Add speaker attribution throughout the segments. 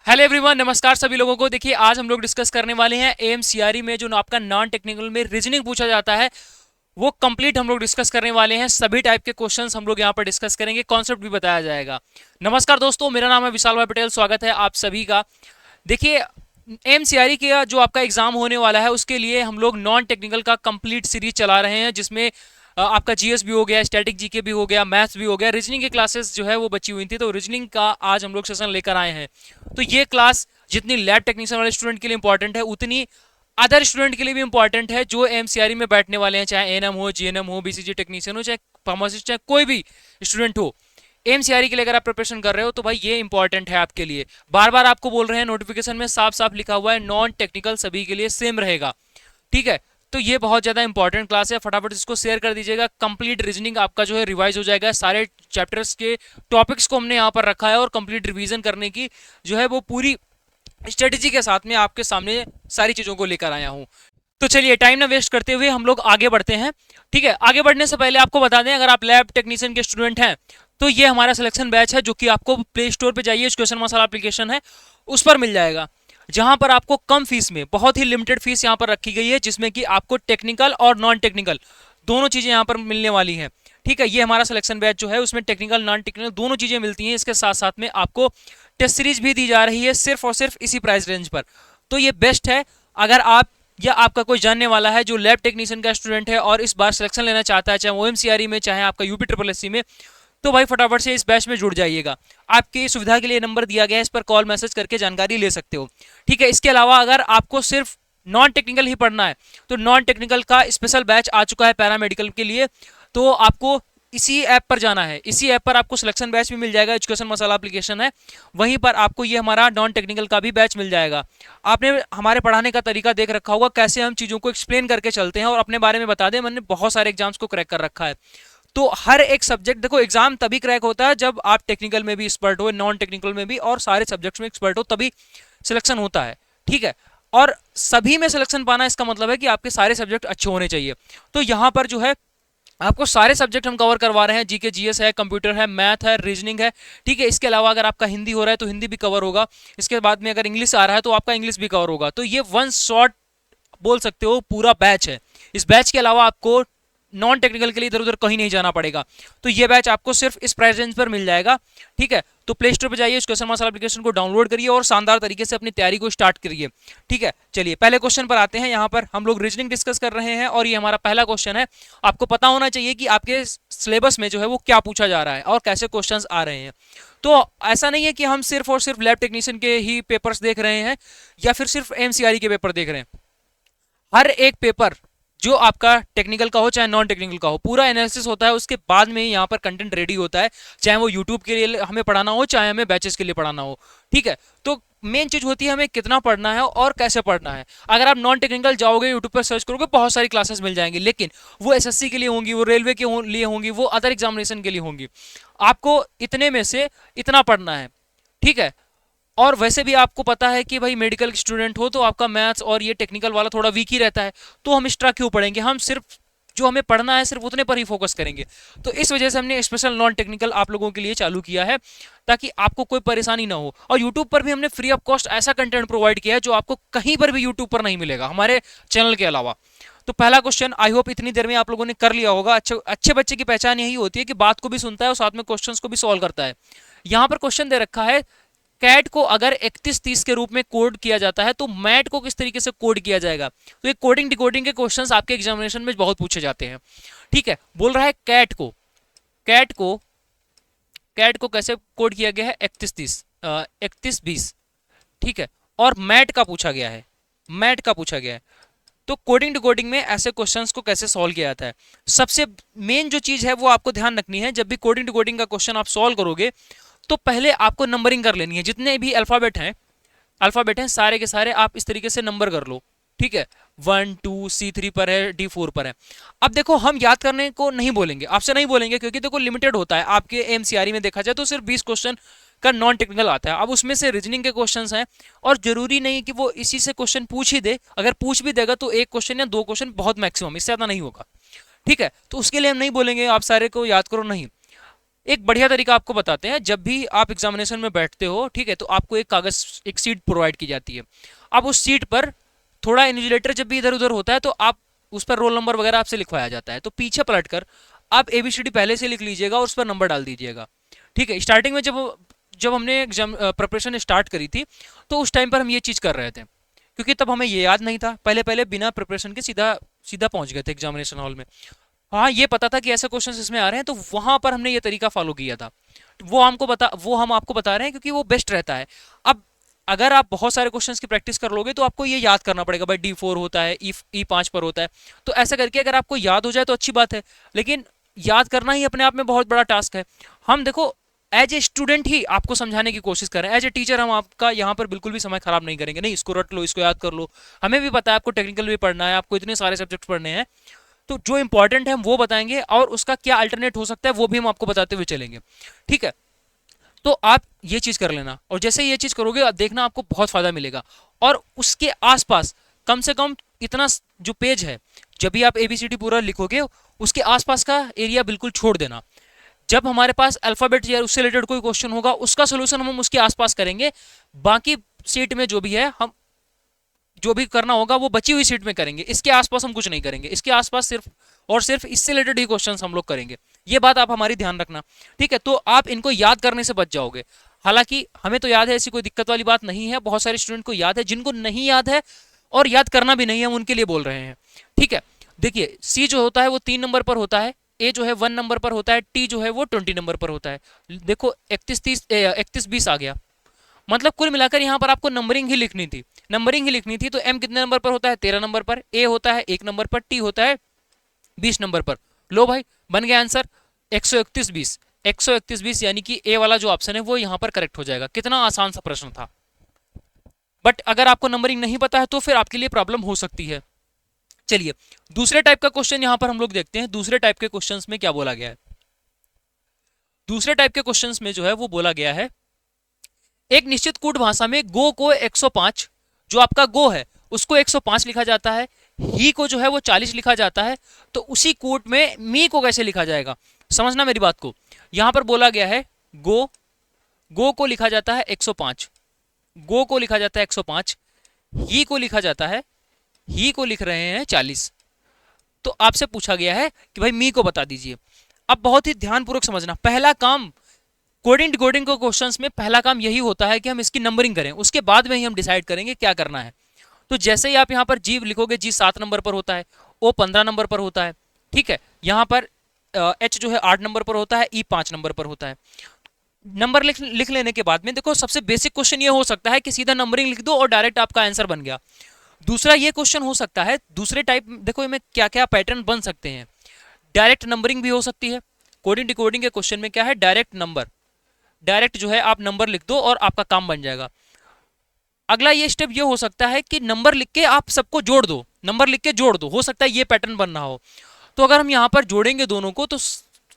Speaker 1: Hello everyone, नमस्कार सभी लोगों को। देखिए, आज हम लोग डिस्कस करने वाले हैं एएमसीआरई में जो आपका नॉन टेक्निकल में रीजनिंग पूछा जाता है वो कंप्लीट हम लोग डिस्कस करने वाले हैं। सभी टाइप के क्वेश्चंस हम लोग यहाँ पर डिस्कस करेंगे, कॉन्सेप्ट भी बताया जाएगा। नमस्कार दोस्तों, मेरा नाम है विशाल भाई पटेल, स्वागत है आप सभी का। देखिए, एमसीआरई का जो आपका एग्जाम होने वाला है उसके लिए हम लोग नॉन टेक्निकल का कंप्लीट सीरीज चला रहे हैं, जिसमें आपका जीएस भी हो गया, स्टैटिक जीके भी हो गया, मैथ्स भी हो गया, रीजनिंग की क्लासेस जो है वो बची हुई थी, तो रीजनिंग का आज हम लोग सेशन लेकर आए हैं। तो ये क्लास जितनी लैब टेक्नीशियन वाले स्टूडेंट के लिए इंपॉर्टेंट है उतनी अदर स्टूडेंट के लिए भी इंपॉर्टेंट है जो एमसीआरई में बैठने वाले हैं, चाहे एएनएम हो, जीएनएम हो, बीसीजी टेक्नीशियन हो, चाहे फार्मासिस्ट, चाहे कोई भी स्टूडेंट हो। एमसीआरई के लिए अगर आप प्रिपरेशन कर रहे हो तो भाई ये इंपॉर्टेंट है आपके लिए। बार बार आपको बोल रहे हैं, नोटिफिकेशन में साफ साफ लिखा हुआ है नॉन टेक्निकल सभी के लिए सेम रहेगा। ठीक है, तो ये बहुत ज्यादा इंपॉर्टेंट क्लास है, फटाफट इसको शेयर कर दीजिएगा। कंप्लीट रीजनिंग आपका जो है रिवाइज हो जाएगा। सारे चैप्टर्स के टॉपिक्स को हमने यहाँ पर रखा है और कंप्लीट रिवीजन करने की जो है वो पूरी स्ट्रेटेजी के साथ में आपके सामने सारी चीजों को लेकर आया हूँ। तो चलिए, टाइम ना वेस्ट करते हुए हम लोग आगे बढ़ते हैं। ठीक है, आगे बढ़ने से पहले आपको बता दें, अगर आप लैब टेक्नीशियन के स्टूडेंट हैं तो ये हमारा सिलेक्शन बैच है, जो कि आपको प्ले स्टोर पे जाइए, क्वेश्चन मसाला एप्लीकेशन है उस पर मिल जाएगा, जहां पर आपको कम फीस में, बहुत ही लिमिटेड फीस यहां पर रखी गई है, जिसमें कि आपको टेक्निकल और नॉन टेक्निकल दोनों चीजें यहां पर मिलने वाली हैं। ठीक है, ये हमारा सिलेक्शन बैच जो है उसमें टेक्निकल नॉन टेक्निकल दोनों चीजें मिलती हैं। इसके साथ साथ में आपको टेस्ट सीरीज भी दी जा रही है, सिर्फ और सिर्फ इसी प्राइस रेंज पर। तो ये बेस्ट है। अगर आप या आपका कोई जानने वाला है जो लैब टेक्नीशियन का स्टूडेंट है और इस बार सिलेक्शन लेना चाहता है, चाहे वो एमसीआरई में, चाहे आपका यूपी ट्रिपल एससी में, तो भाई फटाफट से इस बैच में जुड़ जाइएगा। आपकी सुविधा के लिए नंबर दिया गया है, इस पर कॉल मैसेज करके जानकारी ले सकते हो। ठीक है, इसके अलावा अगर आपको सिर्फ नॉन टेक्निकल ही पढ़ना है तो नॉन टेक्निकल का स्पेशल बैच आ चुका है पैरामेडिकल के लिए। तो आपको इसी ऐप पर जाना है, इसी ऐप पर आपको सिलेक्शन बैच भी मिल जाएगा, एजुकेशन मसाला एप्लीकेशन है, वहीं पर आपको ये हमारा नॉन टेक्निकल का भी बैच मिल जाएगा। आपने हमारे पढ़ाने का तरीका देख रखा होगा, कैसे हम चीज़ों को एक्सप्लेन करके चलते हैं और अपने बारे में बता दें। मैंने बहुत सारे एग्जाम्स को क्रैक कर रखा है। तो हर एक सब्जेक्ट, देखो एग्जाम तभी क्रैक होता है जब आप टेक्निकल में भी एक्सपर्ट हो, नॉन टेक्निकल में भी, और सारे सब्जेक्ट्स में एक्सपर्ट हो, तभी सिलेक्शन होता है। ठीक है, और सभी में सिलेक्शन पाना इसका मतलब है कि आपके सारे सब्जेक्ट अच्छे होने चाहिए। तो यहाँ पर जो है आपको सारे सब्जेक्ट हम कवर करवा रहे हैं, जीके जीएस है, कंप्यूटर है, मैथ है, रीजनिंग है। ठीक है, इसके अलावा अगर आपका हिंदी हो रहा है तो हिंदी भी कवर होगा। इसके बाद में अगर इंग्लिश आ रहा है तो आपका इंग्लिश भी कवर होगा। तो ये वन शॉट बोल सकते हो पूरा बैच है। इस बैच के अलावा आपको नॉन टेक्निकल के लिए इधर उधर कहीं नहीं जाना पड़ेगा। तो ये बैच आपको सिर्फ इस प्राइस रेंज पर मिल जाएगा। ठीक है, तो प्ले स्टोर पर जाइए, क्वेश्चन मसाला एप्लीकेशन को डाउनलोड करिए और शानदार तरीके से अपनी तैयारी को स्टार्ट करिए। ठीक है, चलिए पहले क्वेश्चन पर आते हैं। यहाँ पर हम लोग रीजनिंग डिस्कस कर रहे हैं और ये हमारा पहला क्वेश्चन है। आपको पता होना चाहिए कि आपके सिलेबस में जो है वो क्या पूछा जा रहा है और कैसे क्वेश्चंस आ रहे हैं। तो ऐसा नहीं है कि हम सिर्फ और सिर्फ लैब टेक्नीशियन के ही पेपर्स देख रहे हैं या फिर सिर्फ एमसीआरई के पेपर देख रहे हैं। हर एक पेपर जो आपका टेक्निकल का हो चाहे नॉन टेक्निकल का हो, पूरा एनालिसिस होता है, उसके बाद में यहाँ पर कंटेंट रेडी होता है, चाहे वो यूट्यूब के लिए हमें पढ़ाना हो, चाहे हमें बैचेस के लिए पढ़ाना हो। ठीक है, तो मेन चीज होती है हमें कितना पढ़ना है और कैसे पढ़ना है। अगर आप नॉन टेक्निकल जाओगे, यूट्यूब पर सर्च करोगे, बहुत सारी क्लासेस मिल जाएंगी, लेकिन वो एसएससी के लिए होंगी, वो रेलवे के लिए होंगी, वो अदर एग्जामिनेशन के लिए होंगी। आपको इतने में से इतना पढ़ना है। ठीक है, और वैसे भी आपको पता है कि भाई मेडिकल स्टूडेंट हो तो आपका मैथ्स और ये टेक्निकल वाला थोड़ा वीक ही रहता है, तो हम एक्स्ट्रा क्यों पढ़ेंगे, हम सिर्फ जो हमें पढ़ना है सिर्फ उतने पर ही फोकस करेंगे। तो इस वजह से हमने स्पेशल नॉन टेक्निकल आप लोगों के लिए चालू किया है, ताकि आपको कोई परेशानी ना हो। और यूट्यूब पर भी हमने फ्री ऑफ कॉस्ट ऐसा कंटेंट प्रोवाइड किया है जो आपको कहीं पर भी यूट्यूब पर नहीं मिलेगा हमारे चैनल के अलावा। तो पहला क्वेश्चन आई होप इतनी देर में आप लोगों ने कर लिया होगा। अच्छे अच्छे बच्चे की पहचान यही होती है कि बात को भी सुनता है और साथ में क्वेश्चंस को भी सॉल्व करता है। यहाँ पर क्वेश्चन दे रखा है, कैट को अगर 3130 के रूप में कोड किया जाता है तो मैट को किस तरीके से कोड किया जाएगा। तो ये कोडिंग डिकोडिंग के क्वेश्चंस आपके एग्जामिनेशन में बहुत पूछे जाते हैं। ठीक है, बोल रहा है कैट को कैट को कैसे कोड किया गया है, 3120। ठीक है, और मैट का पूछा गया है। तो कोडिंग डिकोडिंग में ऐसे क्वेश्चंस को कैसे सॉल्व किया जाता है, सबसे मेन जो चीज है वो आपको ध्यान रखनी है। जब भी कोडिंग डिकोडिंग का क्वेश्चन आप सॉल्व करोगे तो पहले आपको नंबरिंग कर लेनी है। जितने भी अल्फाबेट हैं सारे के सारे आप इस तरीके से नंबर कर लो। ठीक है, 1 2 C3 पर है, D4 पर है। अब देखो, हम याद करने को नहीं बोलेंगे, आपसे नहीं बोलेंगे, क्योंकि देखो लिमिटेड होता है। आपके एमसीआरई में देखा जाए तो सिर्फ 20 क्वेश्चन का नॉन टेक्निकल आता है। अब उसमें से रीजनिंग के क्वेश्चंस हैं और जरूरी नहीं कि वो इसी से क्वेश्चन पूछ ही दे। अगर पूछ भी देगा तो एक क्वेश्चन या दो क्वेश्चन बहुत मैक्सिमम, इससे ज्यादा नहीं होगा। ठीक है, तो उसके लिए हम नहीं बोलेंगे आप सारे को याद करो, नहीं। एक बढ़िया तरीका आपको बताते हैं। जब भी आप एग्जामिनेशन में बैठते हो, ठीक है, तो आपको एक कागज, एक सीट प्रोवाइड की जाती है। अब उस सीट पर थोड़ा इन्विजिलेटर जब भी इधर उधर होता है तो आप उस पर रोल नंबर वगैरह आपसे लिखवाया जाता है, तो पीछे पलटकर आप एबीसीडी पहले से लिख लीजिएगा और उस पर नंबर डाल दीजिएगा। ठीक है, स्टार्टिंग में जब जब हमने एग्जाम प्रिपरेशन स्टार्ट करी थी तो उस टाइम पर हम ये चीज़ कर रहे थे, क्योंकि तब हमें ये याद नहीं था। पहले पहले बिना प्रिपरेशन के सीधा सीधा पहुंच गए थे एग्जामिनेशन हॉल में। हाँ, ये पता था कि ऐसे क्वेश्चंस इसमें आ रहे हैं, तो वहां पर हमने ये तरीका फॉलो किया था। वो हम आपको बता रहे हैं क्योंकि वो बेस्ट रहता है। अब अगर आप बहुत सारे क्वेश्चंस की प्रैक्टिस कर लोगे तो आपको ये याद करना पड़ेगा, भाई D4 होता है, ई5 पर होता है। तो ऐसा करके अगर आपको याद हो जाए तो अच्छी बात है, लेकिन याद करना ही अपने आप में बहुत बड़ा टास्क है। हम देखो, एज ए स्टूडेंट ही आपको समझाने की कोशिश कर रहे हैं। एज ए टीचर हम आपका यहाँ पर बिल्कुल भी समय खराब नहीं करेंगे, नहीं इसको रट लो, इसको याद कर लो। हमें भी पता है आपको टेक्निकल भी पढ़ना है, आपको इतने सारे सब्जेक्ट पढ़ने हैं, तो जो इंपॉर्टेंट है हम वो बताएंगे और उसका क्या अल्टरनेट हो सकता है वो भी हम आपको बताते हुए चलेंगे। ठीक है, तो आप ये चीज कर लेना, और जैसे ये चीज करोगे आप देखना आपको बहुत फायदा मिलेगा। और उसके आसपास कम से कम इतना जो पेज है, जब भी आप एबीसीडी पूरा लिखोगे उसके आसपास का एरिया बिल्कुल छोड़ देना। जब हमारे पास अल्फाबेट या उससे रिलेटेड कोई क्वेश्चन होगा उसका सोल्यूशन हम उसके आसपास करेंगे। बाकी सीट में जो भी है, हम जो भी करना होगा वो बची हुई सीट में करेंगे, इसके आसपास हम कुछ नहीं करेंगे। इसके आसपास सिर्फ और सिर्फ इससे रिलेटेड ही क्वेश्चंस हम लोग करेंगे। ये बात आप हमारी ध्यान रखना, ठीक है। तो आप इनको याद करने से बच जाओगे। हालांकि हमें तो याद है, ऐसी कोई दिक्कत वाली बात नहीं है। बहुत सारे स्टूडेंट को याद है, जिनको नहीं याद है और याद करना भी नहीं है, हम उनके लिए बोल रहे हैं। ठीक है, देखिए सी जो होता है वो 3 नंबर पर होता है, ए जो है 1 नंबर पर होता है, टी जो है वो 20 नंबर पर होता है। देखो 31 आ गया, मतलब कुल मिलाकर यहाँ पर आपको नंबरिंग ही लिखनी थी, नंबरिंग ही लिखनी थी। तो एम कितने नंबर पर होता है? 13 नंबर पर। ए होता है 1 नंबर पर, टी होता है 20 नंबर पर। लो भाई, बन गया आंसर 131 131 यानी कि ए वाला जो ऑप्शन है वो यहाँ पर करेक्ट हो जाएगा। कितना आसान सा प्रश्न था। बट अगर आपको नंबरिंग नहीं पता है तो फिर आपके लिए प्रॉब्लम हो सकती है। चलिए दूसरे टाइप का क्वेश्चन यहाँ पर हम लोग देखते हैं। दूसरे टाइप के क्वेश्चंस में क्या बोला गया है? दूसरे टाइप के क्वेश्चंस में जो है वो बोला गया है, एक निश्चित कूट भाषा में गो को 105, जो आपका गो है उसको 105 लिखा जाता है, ही को जो है वो 40 लिखा जाता है। तो उसी कूट में मी को कैसे लिखा जाएगा, समझना मेरी बात को। यहां पर बोला गया है गो, गो को लिखा जाता है 105, गो को लिखा जाता है 105, ही को लिखा जाता है, ही को लिख रहे हैं 40। तो आपसे पूछा गया है कि भाई मी को बता दीजिए। अब बहुत ही ध्यानपूर्वक समझना, पहला काम कोडिंग डिकोडिंग के क्वेश्चंस में पहला काम यही होता है कि हम इसकी नंबरिंग करें, उसके बाद में ही हम डिसाइड करेंगे क्या करना है। तो जैसे ही आप यहाँ पर जी लिखोगे, जी 7 नंबर पर होता है, ओ 15 नंबर पर होता है, ठीक है। यहाँ पर एच जो है 8 नंबर पर होता है, ई 5 नंबर पर होता है। नंबर लिख लेने के बाद में देखो, सबसे बेसिक क्वेश्चन ये हो सकता है कि सीधा नंबरिंग लिख दो और डायरेक्ट आपका आंसर बन गया। दूसरा ये क्वेश्चन हो सकता है, दूसरे टाइप देखो इनमें क्या क्या पैटर्न बन सकते हैं। डायरेक्ट नंबरिंग भी हो सकती है। कोडिंग डिकोडिंग के क्वेश्चन में क्या है, डायरेक्ट नंबर, डायरेक्ट जो है आप नंबर लिख दो और आपका काम बन जाएगा। अगला ये स्टेप ये हो सकता है कि नंबर लिख के आप सबको जोड़ दो, नंबर लिख के जोड़ दो, हो सकता है ये पैटर्न बन रहा हो। तो अगर हम यहाँ पर जोड़ेंगे दोनों को तो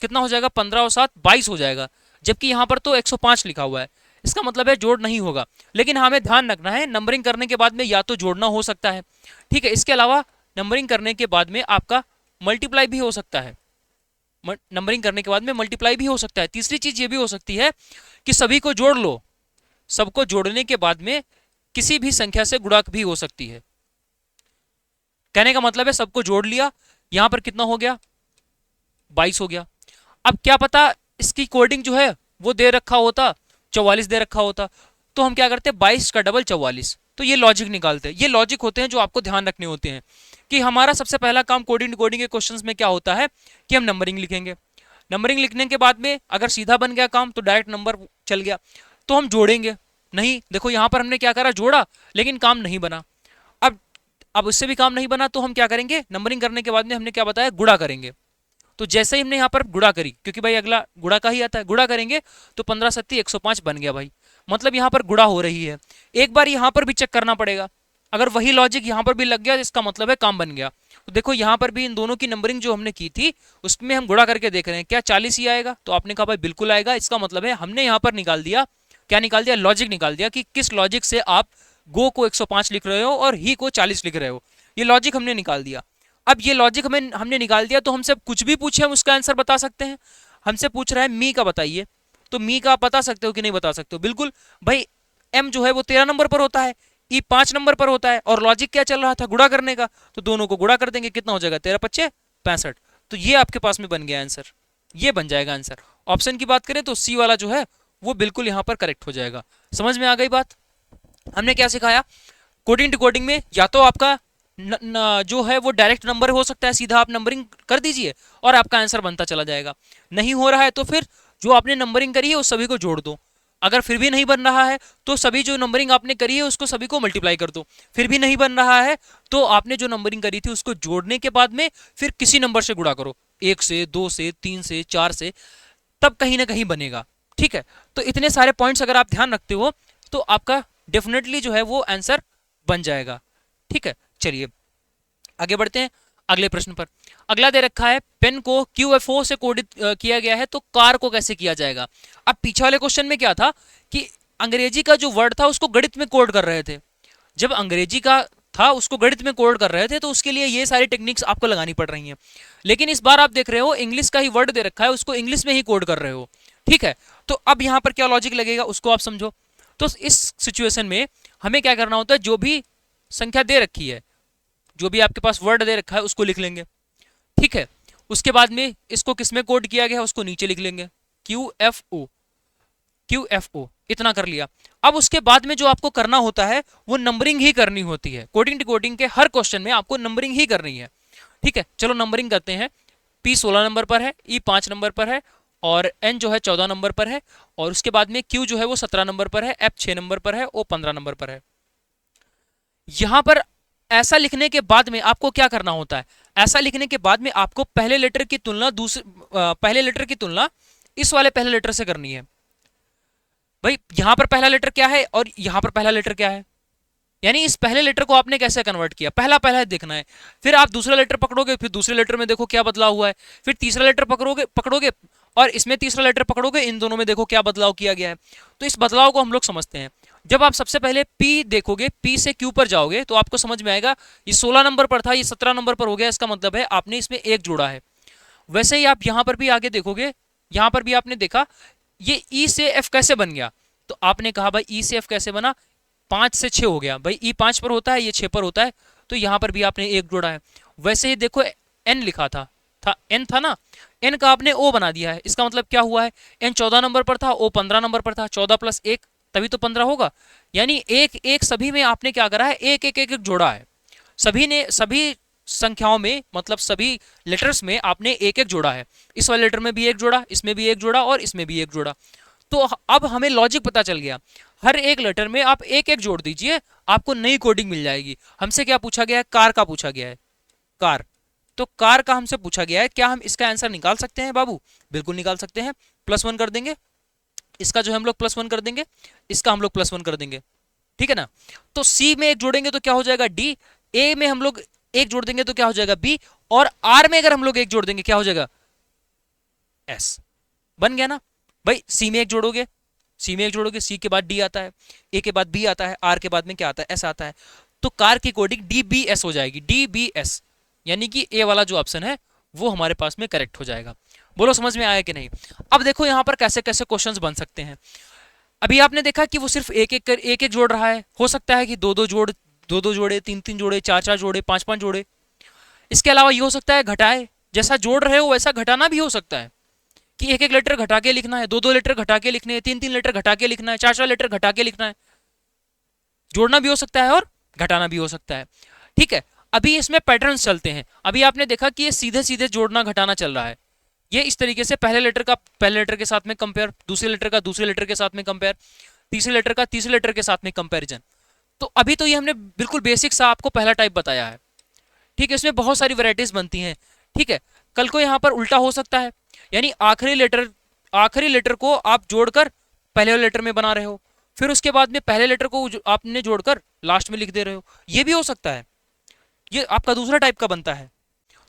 Speaker 1: कितना हो जाएगा, 15 और 7 22 हो जाएगा, जबकि यहाँ पर तो 105 लिखा हुआ है। इसका मतलब है जोड़ नहीं होगा। लेकिन हमें ध्यान रखना है, नंबरिंग करने के बाद में या तो जोड़ना हो सकता है, ठीक है। इसके अलावा नंबरिंग करने के बाद में आपका मल्टीप्लाई भी हो सकता है, नंबरिंग करने के बाद में मल्टीप्लाई भी हो सकता है। तीसरी चीज ये भी हो सकती है कि सभी को जोड़ लो, सबको जोड़ने के बाद में किसी भी संख्या से गुणा भी हो सकती है। कहने का मतलब है सबको जोड़ लिया, यहां पर कितना हो गया, 22 हो गया। अब क्या पता इसकी कोडिंग जो है वो दे रखा होता 44 दे रखा होता, तो हम क्या करते, 22 का डबल 44। तो ये लॉजिक निकालते हैं। ये लॉजिक होते हैं जो आपको ध्यान रखने होते हैं कि हमारा सबसे पहला काम कोडिंग कोडिंग के क्वेश्चंस में क्या होता है कि हम नंबरिंग लिखेंगे। नंबरिंग लिखने के बाद में अगर सीधा बन गया काम तो डायरेक्ट नंबर चल गया, तो हम जोड़ेंगे नहीं। देखो यहां पर हमने क्या करा, जोड़ा, लेकिन काम नहीं बना। अब उससे भी काम नहीं बना तो हम क्या करेंगे, नंबरिंग करने के बाद में हमने क्या बताया, गुणा करेंगे। तो जैसे ही हमने यहाँ पर गुणा करी, क्योंकि भाई अगला गुणा का ही आता है, गुणा करेंगे तो 15 सत्ती 105 बन गया भाई, मतलब यहाँ पर गुणा हो रही है। एक बार यहाँ पर भी चेक करना पड़ेगा, अगर वही लॉजिक यहाँ पर भी लग गया इसका मतलब है काम बन गया। तो देखो यहाँ पर भी इन दोनों की नंबरिंग जो हमने की थी उसमें हम गुणा करके देख रहे हैं क्या 40 ही आएगा, तो आपने कहा भाई बिल्कुल आएगा। इसका मतलब है हमने यहाँ पर निकाल दिया, क्या निकाल दिया, लॉजिक निकाल दिया कि किस लॉजिक से आप गो को 105 लिख रहे हो और ही को 40 लिख रहे हो। ये लॉजिक हमने निकाल दिया। अब ये लॉजिक हमने निकाल दिया तो हमसे कुछ भी पूछे हम उसका आंसर बता सकते हैं। हमसे पूछ रहा है मी का बताइए, तो मी का आप बता सकते हो कि नहीं बता सकते हो? बिल्कुल भाई, एम जो है वो 13 नंबर पर होता है, ई 5 नंबर पर होता है, और लॉजिक क्या चल रहा था, गुणा करने का, तो दोनों को गुणा कर देंगे, कितना हो जाएगा, 13 पच्चे 65। तो ये आपके पास में बन गया आंसर, ये बन जाएगा आंसर। ऑप्शन की बात करें तो सी वाला जो है वो बिल्कुल यहाँ पर करेक्ट हो जाएगा। समझ में आ गई बात? हमने क्या सिखाया, कोडिंग डिकोडिंग में या तो आपका जो है वो डायरेक्ट नंबर हो सकता है, सीधा आप नंबरिंग कर दीजिए और आपका आंसर बनता चला जाएगा। नहीं हो रहा है तो फिर जो आपने नंबरिंग करी है उस सभी को जोड़ दो। अगर फिर भी नहीं बन रहा है तो सभी जो नंबरिंग आपने करी है उसको सभी को मल्टीप्लाई कर दो। फिर भी नहीं बन रहा है तो आपने जो नंबरिंग करी थी उसको जोड़ने के बाद में फिर किसी नंबर से गुणा करो, 1 से, 2 से, 3 से, 4 से, तब कहीं ना कहीं बनेगा। ठीक है, तो इतने सारे पॉइंट्स अगर आप ध्यान रखते हो तो आपका डेफिनेटली जो है वो आंसर बन जाएगा। ठीक है, चलिए आगे बढ़ते हैं अगले प्रश्न पर। अगला दे रखा है पेन को QFO से कोडित किया गया है, तो कार को कैसे किया जाएगा? अब पीछे वाले क्वेश्चन में क्या था कि अंग्रेजी का जो वर्ड था उसको गणित में कोड कर रहे थे। जब अंग्रेजी का था उसको गणित में कोड कर रहे थे तो उसके लिए ये सारी टेक्निक्स आपको लगानी पड़ रही हैं। लेकिन इस बार आप देख रहे हो इंग्लिश का ही वर्ड दे रखा है, उसको इंग्लिश में ही कोड कर रहे हो। ठीक है, तो अब यहाँ पर क्या लॉजिक लगेगा उसको आप समझो। तो इस सिचुएशन में हमें क्या करना होता है, जो भी संख्या दे रखी है, जो भी आपके पास वर्ड दे रखा है उसको लिख लेंगे। ठीक है, उसके बाद में इसको किसमें कोड किया गया है उसको नीचे लिख लेंगे, QFO, QFO, इतना कर लिया। अब उसके बाद में जो आपको करना होता है वो नंबरिंग ही करनी होती है। कोडिंग डिकोडिंग के हर क्वेश्चन में आपको नंबरिंग ही करनी है। ठीक है, चलो नंबरिंग करते हैं। P 16 नंबर पर है, E 5 नंबर पर है, और N जो है 14 नंबर पर है, और उसके बाद में Q जो है वो 17 नंबर पर है, F 6 नंबर पर है, O 15 नंबर पर है। यहां पर ऐसा लिखने के बाद में आपको क्या करना होता है, ऐसा लिखने के बाद में आपको पहले लेटर की तुलना पहले लेटर की तुलना इस वाले पहले लेटर से करनी है। भाई यहां पर पहला लेटर क्या है और यहां पर पहला लेटर क्या है, यानी इस पहले लेटर को आपने कैसे कन्वर्ट किया, पहला पहला देखना है। फिर आप दूसरा लेटर पकड़ोगे, फिर दूसरे लेटर में देखो क्या बदलाव हुआ है, फिर तीसरा लेटर पकड़ोगे और इसमें तीसरा लेटर पकड़ोगे, इन दोनों में देखो क्या बदलाव किया गया है। तो इस बदलाव को हम लोग समझते हैं। जब आप सबसे पहले P देखोगे, P से Q पर जाओगे तो आपको समझ में आएगा ये 16 नंबर पर था, ये 17 नंबर पर हो गया, इसका मतलब है आपने इसमें एक जोड़ा है। वैसे ही आप यहां पर भी आगे देखोगे, यहां पर भी आपने देखा ये E से F कैसे बन गया, तो आपने कहा भाई E से F कैसे बना, 5 से 6 हो गया। भाई E 5 पर होता है, ये 6 पर होता है, तो यहां पर भी आपने एक जोड़ा है। वैसे ही देखो N लिखा था N था ना, N का आपने O बना दिया है। इसका मतलब क्या हुआ है, N 14 नंबर पर था, O 15 नंबर पर था, 14 प्लस 1 तभी तो 15 होगा। यानी एक एक सभी में आपने क्या करा है, एक एक एक, एक जोड़ा है। सभी संख्याओं में, मतलब सभी लेटर्स में आपने एक एक जोड़ा है। इस वाले लेटर में भी एक जोड़ा, इसमें भी एक जोड़ा, और इसमें भी एक जोड़ा। तो अब हमें लॉजिक पता चल गया, हर एक लेटर में आप एक एक जोड़ दीजिए, आपको नई कोडिंग मिल जाएगी। हमसे क्या पूछा गया है, कार का पूछा गया है, कार। तो कार का हमसे पूछा गया है, क्या हम इसका आंसर निकाल सकते हैं बाबू? बिल्कुल निकाल सकते हैं। +1 कर देंगे, इसका जो हम लोग +1 कर देंगे, इसका हम लोग +1 कर देंगे। ठीक है ना, तो सी में एक जोड़ेंगे तो क्या हो जाएगा, डी। ए में हम लोग एक जोड़ देंगे तो क्या हो जाएगा, बी। और आर में अगर हम लोग एक जोड़ देंगे क्या हो जाएगा, एस। बन गया ना भाई। सी में एक जोड़ोगे, सी में एक जोड़ोगे, सी के बाद डी आता है, ए के बाद बी आता है, आर के बाद में क्या आता है, एस आता है। तो कार की कोडिंग DBS हो जाएगी, DBS, यानी कि ए वाला जो ऑप्शन है वो हमारे पास में करेक्ट हो जाएगा। बोलो समझ में आया कि नहीं? अब देखो यहां पर कैसे कैसे क्वेश्चंस बन सकते हैं। अभी आपने देखा कि वो सिर्फ एक एक जोड़ रहा है, हो सकता है कि दो दो जोड़े, तीन तीन जोड़े, चार चार जोड़े, पांच पांच जोड़े। इसके अलावा ये हो सकता है घटाए, जैसा जोड़ रहे हो वैसा घटाना भी हो सकता है, कि एक एक लेटर घटा के लिखना है, दो दो लेटर घटा के लिखने हैं, तीन तीन लेटर घटा के लिखना है, चार चार लेटर घटा के लिखना है। जोड़ना भी हो सकता है और घटाना भी हो सकता है। ठीक है, अभी इसमें पैटर्न्स चलते हैं। अभी आपने देखा कि ये सीधे सीधे जोड़ना घटाना चल रहा है। ये इस तरीके से पहले लेटर का पहले लेटर के साथ में कंपेयर, दूसरे लेटर का दूसरे लेटर के साथ में कंपेयर, तीसरे लेटर का तीसरे लेटर के साथ में कंपैरिजन। तो अभी तो ये हमने बिल्कुल बेसिक सा आपको पहला टाइप बताया है। ठीक है, इसमें बहुत सारी वैरायटीज बनती हैं। ठीक है, कल को यहाँ पर उल्टा हो सकता है, यानी आखिरी लेटर को आप जोड़कर पहले लेटर में बना रहे हो, फिर उसके बाद में पहले लेटर को आपने जोड़कर लास्ट में लिख दे रहे हो, ये भी हो सकता है। ये आपका दूसरा टाइप का बनता है।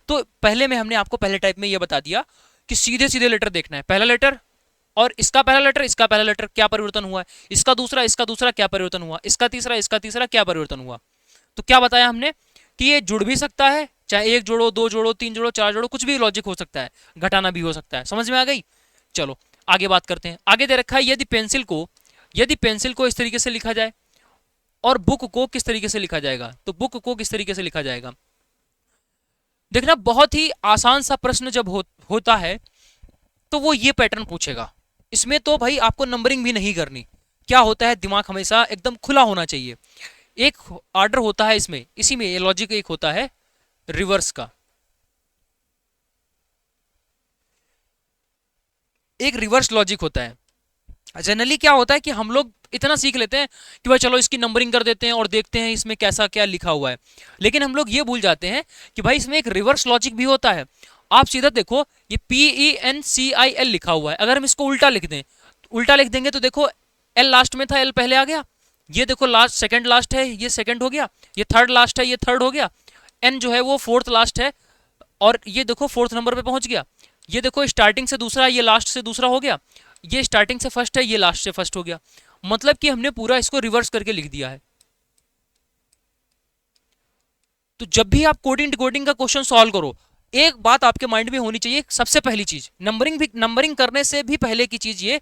Speaker 1: तो पहले में हमने आपको पहले टाइप में ये बता दिया कि सीधे सीधे लेटर देखना है, पहला लेटर और इसका पहला लेटर, इसका पहला लेटर क्या परिवर्तन हुआ है, इसका दूसरा क्या परिवर्तन हुआ, इसका तीसरा क्या परिवर्तन हुआ। तो क्या बताया हमने कि ये जुड़ भी सकता है, चाहे एक जोड़ो, दो जोड़ो, तीन जोड़ो, चार जोड़ो, कुछ भी लॉजिक हो सकता है, घटाना भी हो सकता है। समझ में आ गई? चलो आगे बात करते हैं। आगे दे रखा है यदि पेंसिल को इस तरीके से लिखा जाए और बुक को किस तरीके से लिखा जाएगा, तो बुक को किस तरीके से लिखा जाएगा। देखना बहुत ही आसान सा प्रश्न जब होता है तो वो ये पैटर्न पूछेगा। इसमें तो भाई आपको नंबरिंग भी नहीं करनी। क्या होता है, दिमाग हमेशा एकदम खुला होना चाहिए। एक ऑर्डर होता है इसमें, इसी में ये लॉजिक एक होता है रिवर्स का, एक रिवर्स लॉजिक होता है। जनरली क्या होता है कि हम लोग इतना सीख लेते हैं कि भाई चलो इसकी नंबरिंग कर देते हैं और देखते हैं इसमें कैसा क्या लिखा हुआ है, लेकिन हम लोग ये भूल जाते हैं कि भाई इसमें एक रिवर्स लॉजिक भी होता है। आप सीधा देखो, ये PENCIL लिखा हुआ है, अगर हम इसको उल्टा लिख दें, उल्टा लिख देंगे तो देखो एल लास्ट में था, एल पहले आ गया, ये देखो लास्ट सेकंड लास्ट है, ये सेकंड हो गया, ये थर्ड लास्ट है, ये थर्ड हो गया, एन जो है वो फोर्थ लास्ट है और ये देखो फोर्थ नंबर पे पहुंच गया, ये देखो स्टार्टिंग से दूसरा, ये लास्ट से दूसरा हो गया, ये स्टार्टिंग से फर्स्ट है, ये लास्ट से फर्स्ट हो गया। मतलब कि हमने पूरा इसको रिवर्स करके लिख दिया है। तो जब भी आप कोडिंग डिकोडिंग का क्वेश्चन सॉल्व करो, एक बात आपके माइंड में होनी चाहिए, सबसे पहली चीज नंबरिंग करने से भी पहले की चीज ये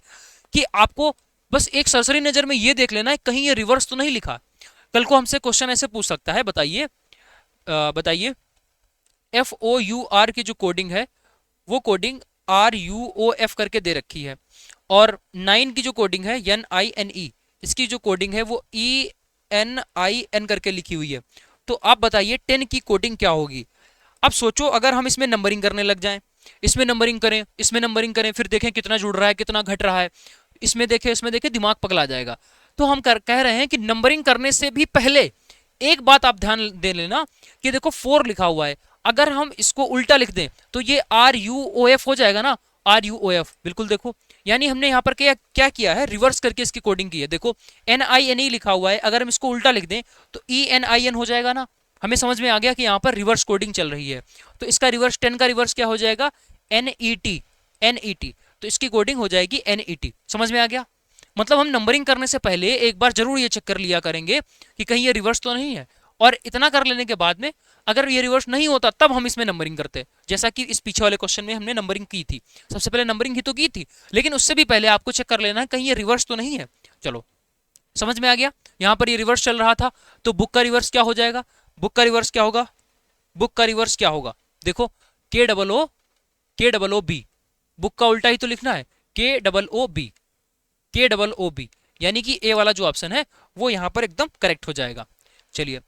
Speaker 1: कि आपको बस एक सरसरी नजर में ये देख लेना है कहीं ये रिवर्स तो नहीं लिखा। कल को हमसे क्वेश्चन ऐसे पूछ सकता है, बताइए FOUR की जो कोडिंग है वो कोडिंग RUOF करके दे रखी है, और 9 की जो कोडिंग है NINE, इसकी जो कोडिंग है वो ENIN करके लिखी हुई है। तो आप बताइए 10 की कोडिंग क्या होगी। अब सोचो अगर हम इसमें नंबरिंग करने लग जाएं, इसमें नंबरिंग करें, इसमें नंबरिंग करें, फिर देखें कितना जुड़ रहा है कितना घट रहा है, इसमें देखें, दिमाग पगला जाएगा। तो हम कह रहे हैं कि नंबरिंग करने से भी पहले एक बात आप ध्यान दे लेना कि देखो 4 लिखा हुआ है, अगर हम इसको उल्टा लिख दें तो ये RUOF हो जाएगा ना, RUOF। बिल्कुल देखो, यानी हमने यहाँ पर क्या किया है, रिवर्स करके इसकी कोडिंग की है। देखो NINE लिखा हुआ है, अगर हम इसको उल्टा लिख दें तो ENIN हो जाएगा ना। हमें समझ में आ गया कि यहाँ पर रिवर्स कोडिंग चल रही है। तो इसका रिवर्स 10 का रिवर्स क्या हो जाएगा, NET। तो इसकी कोडिंग हो जाएगी NET। समझ में आ गया। मतलब हम नंबरिंग करने से पहले एक बार जरूर ये चेक कर लिया करेंगे कि कहीं ये रिवर्स तो नहीं है, और इतना कर लेने के बाद में अगर ये रिवर्स नहीं होता तब हम इसमें नंबरिंग करते, जैसा कि इस पीछे वाले क्वेश्चन में हमने नंबरिंग की थी। सबसे पहले नंबरिंग ही तो की थी, लेकिन उससे भी पहले आपको चेक कर लेना है कहीं ये रिवर्स तो नहीं है। चलो समझ में आ गया। यहाँ पर ये रिवर्स चल रहा था, तो बुक का रिवर्स क्या हो जाएगा, बुक का रिवर्स क्या होगा, देखो KOOB, बुक का उल्टा ही तो लिखना है, KOOB, यानी कि ए वाला जो ऑप्शन है वो यहाँ पर एकदम करेक्ट हो जाएगा। चलिए,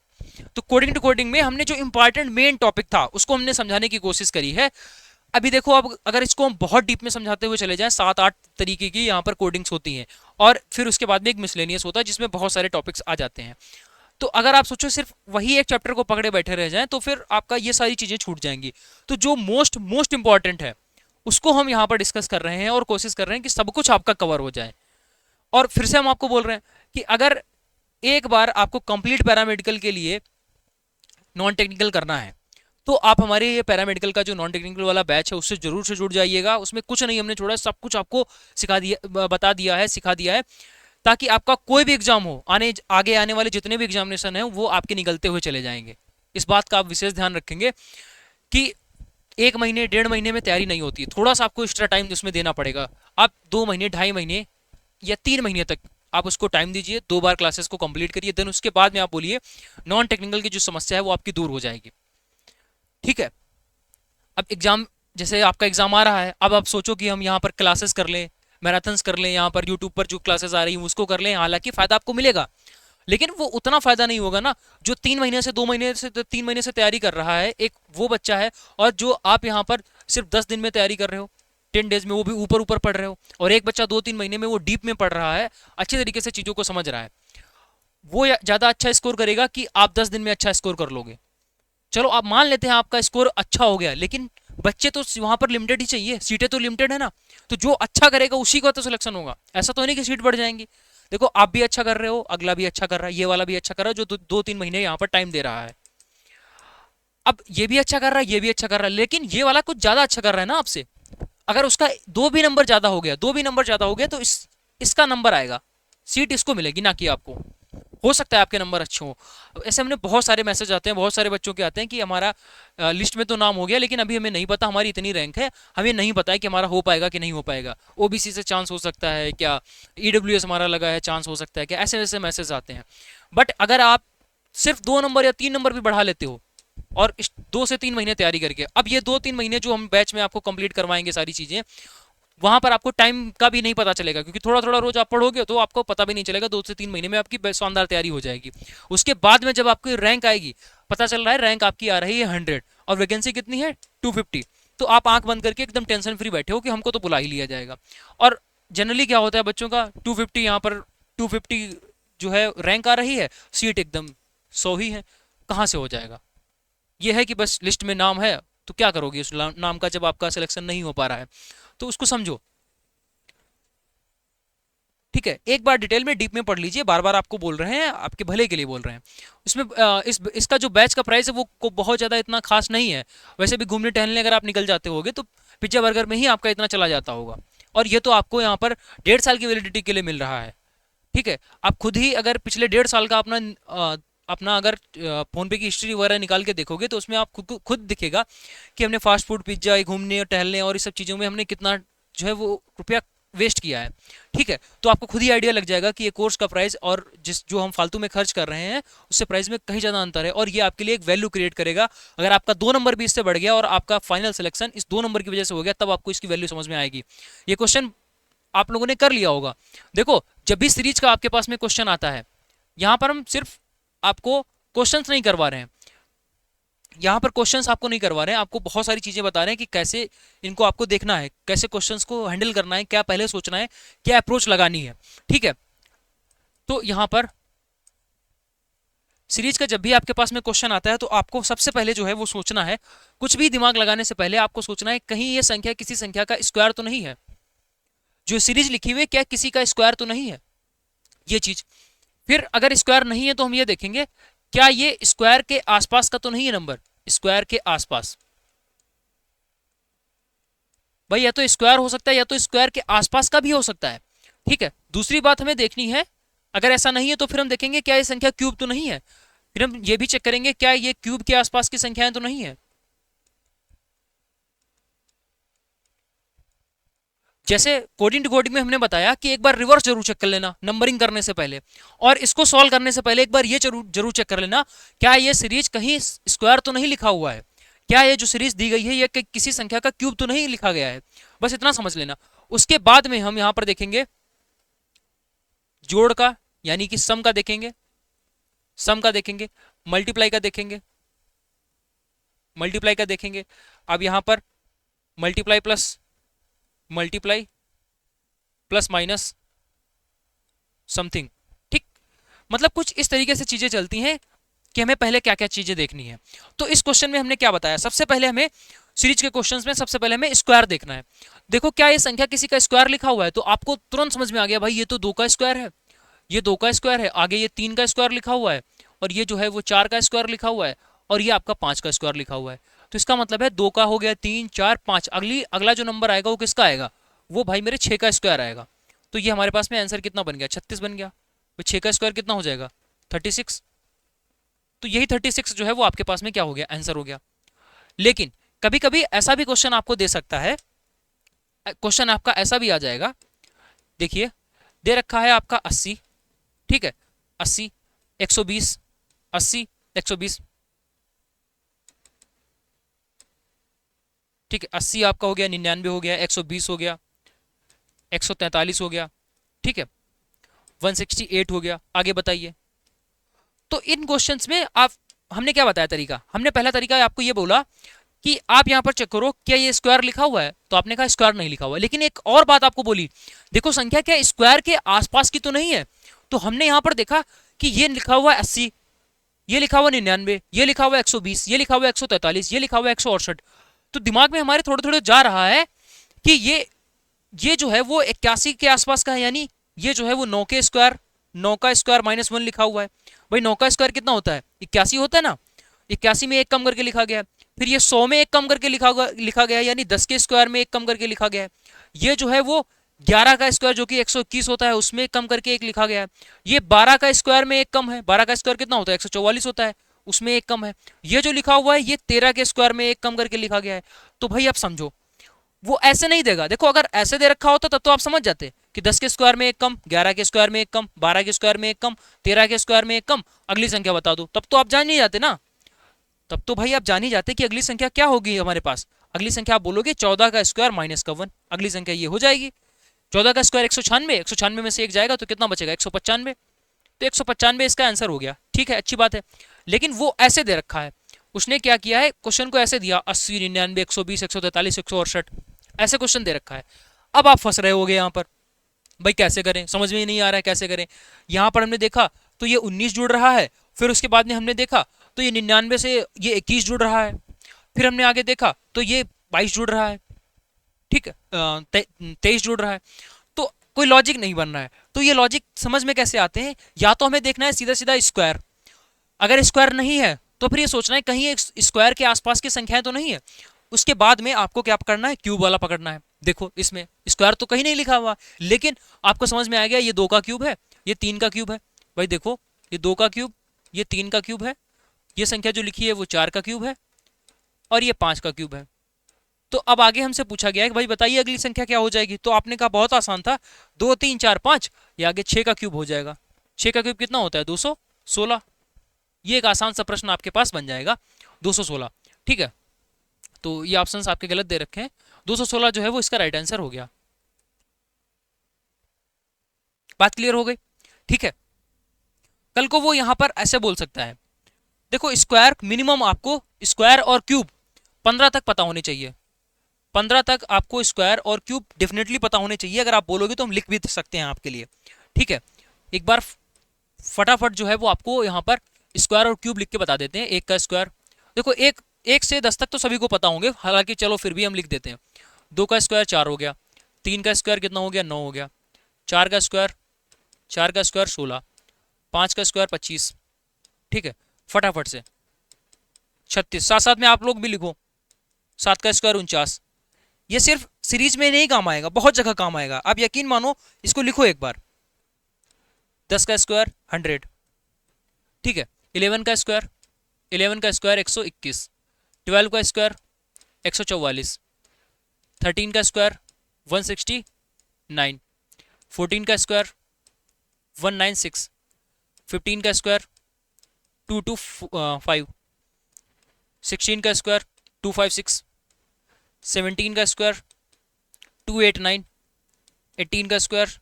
Speaker 1: तो कोडिंग टू कोडिंग में हमने जो इंपॉर्टेंट मेन टॉपिक था उसको हमने समझाने की कोशिश करी है। अभी देखो, अब अगर इसको हम बहुत डीप में समझाते हुए चले जाएं, 7-8 तरीके की यहाँ पर कोडिंग्स होती हैं, और फिर उसके बाद में एक मिसलेनियस होता है जिसमें बहुत सारे टॉपिक्स आ जाते हैं। तो अगर आप सोचो सिर्फ वही एक चैप्टर को पकड़े बैठे रह जाएं तो फिर आपका ये सारी चीजें छूट जाएंगी। तो जो मोस्ट इंपॉर्टेंट है उसको हम यहाँ पर डिस्कस कर रहे हैं और कोशिश कर रहे हैं कि सब कुछ आपका कवर हो जाए। और फिर से हम आपको बोल रहे हैं कि अगर एक बार आपको कंप्लीट पैरामेडिकल के लिए नॉन टेक्निकल करना है तो आप हमारे ये पैरामेडिकल का जो नॉन टेक्निकल वाला बैच है उससे जरूर से जुड़ जाइएगा। उसमें कुछ नहीं हमने छोड़ा, सब कुछ आपको बता दिया है, सिखा दिया है, ताकि आपका कोई भी एग्जाम हो, आगे आने वाले जितने भी एग्जामिनेशन हैं वो आपके निकलते हुए चले जाएंगे। इस बात का आप विशेष ध्यान रखेंगे कि 1 महीने 1.5 महीने में तैयारी नहीं होती, थोड़ा सा आपको एक्स्ट्रा टाइम उसमें देना पड़ेगा। आप 2 महीने 2.5 महीने या 3 महीने तक आप उसको टाइम दीजिए, 2 बार क्लासेस को कंप्लीट करिए, देन उसके बाद में आप बोलिए नॉन टेक्निकल की जो समस्या है वो आपकी दूर हो जाएगी। ठीक है। अब एग्जाम, जैसे आपका एग्जाम आ रहा है, अब आप सोचो कि हम यहाँ पर क्लासेस कर लें, मैराथन्स कर लें, यहाँ पर यूट्यूब पर जो क्लासेस आ रही हैं उसको कर लें, हालांकि फायदा आपको मिलेगा, लेकिन वो उतना फायदा नहीं होगा ना जो 3 महीने से 2 महीने से 3 महीने से तैयारी कर रहा है एक वो बच्चा है, और जो आप यहाँ पर सिर्फ 10 दिन में तैयारी कर रहे हो, 10 डेज में, वो भी ऊपर पढ़ रहे हो, और एक बच्चा 2-3 महीने में वो डीप में पढ़ रहा है, अच्छे तरीके से चीजों को समझ रहा है, वो ज्यादा अच्छा स्कोर करेगा कि आप 10 दिन में अच्छा स्कोर कर लोगे। चलो आप मान लेते हैं आपका स्कोर अच्छा हो गया, लेकिन बच्चे तो वहां पर लिमिटेड ही चाहिए, सीटें तो लिमिटेड है ना, तो जो अच्छा करेगा उसी का तो सिलेक्शन होगा। ऐसा तो नहीं कि सीट बढ़ जाएंगी। देखो आप भी अच्छा कर रहे हो, अगला भी अच्छा कर रहा है, ये वाला भी अच्छा कर रहा है जो 2-3 महीने यहाँ पर टाइम दे रहा है। अब ये भी अच्छा कर रहा है, ये भी अच्छा कर रहा है, लेकिन ये वाला कुछ ज्यादा अच्छा कर रहा है ना आपसे। अगर उसका 2 भी नंबर ज्यादा हो गया तो इसका नंबर आएगा, सीट इसको मिलेगी ना कि आपको। हो सकता है आपके नंबर अच्छे हों। ऐसे हमने बहुत सारे मैसेज आते हैं, बहुत सारे बच्चों के आते हैं कि हमारा लिस्ट में तो नाम हो गया लेकिन अभी हमें नहीं पता हमारी इतनी रैंक है, हमें नहीं पता है कि हमारा हो पाएगा कि नहीं हो पाएगा, ओबीसी से चांस हो सकता है क्या, ईडब्ल्यूएस हमारा लगा है चांस हो सकता है क्या, ऐसे वैसे मैसेज आते हैं। बट अगर आप सिर्फ 2 नंबर या 3 नंबर भी बढ़ा लेते हो और 2 से 3 महीने तैयारी करके, अब ये 2-3 महीने जो हम बैच में आपको कंप्लीट करवाएंगे सारी चीजें, वहां पर आपको टाइम का भी नहीं पता चलेगा क्योंकि थोड़ा थोड़ा रोज आप पढ़ोगे तो आपको पता भी नहीं चलेगा, 2 से 3 महीने में आपकी शानदार तैयारी हो जाएगी। उसके बाद में जब आपकी रैंक आएगी, पता चल रहा है रैंक आपकी आ रही है 100 और वैकेंसी कितनी है 250, तो आप आंख बंद करके एकदम टेंशन फ्री बैठे हो कि हमको तो बुला ही लिया जाएगा। और जनरली क्या होता है बच्चों का 250, यहाँ पर 250 जो है रैंक आ रही है, सीट एकदम 100 ही है, कहाँ से हो जाएगा। ये है कि बस लिस्ट में नाम है तो क्या करोगे उस नाम का जब आपका सिलेक्शन नहीं हो पा रहा है, तो उसको समझो। ठीक है, एक बार डिटेल में डीप में पढ़ लीजिए, बार बार आपको बोल रहे हैं, आपके भले के लिए बोल रहे हैं। इसमें इसका जो बैच का प्राइस है वो बहुत ज़्यादा इतना खास नहीं है। वैसे भी घूमने टहलने अगर आप निकल जाते होगे तो पिज्जा बर्गर में ही आपका इतना चला जाता होगा, और ये तो आपको यहाँ पर 1.5 साल की वैलिडिटी के लिए मिल रहा है। ठीक है, आप खुद ही अगर पिछले 1.5 साल का अपना अगर फोन पे की हिस्ट्री वगैरह निकाल के देखोगे तो उसमें आप खुद दिखेगा कि हमने फास्ट फूड, पिज्जा, घूमने और टहलने और इस सब चीज़ों में हमने कितना जो है वो रुपया वेस्ट किया है। ठीक है, तो आपको खुद ही आइडिया लग जाएगा कि ये कोर्स का प्राइस और जिस जो हम फालतू में खर्च कर रहे हैं उससे प्राइस में कहीं ज़्यादा अंतर है, और ये आपके लिए एक वैल्यू क्रिएट करेगा। अगर आपका 2 नंबर भी इससे बढ़ गया और आपका फाइनल सिलेक्शन इस 2 नंबर की वजह से हो गया, तब आपको इसकी वैल्यू समझ में आएगी। ये क्वेश्चन आप लोगों ने कर लिया होगा। देखो, जब भी सीरीज का आपके पास में क्वेश्चन आता है, यहाँ पर हम सिर्फ आपको क्वेश्चंस नहीं करवा रहे हैं, यहाँ पर क्वेश्चंस आपको नहीं करवा रहे हैं, आपको बहुत सारी चीजें बता रहे हैं कि कैसे इनको आपको देखना है, कैसे क्वेश्चंस को हैंडल करना है, क्या पहले सोचना है, क्या अप्रोच लगानी है। ठीक है, तो यहाँ पर सीरीज का जब भी आपके पास में क्वेश्चन आता है तो आपको सबसे पहले जो है वो सोचना है, कुछ भी दिमाग लगाने से पहले आपको सोचना है कहीं ये संख्या किसी संख्या का स्क्वायर तो नहीं है, जो सीरीज लिखी हुई है क्या किसी का स्क्वायर तो नहीं है, ये चीज। फिर अगर स्क्वायर नहीं है तो हम ये देखेंगे क्या ये स्क्वायर के आसपास का तो नहीं है नंबर, स्क्वायर के आसपास। भाई या तो स्क्वायर हो सकता है या तो स्क्वायर के आसपास का भी हो सकता है। ठीक है, दूसरी बात हमें देखनी है, अगर ऐसा नहीं है तो फिर हम देखेंगे क्या ये संख्या क्यूब तो नहीं है, फिर हम ये भी चेक करेंगे क्या ये क्यूब के आसपास की संख्याएं तो नहीं है। जैसे कोडिंग डिकोडिंग में हमने बताया कि एक बार रिवर्स जरूर चेक कर लेना नंबरिंग करने से पहले, और इसको सॉल्व करने से पहले एक बार ये जरूर चेक कर लेना क्या ये सीरीज कहीं स्क्वायर तो नहीं लिखा हुआ है, क्या ये जो सीरीज दी गई है ये किसी संख्या का क्यूब तो नहीं लिखा गया है, बस इतना समझ लेना। उसके बाद में हम यहाँ पर देखेंगे जोड़ का, यानी कि सम का देखेंगे, सम का देखेंगे, मल्टीप्लाई का देखेंगे, मल्टीप्लाई का देखेंगे। अब यहां पर मल्टीप्लाई प्लस माइनस समथिंग। ठीक, मतलब कुछ इस तरीके से चीजें चलती हैं कि हमें पहले क्या क्या चीजें देखनी है। तो इस क्वेश्चन में हमने क्या बताया, सबसे पहले हमें सीरीज के क्वेश्चंस में सबसे पहले हमें स्क्वायर देखना है। देखो क्या ये संख्या किसी का स्क्वायर लिखा हुआ है, तो आपको तुरंत समझ में आ गया भाई ये तो 2 का स्क्वायर है, ये 2 का स्क्वायर है, आगे ये 3 का स्क्वायर लिखा हुआ है, और ये जो है वो 4 का स्क्वायर लिखा हुआ है, और ये आपका 5 का स्क्वायर लिखा हुआ है। तो इसका मतलब है 2 का हो गया, 3, 4, 5, अगला जो नंबर आएगा वो किसका आएगा, वो भाई मेरे 6 का स्क्वायर आएगा। तो ये हमारे पास में आंसर कितना बन गया, 36 बन गया। तो 6 का स्क्वायर कितना हो जाएगा, 36। तो यही 36 जो है वो आपके पास में क्या हो गया, आंसर हो गया। लेकिन कभी कभी ऐसा भी क्वेश्चन आपको दे सकता है, क्वेश्चन आपका ऐसा भी आ जाएगा, देखिए दे रखा है आपका 80, ठीक है, 80, 120, 80, 120, ठीक है, 80 आपका हो गया, 99 हो गया, 120 हो गया, 143 हो गया, ठीक है, 168 हो गया। आगे बताइए। तो इन क्वेश्चंस में आप, हमने क्या बताया तरीका, हमने पहला तरीका आपको ये बोला कि आप यहां पर चेक करो क्या ये स्क्वायर लिखा हुआ है, तो आपने कहा स्क्वायर नहीं लिखा हुआ है। लेकिन एक और बात आपको बोली, देखो संख्या क्या स्क्वायर के आसपास की तो नहीं है, तो हमने यहां पर देखा कि ये लिखा हुआ है 80, ये लिखा हुआ 99, ये लिखा हुआ 120, ये लिखा हुआ 143, ये लिखा हुआ 168। तो दिमाग में हमारे थोड़े थोड़े जा रहा है कि ये जो है वो 81 के आसपास का है, यानी ये जो है वो 9 के स्क्वायर, 9 का स्क्वायर -1 लिखा हुआ है। भाई 9 का स्क्वायर कितना होता है, 81 होता है ना, 81 में एक कम करके लिखा गया है, फिर ये 100 में एक कम करके लिखा गया है, यानी 10 के स्क्वायर में एक कम करके लिखा गया है। ये जो है वो 11 का स्क्वायर जो कि 121 होता है उसमें कम करके एक लिखा गया है। ये 12 का स्क्वायर में एक कम है, 12 का स्क्वायर कितना होता है 144 होता है, उसमें एक कम है। ये जो लिखा हुआ है ये 13 के स्क्वायर में एक कम करके लिखा गया है। तो भाई आप समझो, वो ऐसे नहीं देगा। देखो अगर ऐसे दे रखा होता तब तो आप समझ जाते कि 10 के स्क्वायर में एक कम, 11 के स्क्वायर में एक कम, 12 के स्क्वायर में एक कम, 13 के स्क्वायर में एक कम, अगली संख्या बता दो, तब तो आप जान ही जाते ना। तब तो भाई आप जान ही जाते कि अगली संख्या क्या होगी हमारे पास। अगली संख्या आप बोलोगे 14 का स्क्वायर माइनस का 1, अगली संख्या ये हो जाएगी। 14 का स्क्वायर 196, 196 में से एक जाएगा तो कितना बचेगा 195, तो 195 इसका आंसर हो गया। ठीक है, अच्छी बात है। लेकिन वो ऐसे दे रखा है, उसने क्या किया है, क्वेश्चन को ऐसे दिया 80, 99, 120, 143, 168, ऐसे क्वेश्चन दे रखा है। अब आप फंस रहे होगे यहाँ पर, भाई कैसे करें, समझ में ही नहीं आ रहा है कैसे करें। यहाँ पर हमने देखा तो ये 19 जुड़ रहा है, फिर उसके बाद में हमने देखा तो ये 99 से ये 21 जुड़ रहा है, फिर हमने आगे देखा तो ये 22 जुड़ रहा है, ठीक है, 23 जुड़ रहा है। तो कोई लॉजिक नहीं बन रहा है। तो ये लॉजिक समझ में कैसे आते हैं, या तो हमें देखना है सीधा सीधा स्क्वायर, अगर स्क्वायर नहीं है तो फिर ये सोचना है कहीं एक स्क्वायर के आसपास की संख्याएं तो नहीं है। उसके बाद में आपको क्या पकड़ना है, क्यूब वाला पकड़ना है। देखो इसमें स्क्वायर तो कहीं नहीं लिखा हुआ, लेकिन आपको समझ में आ गया ये 2 का क्यूब है, ये 3 का क्यूब है। भाई देखो ये 2 का क्यूब, ये 3 का क्यूब है, ये संख्या जो लिखी है वो 4 का क्यूब है, और ये 5 का क्यूब है। तो अब आगे हमसे पूछा गया है कि भाई बताइए अगली संख्या क्या हो जाएगी। तो आपने कहा बहुत आसान था, 2 3 4 5, ये आगे 6 का क्यूब हो जाएगा। 6 का क्यूब कितना होता है 216। ये एक आसान सा प्रश्न आपके पास बन जाएगा 216। ठीक है, तो ये ऑप्शंस आपके गलत दे रखे हैं, 216 जो है वो इसका राइट आंसर हो गया। बात क्लियर हो गई। ठीक है, कल को वो यहां पर ऐसे बोल सकता है, देखो स्क्वायर मिनिमम आपको स्क्वायर और क्यूब 15 तक पता होने चाहिए, 15 तक आपको स्क्वायर और क्यूब डेफिनेटली पता होने चाहिए। अगर आप बोलोगे तो हम लिख भी सकते हैं आपके लिए। ठीक है, एक बार फटाफट जो है वो आपको यहाँ पर स्क्वायर और क्यूब लिख के बता देते हैं। एक का स्क्वायर देखो, एक 1 से 10 तक तो सभी को पता होंगे, हालांकि चलो फिर भी हम लिख देते हैं। 2 का स्क्वायर 4 हो गया, 3 का स्क्वायर कितना हो गया 9 हो गया, 4 का स्क्वायर 16, 5 का स्क्वायर 25। ठीक है, फटाफट से 36, साथ साथ में आप लोग भी लिखो, 7 का स्क्वायर 49। ये सिर्फ सीरीज में नहीं काम आएगा, बहुत जगह काम आएगा, आप यकीन मानो, इसको लिखो एक बार। 10 का स्क्वायर 100। ठीक है, 11 का स्क्वायर 121, 12 का स्क्वायर 144, 13 का स्क्वायर 169, 14 का स्क्वायर 196, 15 का स्क्वायर 225, 16 का स्क्वायर 256, 17 का स्क्वायर 289, 18 का स्क्वायर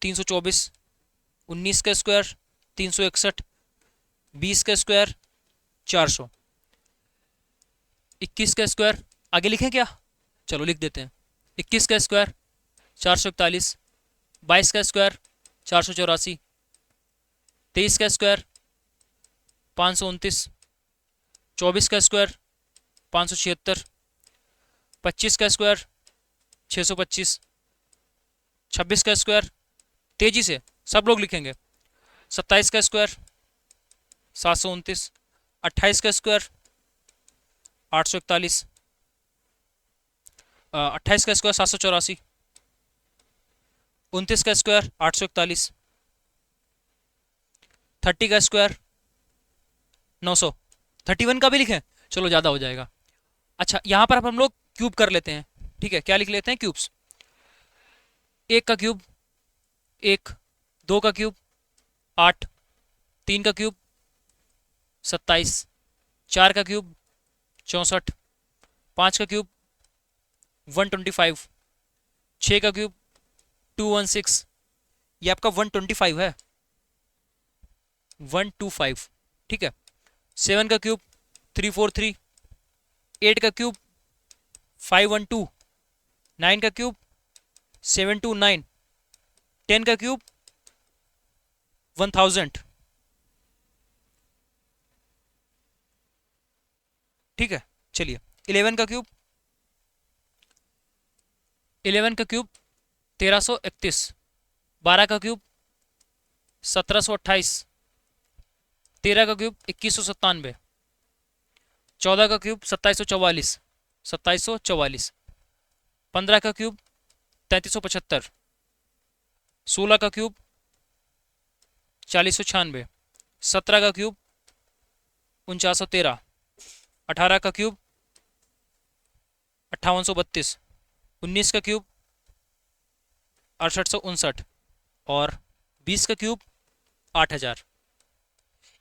Speaker 1: 324, 19 का स्क्वायर 361, 20 का स्क्वायर 400, 21 का स्क्वायर आगे लिखें क्या, चलो लिख देते हैं। 21 का स्क्वायर 441, 22 का स्क्वायर 484, 23 का स्क्वायर 529, 24 का स्क्वायर 576, 25 का स्क्वायर 625, 26 का स्क्वायर तेजी से सब लोग लिखेंगे, 27 का स्क्वायर 729, 28 का स्क्वायर 841, 28 का स्क्वायर 784, 29 का स्क्वायर 841, 30 का स्क्वायर 900, 31 का भी लिखें, चलो ज़्यादा हो जाएगा। अच्छा, यहाँ पर अब हम लोग क्यूब कर लेते हैं। ठीक है, क्या लिख लेते हैं क्यूब्स। 1 का क्यूब 1, 2 का क्यूब 8, 3 का क्यूब 27, 4 का क्यूब 64, 5 का क्यूब 125, 6 का क्यूब 216, ये आपका 125 है, 125। ठीक है, 7 का क्यूब 343, 8 का क्यूब 512, 9 का क्यूब 729, 10 का क्यूब 1000। ठीक है, चलिए 11 का क्यूब 1331, 12 का क्यूब 1728, 13 का क्यूब 2197, 14 का क्यूब 2744, 15 का क्यूब 3375, 16 का क्यूब 4096, 17 का क्यूब 4913, 18 का क्यूब 5832, 19 का क्यूब 6859 और 20 का क्यूब 8000,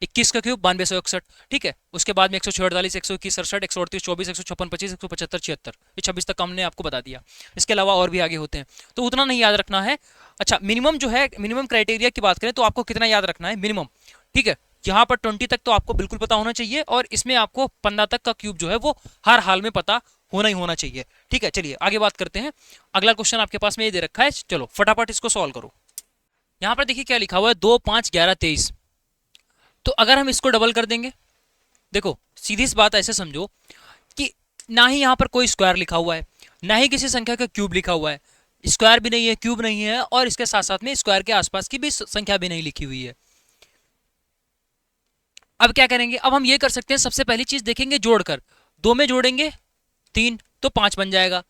Speaker 1: 21 का क्यूब 9261। ठीक है, उसके बाद में 146, 121, 67, 138, 24, 156, 25, 175, 76, ये 26 तक हमने आपको बता दिया। इसके अलावा और भी आगे होते हैं, तो उतना नहीं याद रखना है। अच्छा, मिनिमम जो है, मिनिमम क्राइटेरिया की बात करें तो आपको कितना याद रखना है मिनिमम। ठीक है, यहाँ पर 20 तक तो आपको बिल्कुल पता होना चाहिए, और इसमें आपको 15 तक का क्यूब जो है वो हर हाल में पता होना ही होना चाहिए। ठीक है, चलिए आगे बात करते हैं। अगला क्वेश्चन आपके पास में ये दे रखा है, चलो फटाफट इसको सॉल्व करो। यहाँ पर देखिए क्या लिखा हुआ है, 2, 5, 11, 23। तो अगर हम इसको डबल कर देंगे, देखो सीधी सी बात ऐसे समझो कि ना ही यहाँ पर कोई स्क्वायर लिखा हुआ है, ना ही किसी संख्या का क्यूब लिखा हुआ है, स्क्वायर भी नहीं है, क्यूब नहीं है, और इसके साथ साथ में स्क्वायर के आसपास की भी संख्या भी नहीं लिखी हुई है। अब क्या करेंगे, अब हम ये कर सकते हैं, सबसे पहली चीज देखेंगे जोड़कर। 2 में जोड़ेंगे 3 तो 5 बन जाएगा,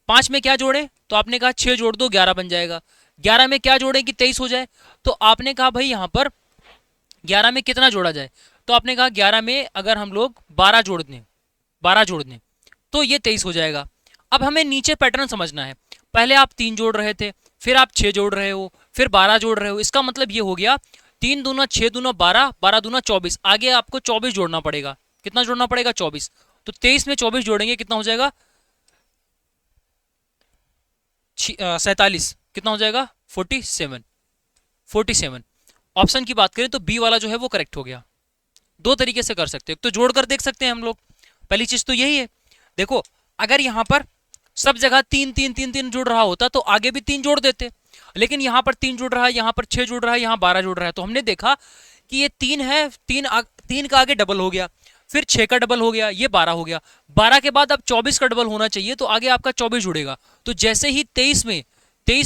Speaker 1: 5 में क्या जोड़े तो आपने कहा 6 जोड़ दो 11 बन जाएगा, 11 में क्या जोड़े कि 23 हो जाए, तो आपने कहा भाई यहाँ पर 11 में कितना जोड़ा जाए, तो आपने कहा 11 में अगर हम लोग 12 जोड़ दें तो ये 23 हो जाएगा। अब हमें नीचे पैटर्न समझना है, पहले आप 3 जोड़ रहे थे, फिर आप 6 जोड़ रहे हो, फिर 12 जोड़ रहे हो, इसका मतलब ये हो गया 3 दूना 6 दूना 12, 12 दूना 24, आगे आपको 24 जोड़ना पड़ेगा। कितना जोड़ना पड़ेगा 24, तो 23 में 24 जोड़ेंगे कितना हो जाएगा 47, कितना हो जाएगा 47। ऑप्शन की बात करें तो बी वाला जो है वो करेक्ट हो गया। दो तरीके से कर सकते हैं, तो जोड़कर देख सकते हैं हम लोग। पहली चीज तो यही है, देखो अगर यहाँ पर सब जगह 3 3 3 3 जुड़ रहा होता तो आगे भी 3 जोड़ देते, लेकिन यहाँ पर 3 जुड़ रहा है, यहाँ पर 6 जुड़ रहा है, यहाँ 12 जुड़ रहा है, तो हमने देखा कि ये 3 है, 3 का आगे डबल हो गया, फिर 6 का डबल हो गया, ये 12 हो गया, 12 के बाद अब 24 का डबल होना चाहिए, तो आगे आपका 24 जुड़ेगा। तो जैसे ही 23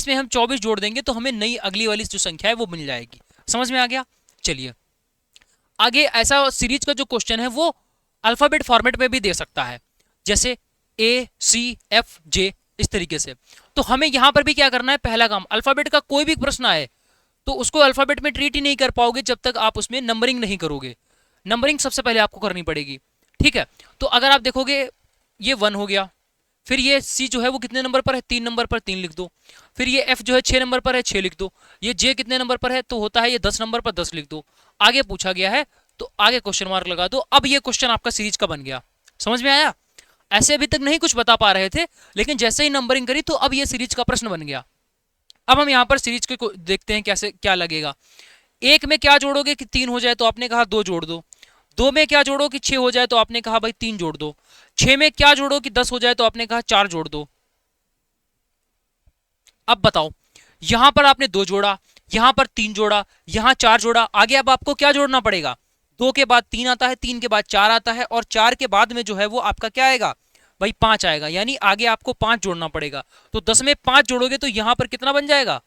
Speaker 1: में हम 24 जोड़ देंगे तो हमें नई अगली वाली जो संख्या है वो मिल जाएगी। समझ में आ गया? चलिए आगे, ऐसा सीरीज का जो क्वेश्चन है वो अल्फाबेट फॉर्मेट में भी दे सकता है, जैसे ACFJ इस तरीके से। तो हमें यहां पर भी क्या करना है, पहला काम, अल्फाबेट का कोई भी प्रश्न आए तो उसको अल्फाबेट में ट्रीट ही नहीं कर पाओगे जब तक आप उसमें नंबरिंग नहीं करोगे। नंबरिंग सबसे पहले आपको करनी पड़ेगी। ठीक है, तो अगर आप देखोगे ये 1 हो गया, फिर ये C जो है वो कितने नंबर पर है, 3 नंबर पर, 3 लिख दो। फिर ये F जो है 6 नंबर पर है, 6 लिख दो। ये J कितने नंबर पर है, तो होता है ये 10 नंबर पर, 10 लिख दो। आगे पूछा गया है तो आगे क्वेश्चन मार्क लगा दो। अब ये क्वेश्चन आपका सीरीज का बन गया। समझ में आया? ऐसे अभी तक नहीं कुछ बता पा रहे थे, लेकिन जैसे ही नंबरिंग करी तो अब ये सीरीज का प्रश्न बन गया। अब हम यहाँ पर सीरीज को देखते हैं कैसे क्या लगेगा। 1 में क्या जोड़ोगे कि 3 हो जाए, तो आपने कहा 2 जोड़ दो। 2 में क्या जोड़ो कि 6 हो जाए, तो आपने कहा भाई 3 जोड़ दो। 6 में क्या जोड़ो कि 10 हो जाए, तो आपने कहा 4 जोड़ दो। अब बताओ, यहां पर आपने 2 जोड़ा, यहां पर 3 जोड़ा, यहां 4 जोड़ा, आगे अब आपको क्या जोड़ना पड़ेगा, 2 के बाद 3 आता है, 3 के बाद 4 आता है, और 4 के बाद में जो है वो आपका क्या आएगा भाई 5 आएगा, यानी आगे आपको 5 जोड़ना पड़ेगा। तो 10 में 5 जोड़ोगे तो यहां पर कितना बन जाएगा,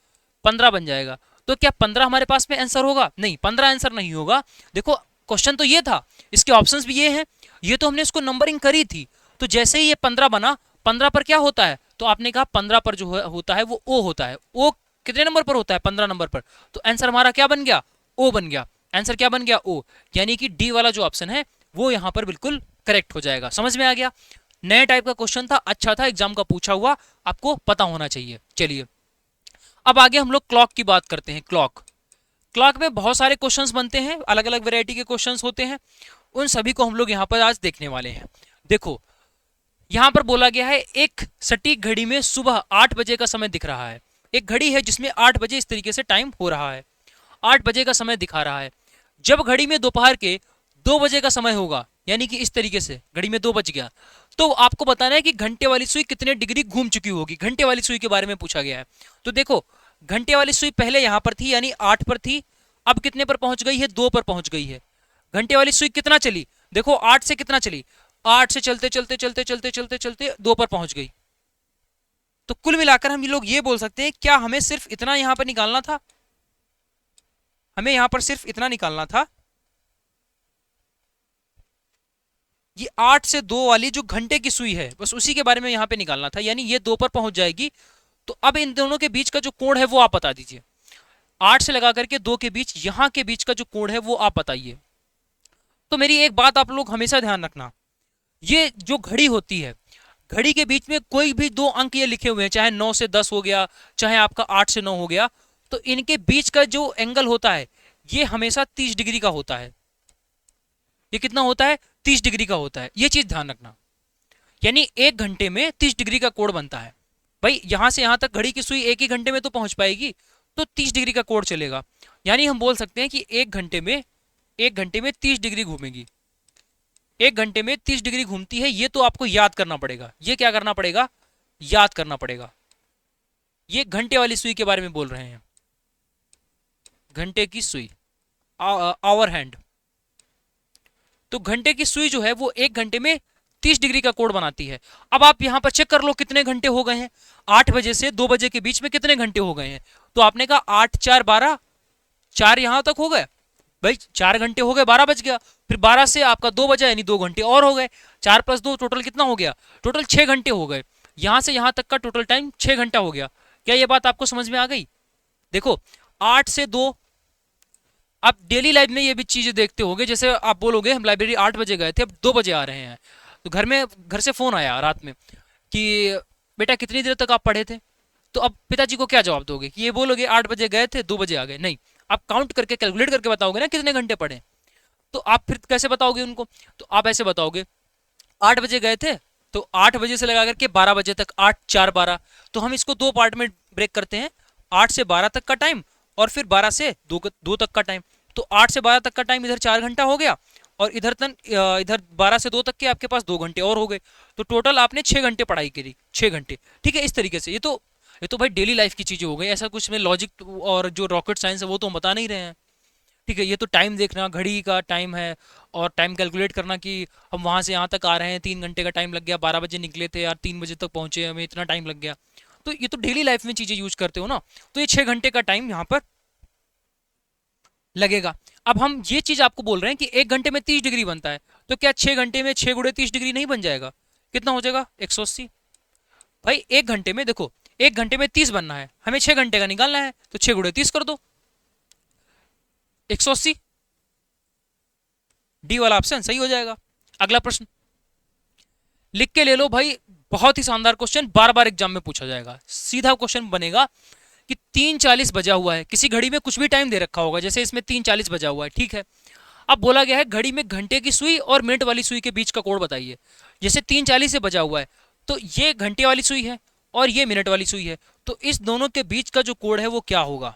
Speaker 1: 15 बन जाएगा। तो क्या 15 हमारे पास में आंसर होगा? नहीं, 15 आंसर नहीं होगा। देखो क्वेश्चन तो ये था, इसके ऑप्शंस भी ये हैं, ये तो हमने इसको नंबरिंग करी थी। तो जैसे ही ये 15 बना, 15 पर क्या होता है, तो आपने कहा 15 पर जो होता है वो O होता है। O कितने नंबर पर होता है, 15 नंबर पर। तो आंसर हमारा क्या बन गया, O बन गया। आंसर क्या बन गया, O, यानी कि डी वाला जो ऑप्शन है वो यहां पर बिल्कुल करेक्ट हो जाएगा। समझ में आ गया? नए टाइप का क्वेश्चन था, अच्छा था, एग्जाम का पूछा हुआ, आपको पता होना चाहिए। चलिए अब आगे हम लोग क्लॉक की बात करते हैं। क्लॉक में बहुत सारे क्वेश्चंस बनते हैं, अलग अलग वैरायटी के क्वेश्चंस होते हैं, उन सभी को हम लोग यहाँ पर आज देखने वाले हैं। देखो यहां पर बोला गया है, एक सटीक घड़ी में सुबह 8 बजे का समय दिख रहा है। एक घड़ी है जिसमें 8 बजे इस तरीके से टाइम हो रहा है, 8 बजे का समय दिखा रहा है। जब घड़ी में दोपहर के 2 बजे का समय होगा, यानी कि इस तरीके से घड़ी में 2 बज गया, तो आपको बताना है कि घंटे वाली सुई कितने डिग्री घूम चुकी होगी। घंटे वाली सुई के बारे में पूछा गया है। तो देखो घंटे वाली सुई पहले यहां पर थी, यानी 8 पर थी, अब कितने पर पहुंच गई है, 2 पर पहुंच गई है। घंटे वाली सुई कितना चली, देखो 8 से कितना चली, 8 से चलते चलते चलते चलते चलते चलते 2 पर पहुंच गई। तो कुल मिलाकर हम लोग ये बोल सकते हैं, क्या हमें सिर्फ इतना यहां पर निकालना था, हमें यहां पर सिर्फ इतना निकालना था, ये 8 से 2 वाली जो घंटे की सुई है बस उसी के बारे में यहां पे निकालना था, यानी ये 2 पर पहुंच जाएगी तो अब इन दोनों के बीच का जो कोण है वो आप बता दीजिए। 8 से लगा करके 2 के बीच, यहां के बीच का जो कोण है वो आप बताइए। तो मेरी एक बात आप लोग हमेशा ध्यान रखना, ये जो घड़ी होती है, घड़ी के बीच में कोई भी दो अंक ये लिखे हुए हैं, चाहे 9 से 10 हो गया, चाहे आपका 8 से 9 हो गया, तो इनके बीच का जो एंगल होता है ये हमेशा 30 डिग्री का होता है। ये कितना होता है? 30 डिग्री का होता है। ये चीज ध्यान रखना, यानी 1 घंटे में 30 डिग्री का कोण बनता है। भाई यहां से यहां तक घड़ी की सुई 1 ही घंटे में तो पहुंच पाएगी, तो 30 डिग्री का कोण चलेगा। यानी हम बोल सकते हैं कि 1 घंटे में 30 डिग्री घूमेगी। 1 घंटे में 30 डिग्री घूमती है, ये तो आपको याद करना पड़ेगा। ये क्या करना पड़ेगा? याद करना पड़ेगा। ये घंटे वाली सुई के बारे में बोल रहे हैं, घंटे की सुई, आवर हैंड। तो घंटे की सुई जो है वो 1 घंटे में 30 डिग्री का कोण बनाती है। अब आप यहां पर चेक कर लो कितने घंटे हो गए हैं। 8 बजे से 2 बजे के बीच में कितने घंटे हो गए हैं? तो आपने कहा 8 4 12, 4 यहां तक हो गए। भाई 4 घंटे हो गए, 12 बज गया। फिर 12 से आपका 2 बजा, यानी 2 घंटे और हो गए। 4 + 2 टोटल कितना हो गया? टोटल 6 घंटे हो गए। यहां से यहां तक का टोटल टाइम 6 घंटा हो गया। क्या ये बात आपको समझ में आ गई? देखो 8 से 2, आप डेली लाइफ में ये भी चीजें देखते होंगे, जैसे आप बोलोगे हम लाइब्रेरी 8 बजे गए थे, अब 2 बजे आ रहे हैं, तो घर से फोन आया रात में कि बेटा कितनी देर तक आप पढ़े थे? तो अब पिताजी को क्या जवाब दोगे? कि ये बोलोगे 8 बजे गए थे 2 बजे आ गए? नहीं, आप काउंट करके कैलकुलेट करके बताओगे ना कितने घंटे पढ़े। तो आप फिर कैसे बताओगे उनको? तो आप ऐसे बताओगे 8 बजे गए थे, तो 8 बजे से लगा करके 12 बजे तक, 8 4 12, तो हम इसको 2 पार्ट में ब्रेक करते हैं, 8 से 12 तक का टाइम और फिर 12 से 2 तक का टाइम। तो 8 से 12 तक का टाइम इधर 4 घंटा हो गया, और इधर 12 से 2 तक के आपके पास 2 घंटे और हो गए। तो टोटल आपने 6 घंटे पढ़ाई करी, 6 घंटे। ठीक है, इस तरीके से। ये तो भाई डेली लाइफ की चीजें हो गई, ऐसा कुछ में लॉजिक और जो रॉकेट साइंस है वो तो हम बता नहीं रहे हैं। ठीक है, ये तो टाइम देखना, घड़ी का टाइम है, और टाइम कैलकुलेट करना कि हम वहां से यहाँ तक आ रहे हैं, 3 घंटे का टाइम लग गया, 12 बजे निकले थे यार, 3 बजे तक पहुंचे, हमें इतना टाइम लग गया। तो ये तो डेली लाइफ में चीजें यूज करते हो ना, तो ये 6 घंटे का टाइम यहाँ पर लगेगा। अब हम ये चीज आपको बोल रहे हैं कि 1 घंटे में 30 डिग्री बनता है, तो क्या 6 घंटे में 6 गुणे 30 डिग्री नहीं बन जाएगा? कितना हो जाएगा? 180। भाई 1 घंटे में देखो, 1 घंटे में 30 बनना है, हमें 6 घंटे का निकालना है, तो 6 गुणे 30 कर दो, 180। डी वाला ऑप्शन सही हो जाएगा। अगला प्रश्न लिख के ले लो भाई, बहुत ही शानदार क्वेश्चन, बार बार एग्जाम में पूछा जाएगा। सीधा क्वेश्चन बनेगा कि 3:40 बजा हुआ है, किसी घड़ी में कुछ भी टाइम दे रखा होगा, जैसे इसमें 3:40 बजा हुआ है, ठीक है। अब बोला गया है घड़ी में घंटे की सुई और मिनट वाली सुई के बीच का कोण बताइए। जैसे 3:40 से बजा हुआ है, तो ये घंटे वाली सुई है और ये मिनट वाली सुई है, तो इस दोनों के बीच का जो कोण है वो क्या होगा?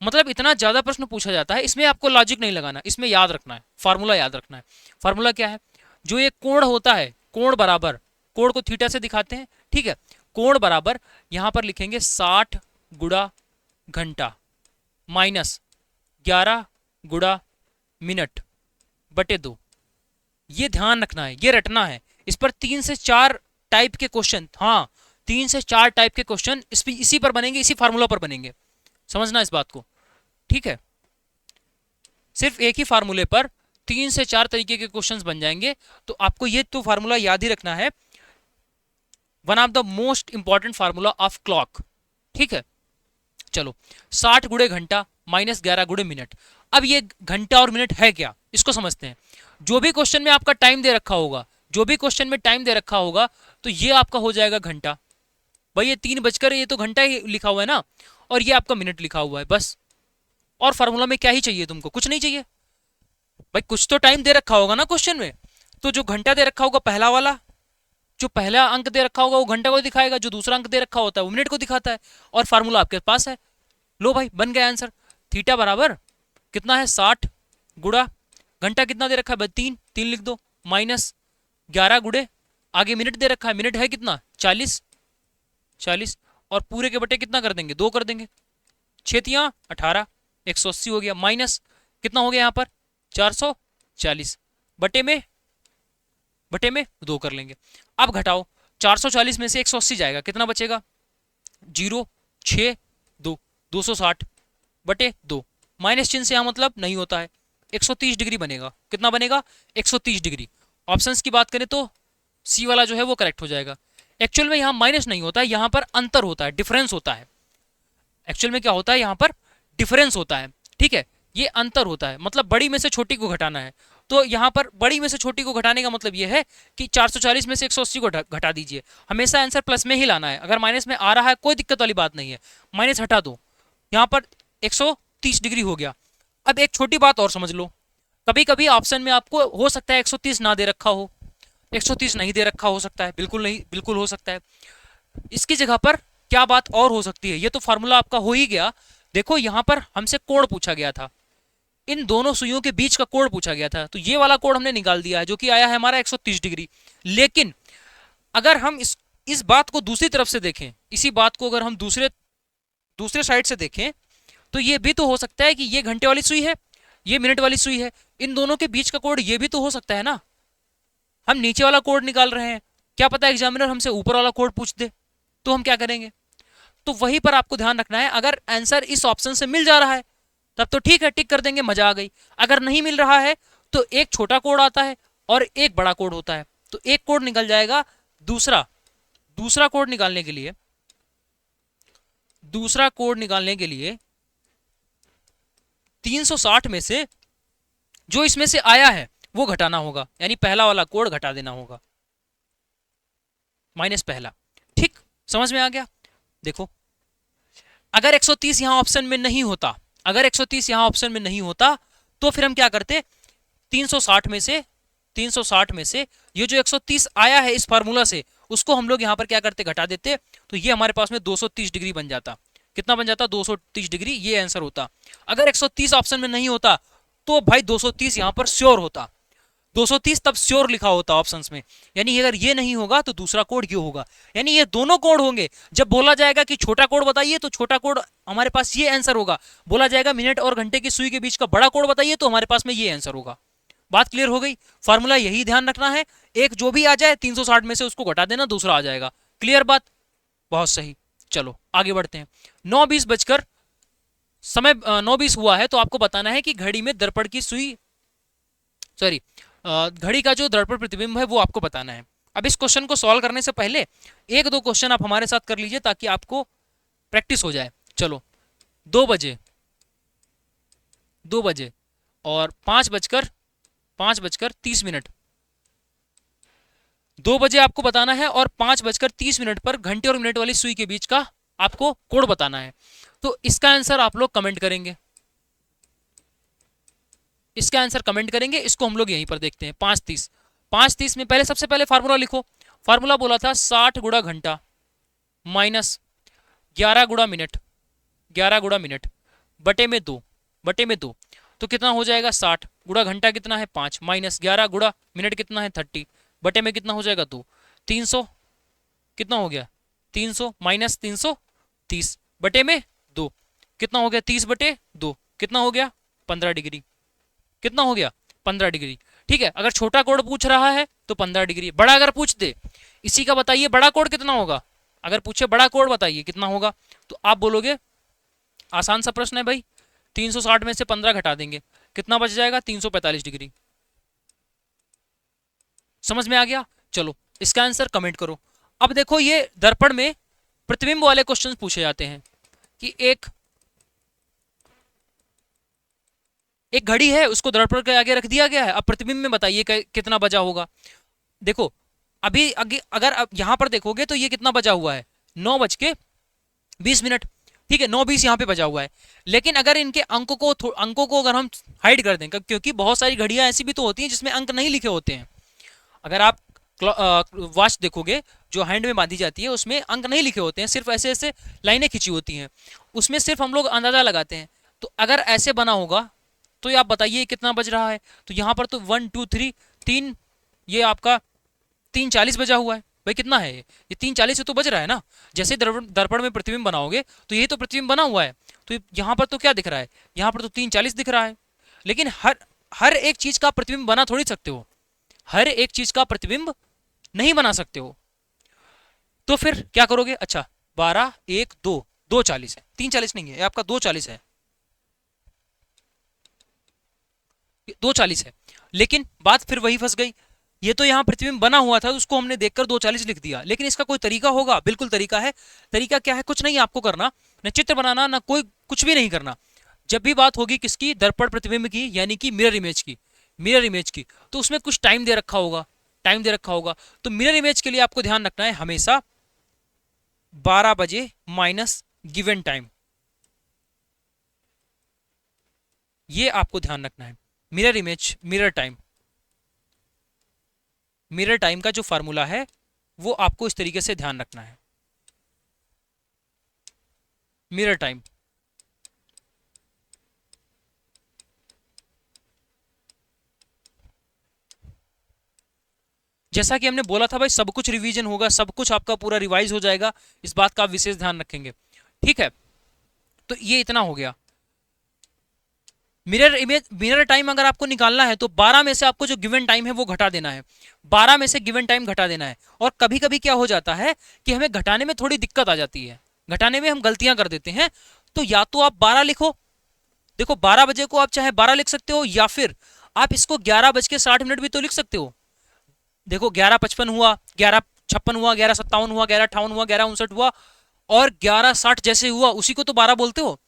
Speaker 1: मतलब इतना ज्यादा प्रश्न पूछा जाता है, इसमें आपको लॉजिक नहीं लगाना, इसमें याद रखना है, फार्मूला याद रखना है। फार्मूला क्या है? जो ये कोण होता है, कोण बराबर, कोण को थीटा से दिखाते हैं, ठीक है। कोण बराबर यहां पर लिखेंगे 60 गुणा घंटा माइनस 11 गुणा मिनट बटे 2। ये ध्यान रखना है, ये रटना है। इस पर 3 से 4 टाइप के क्वेश्चन, हाँ 3 से 4 टाइप के क्वेश्चन इसी पर बनेंगे, इसी फार्मूला पर बनेंगे, समझना इस बात को, ठीक है। सिर्फ एक ही फार्मूले पर 3 से 4 तरीके के क्वेश्चंस बन जाएंगे, तो आपको ये तो फार्मूला याद ही रखना है, one of the most important formula of clock, ठीक है। चलो 60 गुणे घंटा माइनस 11 गुणे मिनट। अब ये घंटा और मिनट है क्या, इसको समझते हैं। जो भी क्वेश्चन में आपका टाइम दे रखा होगा, जो भी क्वेश्चन में टाइम दे रखा होगा, तो ये आपका हो जाएगा घंटा। भाई ये 3 बजकर, ये तो घंटा ही लिखा हुआ है ना, और ये आपका मिनट लिखा हुआ है, बस। और फार्मूला में क्या ही चाहिए तुमको? कुछ नहीं चाहिए भाई, कुछ तो टाइम दे रखा होगा ना क्वेश्चन में, तो जो घंटा दे रखा होगा पहला वाला, जो पहला अंक दे रखा होगा वो घंटा को दिखाएगा, जो दूसरा अंक दे रखा होता है वो मिनट को दिखाता है, और फार्मूला आपके पास है। लो भाई बन गया आंसर। थीटा बराबर कितना है? 60 गुणा घंटा कितना दे रखा है? 3 लिख दो, माइनस 11 गुणे आगे मिनट दे रखा है, मिनट है कितना? 40, और पूरे के बटे कितना कर देंगे? 2 कर देंगे, 6 18, 180 हो गया, माइनस कितना हो गया यहाँ पर? 440, बटे में 2 कर लेंगे। अब घटाओ, 440 में से 180 जाएगा, कितना बचेगा? 0 6 2, 260 बटे 2, माइनस चिन्ह से यहाँ मतलब नहीं होता है, 130 डिग्री बनेगा। कितना बनेगा? 130 डिग्री। ऑप्शंस की बात करें तो सी वाला जो है वो करेक्ट हो जाएगा। एक्चुअल में यहाँ माइनस नहीं होता है, यहाँ पर अंतर होता है, डिफरेंस होता है। एक्चुअल में क्या होता है, यहाँ पर डिफरेंस होता है, ठीक है, ये अंतर होता है, मतलब बड़ी में से छोटी को घटाना है। तो यहाँ पर बड़ी में से छोटी को घटाने का मतलब ये है कि 440 में से 180 को घटा दीजिए। हमेशा आंसर प्लस में ही लाना है, अगर माइनस में आ रहा है कोई दिक्कत वाली बात नहीं है, माइनस हटा दो, यहाँ पर 130 डिग्री हो गया। अब एक छोटी बात और समझ लो, कभी कभी ऑप्शन में आपको हो सकता है 130 ना दे रखा हो, 130 नहीं दे रखा हो सकता है, बिल्कुल नहीं, बिल्कुल हो सकता है। इसकी जगह पर क्या बात और हो सकती है, ये तो फार्मूला आपका हो ही गया। देखो यहाँ पर हमसे कोण पूछा गया था, इन दोनों सुइयों के बीच का कोण पूछा गया था, तो ये वाला कोण हमने निकाल दिया है जो कि आया है हमारा 130 डिग्री। लेकिन अगर हम इस बात को दूसरी तरफ से देखें, इसी बात को अगर हम दूसरे दूसरे साइड से देखें, तो ये भी तो हो सकता है कि ये घंटे वाली सुई है, ये मिनट वाली सुई है, इन दोनों के बीच का कोण ये भी तो हो सकता है ना। हम नीचे वाला कोण निकाल रहे हैं, क्या पता एग्जामिनर हमसे ऊपर वाला कोण पूछ दे, तो हम क्या करेंगे। तो वहीं पर आपको ध्यान रखना है, अगर आंसर इस ऑप्शन से मिल जा रहा है तब तो ठीक है, टिक कर देंगे, मजा आ गई। अगर नहीं मिल रहा है तो एक छोटा कोड आता है और एक बड़ा कोड होता है, तो एक कोड निकल जाएगा। दूसरा कोड निकालने के लिए, दूसरा कोड निकालने के लिए 360 में से जो इसमें से आया है वो घटाना होगा, यानी पहला वाला कोड घटा देना होगा, माइनस पहला। ठीक, समझ में आ गया। देखो अगर 130 यहां ऑप्शन में नहीं होता, अगर 130 यहां ऑप्शन में नहीं होता तो फिर हम क्या करते, 360 में से 360 में से ये जो 130 आया है इस फार्मूला से, उसको हम लोग यहां पर क्या करते, घटा देते, तो ये हमारे पास में 230 डिग्री बन जाता। कितना बन जाता, 230 डिग्री, ये आंसर होता। अगर 130 ऑप्शन में नहीं होता तो भाई 230 यहां पर श्योर होता, 230 तब श्योर लिखा होता ऑप्शंस में, यानी अगर ये नहीं होगा तो दूसरा कोड ये होगा, यानी ये दोनों कोड होंगे। जब बोला जाएगा कि छोटा कोड बताइए तो छोटा कोड हमारे पास ये आंसर होगा, बोला जाएगा मिनट और घंटे की सुई के बीच का बड़ा कोड बताइए तो हमारे पास में ये आंसर होगा। बात क्लियर हो गई। फॉर्मूला यही ध्यान रखना है, एक जो भी आ जाए 360 में से उसको घटा देना, दूसरा आ जाएगा। क्लियर बात, बहुत सही। चलो आगे बढ़ते हैं। 9:20 बजकर समय 9:20 हुआ है, तो आपको बताना है कि घड़ी में दर्पण की सुई, सॉरी घड़ी का जो दर्पण प्रतिबिंब है वो आपको बताना है। अब इस क्वेश्चन को सॉल्व करने से पहले एक दो क्वेश्चन आप हमारे साथ कर लीजिए ताकि आपको प्रैक्टिस हो जाए। चलो 2 बजे और 5:30, 2 बजे आपको बताना है और 5:30 पर घंटे और मिनट वाली सुई के बीच का आपको कोड बताना है। तो इसका आंसर आप लोग कमेंट करेंगे, इसका आंसर कमेंट करेंगे, इसको हम लोग यहीं पर देखते हैं। 5:30 में पहले सबसे पहले फार्मूला लिखो। फार्मूला बोला था 60 गुणा घंटा माइनस 11 गुणा मिनट, 11 गुणा मिनट बटे में 2, बटे में 2, तो कितना हो जाएगा 60 गुणा घंटा कितना है 5 माइनस 11 गुणा मिनट कितना है 30 बटे में कितना हो जाएगा 2, 300 कितना हो गया 300 माइनस 330 बटे में 2 कितना हो गया 30 बटे 2 कितना हो गया 15 डिग्री, कितना हो गया 15 डिग्री। ठीक है, अगर छोटा कोड पूछ रहा है तो 15 डिग्री, बड़ा अगर पूछ दे इसी का बताइए बड़ा कोड कितना होगा, अगर पूछे बड़ा कोड बताइए कितना होगा, तो आप बोलोगे आसान सा प्रश्न है भाई, 360 में से 15 घटा देंगे, कितना बच जाएगा 345 डिग्री। समझ में आ गया। चलो इसका आंसर कमेंट करो। अब देखो ये दर्पण में प्रतिबिंब वाले क्वेश्चंस पूछे जाते हैं कि एक घड़ी है, उसको दर्पण के आगे रख दिया गया है, अब प्रतिबिंब में बताइए कितना बजा होगा। देखो अभी अगर अब यहां पर देखोगे तो ये कितना बजा हुआ है 9:20, ठीक है 9:20 यहाँ पे बजा हुआ है। लेकिन अगर इनके अंकों को अगर हम हाइड कर दें, क्योंकि बहुत सारी घड़ियां ऐसी भी तो होती हैं जिसमें अंक नहीं लिखे होते हैं। अगर आप वॉच देखोगे जो हैंड में बांधी जाती है उसमें अंक नहीं लिखे होते हैं, सिर्फ ऐसे ऐसे लाइनें खिंची होती हैं, उसमें सिर्फ हम लोग अंदाजा लगाते हैं। तो अगर ऐसे बना होगा तो आप बताइए कितना बज रहा है। तो यहाँ पर तो 1 2 3 3, ये आपका 3:40 बजा हुआ है भाई, कितना है ये 3:40 से तो बज रहा है ना। जैसे दर्पण में प्रतिबिंब बनाओगे तो यही तो प्रतिबिंब बना हुआ है, तो यहाँ पर तो क्या दिख रहा है, यहाँ पर तो 3:40 दिख रहा है। लेकिन हर एक चीज का प्रतिबिंब बना थोड़ी सकते हो, हर एक चीज का प्रतिबिंब नहीं बना सकते हो। तो फिर क्या करोगे, अच्छा 12 1 2 2:40 है, 3:40 नहीं है, आपका 2:40 है, 2:40 है। लेकिन बात फिर वही फंस गई, ये तो यहाँ पृथ्वी में बना हुआ था, उसको हमने देखकर 240 लिख दिया, लेकिन इसका कोई तरीका होगा? बिल्कुल तरीका है। तरीका क्या है? कुछ नहीं आपको करना, न चित्र बनाना, ना कोई कुछ भी नहीं करना। जब भी बात होगी किसकी? दर्पण प्रतिबिंब की, यानी कि मिरर इमेज की। मिरर इमेज की तो उसमें कुछ टाइम दे रखा होगा, टाइम दे रखा होगा। तो मिरर इमेज के लिए आपको ध्यान रखना है हमेशा 12 बजे माइनस गिवन टाइम, ये आपको ध्यान रखना है। Mirror image, mirror time, mirror time का जो फार्मूला है वो आपको इस तरीके से ध्यान रखना है। मिरर टाइम, जैसा कि हमने बोला था भाई, सब कुछ रिवीजन होगा, सब कुछ आपका पूरा रिवाइज हो जाएगा, इस बात का आप विशेष ध्यान रखेंगे। ठीक है, तो ये इतना हो गया। मिरर इमेज, मिरर टाइम अगर आपको निकालना है तो 12 में से आपको जो गिवन टाइम है वो घटा देना है, 12 में से गिवन टाइम घटा देना है। और कभी कभी क्या हो जाता है कि हमें घटाने में थोड़ी दिक्कत आ जाती है, घटाने में हम गलतियां कर देते हैं। तो या तो आप 12 लिखो, देखो 12 बजे को आप चाहे 12 लिख सकते हो, या फिर आप इसको 11:60 भी तो लिख सकते हो। देखो 11:55 हुआ, 11:56 हुआ, 11:57 हुआ, 11:58 हुआ, 11:59 हुआ, और 11:60 जैसे हुआ उसी को तो 12 बोलते हो।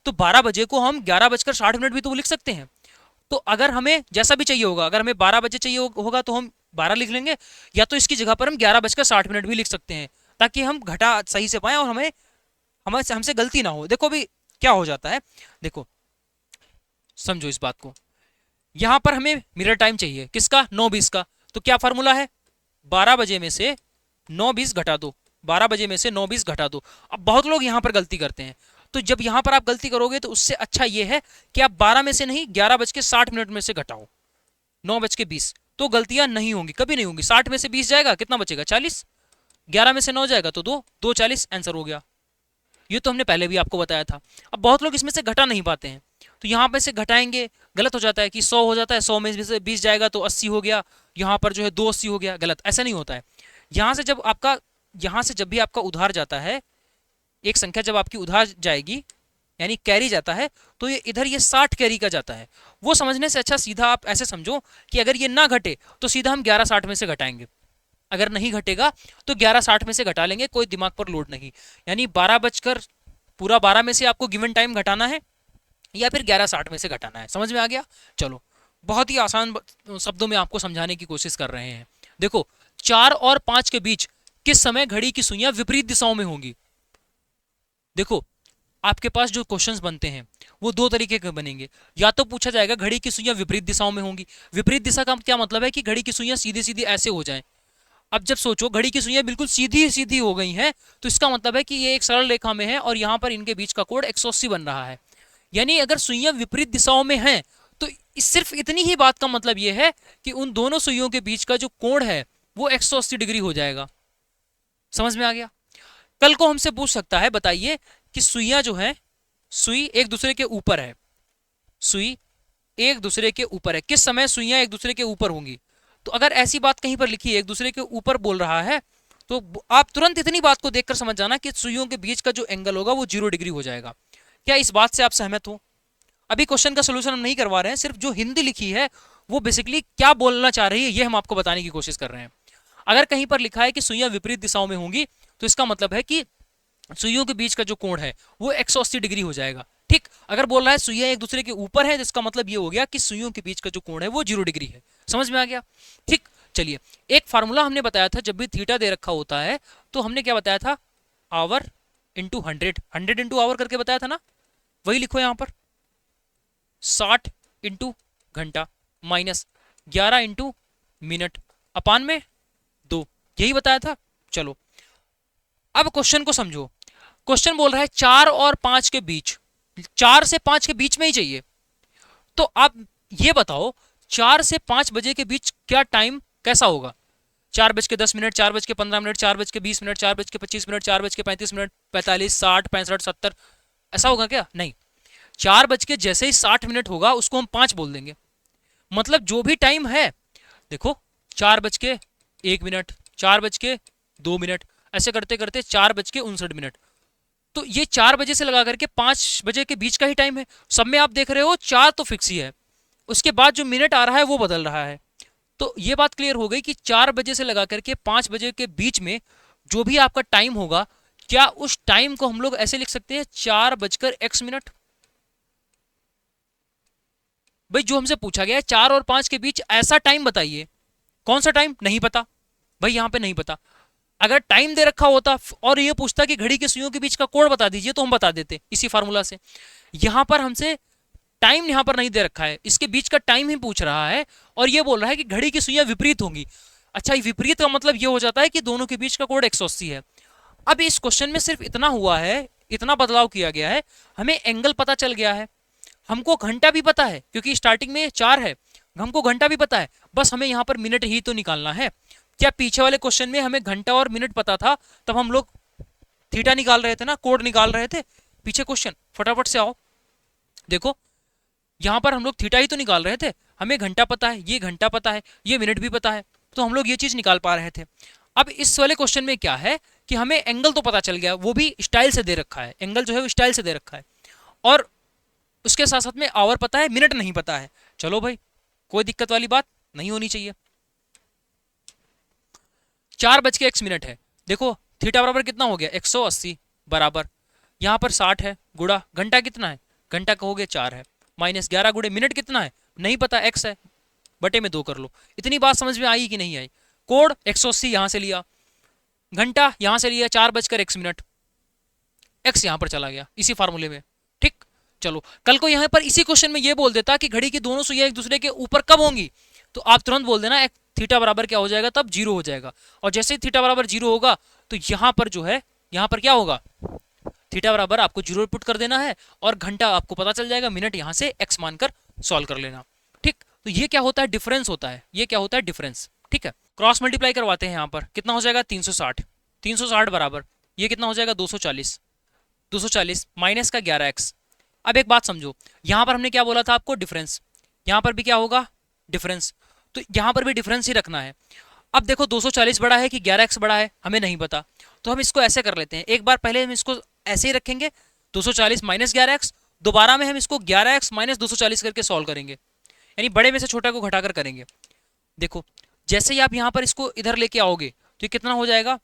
Speaker 1: तो 12 बजे को हम 11:60 भी तो लिख सकते हैं। तो अगर हमें जैसा भी चाहिए होगा, अगर हमें 12 बजे चाहिए होगा तो हम 12 लिख लेंगे, या तो इसकी जगह पर हम 11:60 भी लिख सकते हैं, ताकि हम घटा सही से पाए और हमें हमें हमसे गलती ना हो। देखो अभी क्या हो जाता है, देखो समझो इस बात को। यहां पर हमें मिरर टाइम चाहिए किसका? 9:20 का। तो क्या फार्मूला है? 12 बजे में से 9:20 घटा दो, 12 बजे में से 9:20 घटा दो। अब बहुत लोग यहां पर गलती करते हैं, तो जब यहां पर आप गलती करोगे तो उससे अच्छा यह है कि आप 12 में से नहीं 11:60 में से घटाओ 9:20, तो गलतियां नहीं होंगी, कभी नहीं होंगी। 60 में से 20 जाएगा, कितना बचेगा? 40। 11 में से 9 जाएगा तो 2 40 आंसर हो गया। ये तो हमने पहले भी आपको बताया था। अब बहुत लोग इसमें से घटा नहीं पाते हैं, तो यहाँ पे से घटाएंगे, गलत हो जाता है कि 100 हो जाता है, 100 में से 20 जाएगा तो 80 हो गया, यहाँ पर जो है 280 हो गया, गलत, ऐसा नहीं होता है। यहाँ से जब आपका, यहाँ से जब भी आपका उधार जाता है, एक संख्या जब आपकी उधार जाएगी यानी कैरी जाता है, तो ये इधर ये 60 कैरी का जाता है। वो समझने से अच्छा सीधा आप ऐसे समझो कि अगर ये ना घटे तो सीधा हम 11:60 में से घटाएंगे, अगर नहीं घटेगा तो 11:60 में से घटा लेंगे, कोई दिमाग पर लोड नहीं। यानी 12 बजकर पूरा 12 में से आपको गिवन टाइम घटाना है, या फिर 11:60 में से घटाना है। समझ में आ गया? चलो, बहुत ही आसान शब्दों में आपको समझाने की कोशिश कर रहे हैं। देखो 4 और 5 के बीच किस समय घड़ी की सुइयां विपरीत दिशाओं में होंगी? देखो आपके पास जो क्वेश्चंस बनते हैं वो दो तरीके के बनेंगे। या तो पूछा जाएगा घड़ी की सुइयां विपरीत दिशाओं में होंगी। विपरीत दिशा का क्या मतलब है? कि घड़ी की सुइयां सीधी सीधी ऐसे हो जाएं। अब जब सोचो घड़ी की सुइयां बिल्कुल सीधी सीधी हो गई हैं, तो इसका मतलब है कि ये एक सरल रेखा में है और यहाँ पर इनके बीच का कोण 180 बन रहा है। यानी अगर सुइयां विपरीत दिशाओं में हैं तो सिर्फ इतनी ही बात का मतलब ये है कि उन दोनों सुइयों के बीच का जो कोण है वो 180 डिग्री हो जाएगा। समझ में आ गया? कल को हमसे पूछ सकता है, बताइए कि सुइयां जो है, सुई एक दूसरे के ऊपर है, सुई एक दूसरे के ऊपर है, किस समय सुइयां एक दूसरे के ऊपर होंगी? तो अगर ऐसी बात कहीं पर लिखी है, एक दूसरे के ऊपर बोल रहा है, तो आप तुरंत इतनी बात को देखकर समझ जाना कि सुइयों के बीच का जो एंगल होगा वो 0 डिग्री हो जाएगा। क्या इस बात से आप सहमत हो? अभी क्वेश्चन का सोल्यूशन हम नहीं करवा रहे हैं, सिर्फ जो हिंदी लिखी है वो बेसिकली क्या बोलना चाह रही है ये हम आपको बताने की कोशिश कर रहे हैं। अगर कहीं पर लिखा है कि सुइयां विपरीत दिशाओं में होंगी, तो इसका मतलब है कि सुइयों के बीच का जो कोण है वो 180 डिग्री हो जाएगा। ठीक, अगर बोल रहा है सुइयां एक दूसरे के ऊपर है, तो इसका मतलब ये हो गया कि सुइयों के बीच का जो कोण है वो 0 डिग्री है। समझ में आ गया? ठीक, चलिए एक फार्मूला हमने बताया था, जब भी थीटा दे रखा होता है तो हमने क्या बताया था? आवर इंटू 100, 100 इंटू आवर करके बताया था ना, वही लिखो यहाँ पर। 60 इंटू घंटा माइनस 11 इंटू मिनट अपान में 2, यही बताया था। चलो अब क्वेश्चन को समझो। क्वेश्चन बोल रहा है 4 और 5 के बीच, 4 से 5 के बीच में ही चाहिए। तो आप ये बताओ 4 से 5 बजे के बीच क्या टाइम कैसा होगा? 4:10, 4:15, 4:20, 4:25, 4:35, 45, 60, 65, 70, ऐसा होगा क्या? नहीं, 4 बज के जैसे ही 60 मिनट होगा उसको हम 5 बोल देंगे। मतलब जो भी टाइम है, देखो 4:01, 4:02, ऐसे करते करते 4:59। तो ये 4 बजे से लगा करके 5 बजे के बीच का ही टाइम है। सब में आप देख रहे हो 4 तो फिक्स ही है, उसके बाद जो मिनट आ रहा है वो बदल रहा है। तो ये बात क्लियर हो गई कि 4 बजे से लगा करके 5 बजे के बीच में जो भी आपका टाइम होगा, क्या उस टाइम को हम लोग ऐसे लिख सकते हैं 4 बजकर x मिनट। भाई जो हमसे पूछा गया है 4 और 5 के बीच ऐसा टाइम बताइए, कौन सा टाइम, नहीं पता भाई, यहां पे नहीं पता। अगर टाइम दे रखा होता और ये पूछता कि घड़ी की सुइयों के बीच का कोण बता दीजिए, तो हम बता देते इसी फार्मूला से। यहां पर हमसे टाइम यहां पर नहीं दे रखा है, इसके बीच का टाइम ही पूछ रहा है और ये बोल रहा है कि घड़ी की सुइयां विपरीत होंगी। अच्छा, विपरीत का मतलब ये हो जाता है कि दोनों के बीच का कोण 180 है। अब इस क्वेश्चन में सिर्फ इतना हुआ है, इतना बदलाव किया गया है, हमें एंगल पता चल गया है, हमको घंटा भी पता है क्योंकि स्टार्टिंग में 4 है, हमको घंटा भी पता है, बस हमें यहाँ पर मिनट ही तो निकालना है। क्या पीछे वाले क्वेश्चन में हमें घंटा और मिनट पता था, तब हम लोग थीटा निकाल रहे थे ना, कोण निकाल रहे थे। पीछे क्वेश्चन फटाफट से आओ, देखो यहां पर हम लोग थीटा ही तो निकाल रहे थे, हमें घंटा पता है, ये घंटा पता है, ये मिनट भी पता है, तो हम लोग ये चीज निकाल पा रहे थे। अब इस वाले क्वेश्चन में क्या है कि हमें एंगल तो पता चल गया, वो भी स्टाइल से दे रखा है, एंगल जो है वो स्टाइल से दे रखा है, और उसके साथ साथ में आवर पता है, मिनट नहीं पता है। चलो भाई, कोई दिक्कत वाली बात नहीं होनी चाहिए। 4 बज के x मिनट है, देखो थीटा बराबर कितना हो गया 180 बराबर, यहाँ पर 60 है गुड़ा घंटा कितना है, घंटा का हो गया 4 है, -11 गुड़े मिनट कितना है नहीं पता, x है, बटे में 2 कर लो। इतनी बात समझ में आई कि नहीं आई। कोड 180 यहां से लिया, घंटा यहां से लिया, 4 बजकर x मिनट, x यहां पर चला गया इसी फार्मूले में। ठीक, चलो कल को यहां पर इसी क्वेश्चन में ये बोल देता कि घड़ी की दोनों सुइयां एक दूसरे के ऊपर कब होंगी, तो आप तुरंत बोल देना थीटा बराबर क्या हो जाएगा, तब 0 हो जाएगा। और जैसे ही थीटा बराबर 0 होगा तो यहां पर जो है, यहां पर क्या होगा, थीटा बराबर आपको 0 पुट कर देना है और घंटा आपको पता चल जाएगा, मिनट यहां से x मानकर सॉल्व कर लेना। ठीक, तो ये क्या होता है, डिफरेंस होता है, ये क्या होता है, डिफरेंस। ठीक है, क्रॉस मल्टीप्लाई करवाते हैं, यहाँ पर कितना हो जाएगा 360, 360 बराबर ये कितना हो जाएगा 240, 240 माइनस का 11x। अब एक बात समझो, यहां पर हमने क्या बोला था आपको, डिफरेंस, यहां पर भी क्या होगा, डिफरेंस, तो यहां पर भी डिफरेंस ही रखना है। अब देखो 240 बड़ा है कि 11x बड़ा है, हमें नहीं पता, तो हम इसको ऐसे कर लेते हैं, एक बार पहले हम इसको ऐसे ही रखेंगे 240 माइनस 11x, दोबारा में हम इसको 11x माइनस 240 करके सॉल्व करेंगे, यानी बड़े में से छोटा को घटाकर करेंगे। देखो जैसे ही आप यहाँ पर इसको इधर लेके आओगे तो ये कितना हो जाएगा,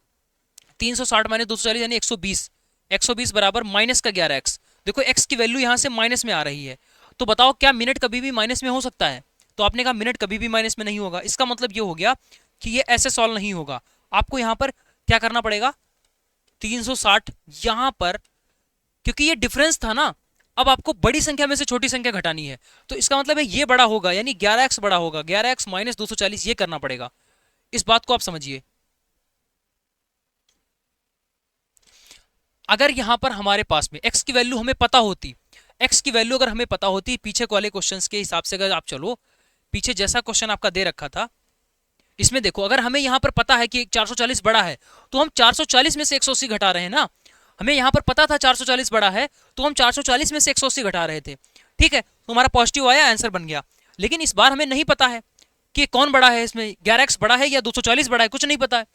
Speaker 1: 360 माइनस 240 यानी 120, 120 बराबर माइनस का 11x। देखो x की वैल्यू यहाँ से माइनस में आ रही है, तो बताओ क्या मिनट कभी भी माइनस में हो सकता है, तो आपने कहा मिनट कभी भी माइनस में नहीं होगा। इसका मतलब ये हो गया कि ये ऐसे सॉल्व नहीं होगा, आपको यहाँ पर क्या करना पड़ेगा, 360 यहाँ पर, क्योंकि ये डिफरेंस था ना, अब आपको बड़ी संख्या में से छोटी संख्या घटानी है, तो इसका मतलब है ये बड़ा होगा, यानी 11x बड़ा होगा, 11x माइनस 240 ये करना पड़ेगा। इस बात को आप समझिए। अगर यहां पर हमारे पास में x की वैल्यू हमें पता होती, x की वैल्यू अगर हमें पता होती, पीछे वाले क्वेश्चंस के हिसाब से अगर आप चलो, पीछे जैसा क्वेश्चन आपका दे रखा था, इसमें देखो अगर हमें यहां पर पता है कि 440 बड़ा है, तो हम 440 में से 180 घटा रहे हैं ना, हमें यहां पर पता था 440 बड़ा है, तो हम 440 में से 180 घटा रहे थे। ठीक है, तो हमारा पॉजिटिव आया, आंसर बन गया। लेकिन इस बार हमें नहीं पता है कि कौन बड़ा है, इसमें 11x बड़ा है या 240 बड़ा है, कुछ नहीं पता है,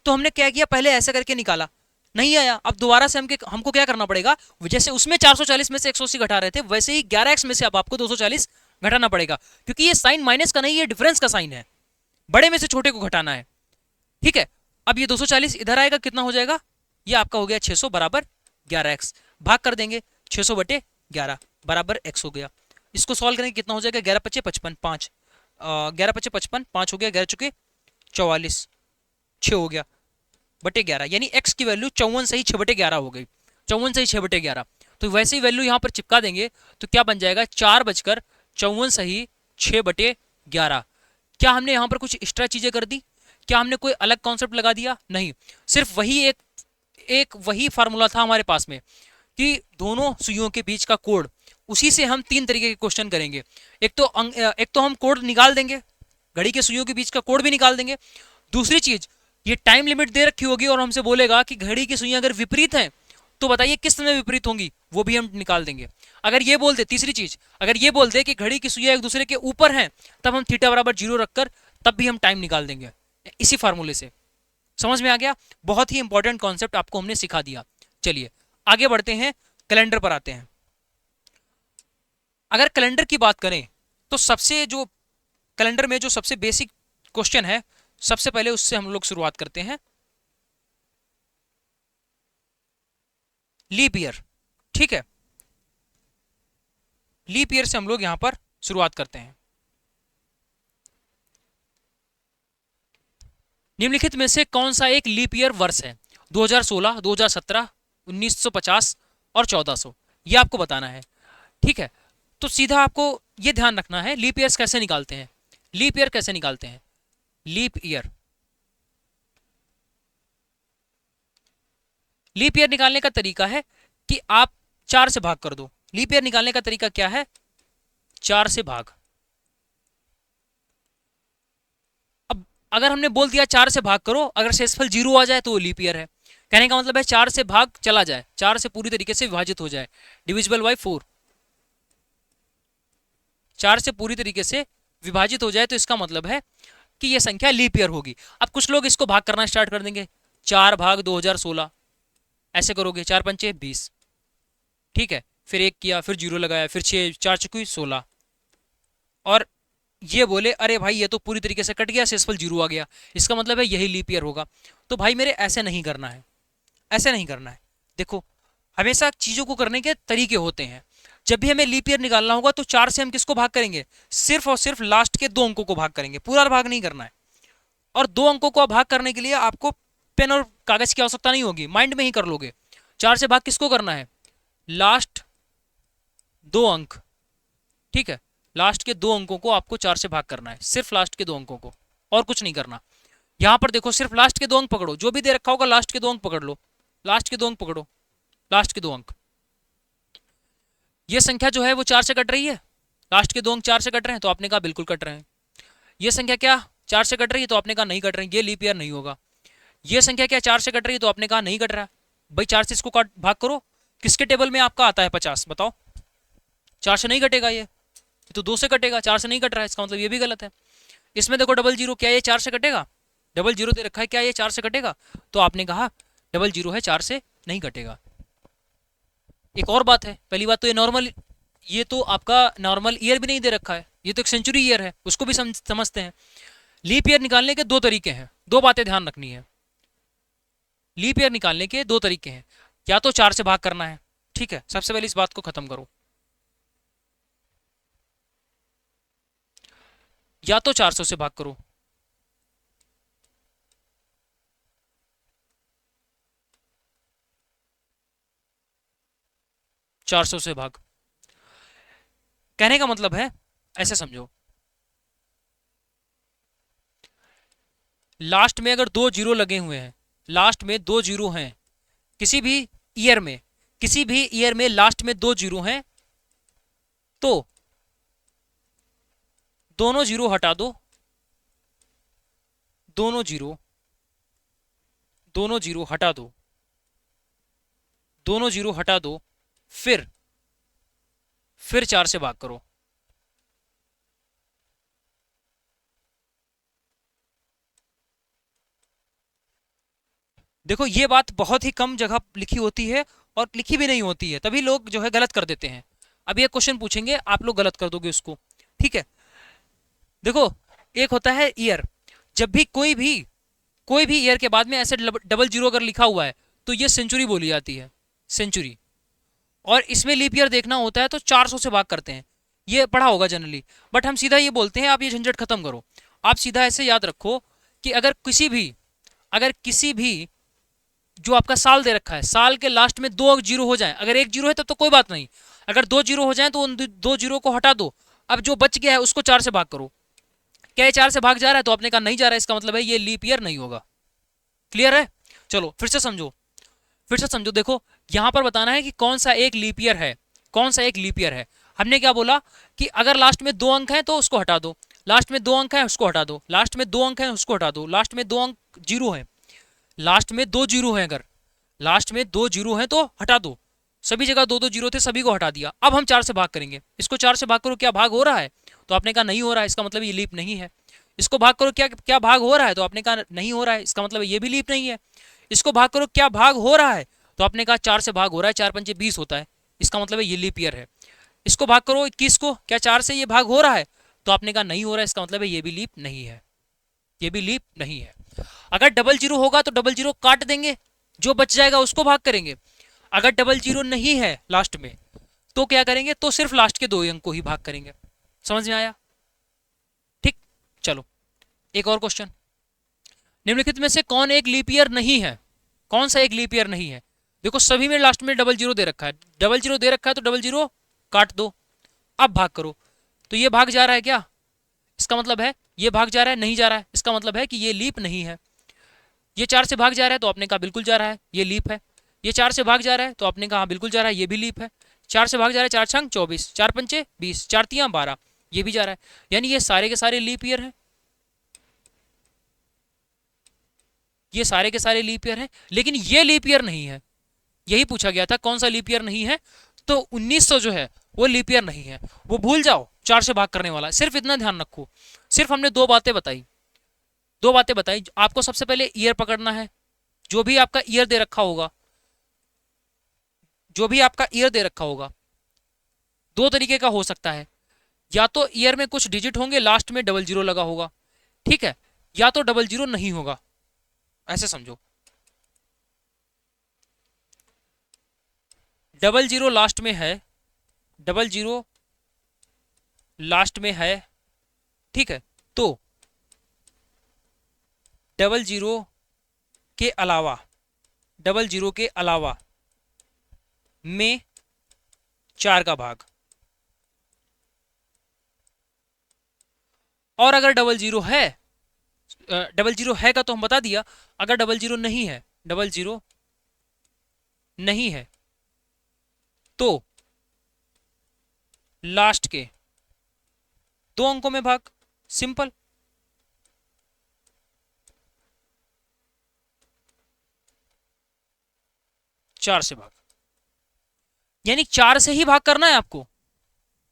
Speaker 1: तो हमने क्या किया, पहले ऐसे करके निकाला, नहीं आया। अब दोबारा से हमको क्या करना पड़ेगा, जैसे उसमें 440 में से 180 घटा रहे थे, वैसे ही 11x में से अब आपको 240 घटाना पड़ेगा, क्योंकि ये साइन माइनस का नहीं, ये डिफरेंस का साइन है, बड़े में से छोटे को घटाना है। ठीक है, अब ये 240 इधर आएगा, कितना हो जाएगा, ये आपका हो गया 600 बराबर 11x, भाग कर देंगे 600 बटे 11 बराबर x हो गया। इसको सॉल्व करेंगे, कितना हो जाएगा, 11 पच्चे 55, 5 11 पच्चे 55, 5 हो गया, 11 चुके 44, 6 हो गया बटे 11, यानी x की वैल्यू 54 सही 6 बटे 11 हो गई, 54 सही 6 बटे 11। तो वैसे ही वैल्यू यहाँ पर चिपका देंगे तो क्या बन जाएगा, 4 बजकर 54 सही 6 बटे 11। क्या हमने यहाँ पर कुछ एक्स्ट्रा चीजें कर दी, क्या हमने कोई अलग कॉन्सेप्ट लगा दिया, नहीं, सिर्फ वही एक वही फार्मूला था हमारे पास में कि दोनों सुइयों के बीच का कोड, उसी से हम 3 तरीके के क्वेश्चन करेंगे। एक तो हम कोड निकाल देंगे, घड़ी के सुइयों के बीच का कोड भी निकाल देंगे। दूसरी चीज, ये टाइम लिमिट दे रखी होगी और हमसे बोलेगा कि घड़ी की सुइयां अगर विपरीत हैं तो बताइए किस समय विपरीत होंगी, वो भी हम निकाल देंगे। अगर ये बोल दे, तीसरी चीज, अगर ये बोल दे कि घड़ी की सुइयां एक दूसरे के ऊपर हैं, तब हम थीटा बराबर 0 रखकर तब भी हम टाइम निकाल देंगे इसी फार्मूले से। समझ में आ गया, बहुत ही इंपॉर्टेंट कॉन्सेप्ट आपको हमने सिखा दिया। चलिए आगे बढ़ते हैं, कैलेंडर पर आते हैं। अगर कैलेंडर की बात करें तो सबसे जो कैलेंडर में जो सबसे बेसिक क्वेश्चन है, सबसे पहले उससे हम लोग शुरुआत करते हैं। लीप ईयर, ठीक है, लीप ईयर से हम लोग यहां पर शुरुआत करते हैं। निम्नलिखित में से कौन सा एक लीप ईयर वर्ष है? 2016, 2017, 1950 और 1400, ये आपको बताना है, ठीक है। तो सीधा आपको ये ध्यान रखना है, लीप ईयर्स कैसे निकालते हैं। लीप ईयर कैसे निकालते हैं? लीप ईयर, लीप ईयर निकालने का तरीका है कि आप 4 से भाग कर दो। लीप ईयर निकालने का तरीका क्या है? 4 से भाग। अब अगर हमने बोल दिया 4 से भाग करो, अगर शेषफल 0 आ जाए तो वो लीप ईयर है। कहने का मतलब है 4 से भाग चला जाए, 4 से पूरी तरीके से विभाजित हो जाए, डिविजिबल बाय 4, 4 से पूरी तरीके से विभाजित हो जाए, तो इसका मतलब है कि यह संख्या लीप ईयर होगी। अब कुछ लोग इसको भाग करना स्टार्ट कर देंगे, 4 भाग 2016, ऐसे करोगे, 4 पंचे 20, ठीक है, फिर 1 किया, फिर 0 लगाया, फिर 6, 4 चुकी 16, और ये बोले अरे भाई ये तो पूरी तरीके से कट गया, शेषफल 0 आ गया, इसका मतलब है यही लीप ईयर होगा। तो भाई मेरे ऐसे नहीं करना है, ऐसे नहीं करना है। देखो, हमेशा चीजों को करने के तरीके होते हैं। जब भी हमें लीप ईयर निकालना होगा तो 4 से हम किसको भाग करेंगे? सिर्फ और सिर्फ लास्ट के 2 अंकों को भाग करेंगे, पूरा भाग नहीं करना है। और 2 अंकों को भाग करने के लिए आपको पेन और कागज की आवश्यकता नहीं होगी, माइंड में ही कर लोगे। 4 से भाग किसको करना है? लास्ट 2 अंक, ठीक है, लास्ट के 2 अंकों को आपको 4 से भाग करना है, सिर्फ लास्ट के 2 अंकों को, और कुछ नहीं करना। यहां पर देखो, सिर्फ लास्ट के 2 अंक पकड़ो, जो भी दे रखा होगा लास्ट के 2 अंक पकड़ लो, लास्ट के 2 अंक पकड़ो, लास्ट के 2 अंक। ये संख्या जो है वो 4 से कट रही है, लास्ट के 2 अंक 4 से कट रहे हैं, तो आपने कहा बिल्कुल कट रहे हैं। ये संख्या क्या 4 से कट रही है? तो आपने कहा नहीं कट रही, ये लीप ईयर नहीं होगा। ये संख्या क्या 4 से कट रही है? तो आपने कहा नहीं कट रहा। भाई 4 से इसको काट भाग करो, किसके टेबल में आपका आता है 50? बताओ, 4 से नहीं कटेगा, ये तो 2 से कटेगा, 4 से नहीं कट रहा है, इसका मतलब ये भी गलत है। इसमें देखो डबल जीरो, क्या ये 4 से कटेगा? डबल जीरो दे रखा है, क्या ये 4 से कटेगा? तो आपने कहा डबल जीरो है, 4 से नहीं कटेगा। एक और बात है, पहली बात तो ये नॉर्मल, ये तो आपका नॉर्मल ईयर भी नहीं दे रखा है, ये तो एक सेंचुरी ईयर है, उसको भी समझते हैं। लीप ईयर निकालने के 2 तरीके हैं, 2 बातें ध्यान रखनी है। लीप ईयर निकालने के 2 तरीके हैं, या तो 4 से भाग करना है, ठीक है, सबसे पहले इस बात को खत्म करो, या तो 400 से भाग करो, चार सौ से भाग। कहने का मतलब है, ऐसे समझो, लास्ट में अगर 2 जीरो लगे हुए हैं, लास्ट में 2 जीरो हैं, किसी भी ईयर में, किसी भी ईयर में लास्ट में 2 जीरो हैं, तो दोनों जीरो हटा दो, दोनों जीरो, दोनों जीरो हटा दो, दोनों जीरो हटा दो, फिर 4 से भाग करो। देखो, ये बात बहुत ही कम जगह लिखी होती है और लिखी भी नहीं होती है, तभी लोग जो है गलत कर देते हैं। अब ये क्वेश्चन पूछेंगे, आप लोग गलत कर दोगे उसको, ठीक है। देखो, एक होता है ईयर, जब भी कोई भी ईयर के बाद में ऐसे डबल जीरो अगर लिखा हुआ है तो ये सेंचुरी बोली जाती है, सेंचुरी। और इसमें लीप ईयर देखना होता है तो 400 से भाग करते हैं, ये पढ़ा होगा जनरली। बट हम सीधा ये बोलते हैं, आप ये झंझट खत्म करो, आप सीधा ऐसे याद रखो कि अगर किसी भी जो आपका साल दे रखा है, साल के लास्ट में 2 जीरो हो जाए, अगर 1 जीरो है तब तो कोई बात नहीं, अगर 2 जीरो हो जाए तो उन 2 जीरो को हटा दो, अब जो बच गया है उसको 4 से भाग करो। क्या ये 4 से भाग जा रहा है? तो आपने कहा नहीं जा रहा है, इसका मतलब है ये लीप ईयर नहीं होगा। क्लियर है? चलो फिर से समझो, फिर से समझो। देखो, यहां पर बताना है कि कौन सा एक लीप ईयर है, कौन सा एक लीप ईयर है। हमने क्या बोला कि अगर लास्ट में 2 अंक हैं तो उसको हटा दो, लास्ट में 2 अंक हैं उसको हटा दो, लास्ट में 2 अंक हैं उसको हटा दो, लास्ट में 2 अंक जीरो है, लास्ट में 2 जीरो है, अगर लास्ट में 2 जीरो है तो हटा दो, सभी जगह 2 2 जीरो थे, सभी को हटा दिया। अब हम 4 से भाग करेंगे, इसको 4 से भाग करो, क्या भाग हो रहा है? तो आपने कहा नहीं हो रहा है, इसका मतलब ये लीप नहीं है। इसको भाग करो, क्या क्या भाग हो रहा है? तो आपने कहा नहीं हो रहा है, इसका मतलब ये भी लीप नहीं है। इसको भाग करो, क्या भाग हो रहा है? तो आपने कहा 4 से भाग हो रहा है, 4 पंचे 20 होता है, इसका मतलब है ये लीप ईयर है। इसको भाग करो 21 को, क्या 4 से ये भाग हो रहा है? तो आपने कहा नहीं हो रहा है, इसका मतलब है ये भी लीप नहीं है। ये भी लीप नहीं है। अगर डबल जीरो होगा तो डबल जीरो काट देंगे, जो बच जाएगा उसको भाग करेंगे। अगर डबल जीरो नहीं है लास्ट में तो क्या करेंगे, तो सिर्फ लास्ट के 2 अंक को ही भाग करेंगे। समझ में आया? ठीक, चलो एक और क्वेश्चन। निम्नलिखित में से कौन एक लीप ईयर नहीं है? कौन सा एक लीप ईयर नहीं है? देखो सभी में लास्ट में डबल जीरो दे रखा है, डबल जीरो दे रखा है तो डबल जीरो काट दो, अब भाग करो। तो ये भाग जा रहा है क्या? इसका मतलब है ये भाग जा रहा है, नहीं जा रहा है, इसका मतलब है कि ये लीप नहीं है। ये 4 से भाग जा रहा है तो आपने कहा बिल्कुल जा रहा है, ये लीप है। ये 4 से भाग जा रहा है तो आपने कहा बिल्कुल जा रहा है, ये भी लीप है। 4 से भाग जा रहा है, 4 छंग 24, 4 पंचे 20, 4 तियां 12, ये भी जा रहा है। यानी ये सारे के सारे लीप ईयर हैं, ये सारे के सारे लीप ईयर हैं, लेकिन ये लीप ईयर नहीं है। यही पूछा गया था कौन सा लीप ईयर नहीं है, तो 1900 जो है वो लीप ईयर नहीं है। वो भूल जाओ 4 से भाग करने वाला, सिर्फ इतना ध्यान रखो। सिर्फ हमने 2 बातें बताई, 2 बातें बताई। आपको सबसे पहले ईयर पकड़ना है, जो भी आपका ईयर दे रखा होगा, जो भी आपका ईयर दे रखा होगा 2 तरीके का हो सकता है। या तो ईयर में कुछ डिजिट होंगे, लास्ट में डबल जीरो लगा होगा, ठीक है, या तो डबल जीरो नहीं होगा, ऐसे समझो। डबल जीरो लास्ट में है, डबल जीरो लास्ट में है, ठीक है, तो डबल जीरो के अलावा, डबल जीरो के अलावा में 4 का भाग। और अगर डबल जीरो है, डबल जीरो है का तो हम बता दिया। अगर डबल जीरो नहीं है, डबल जीरो नहीं है तो लास्ट के 2 अंकों में भाग, सिंपल। चार से भाग, यानी 4 से ही भाग करना है आपको।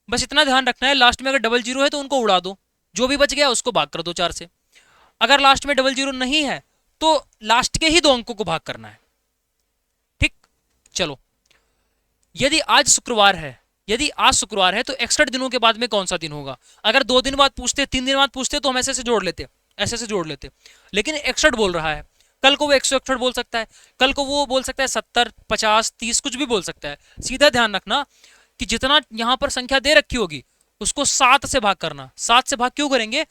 Speaker 1: बस इतना ध्यान रखना है, लास्ट में अगर डबल जीरो है तो उनको उड़ा दो, जो भी बच गया उसको भाग कर दो 4 से। अगर लास्ट में डबल जीरो नहीं है तो लास्ट के ही 2 अंकों को भाग करना है, ठीक। चलो, यदि आज शुक्रवार है, यदि आज शुक्रवार है तो 61 दिनों के बाद में कौन सा दिन होगा? अगर 2 दिन बाद पूछते, 3 दिन बाद पूछते तो हम ऐसे से जोड़ लेते, ऐसे से जोड़ लेते, लेकिन 61 बोल रहा है। कल को वो 161 बोल सकता है, कल को वो बोल सकता है 70, 50, 30, कुछ भी बोल सकता है। सीधा ध्यान रखना कि जितना यहां पर संख्या दे रखी होगी उसको 7 से भाग करना। 7 से भाग क्यों करेंगे?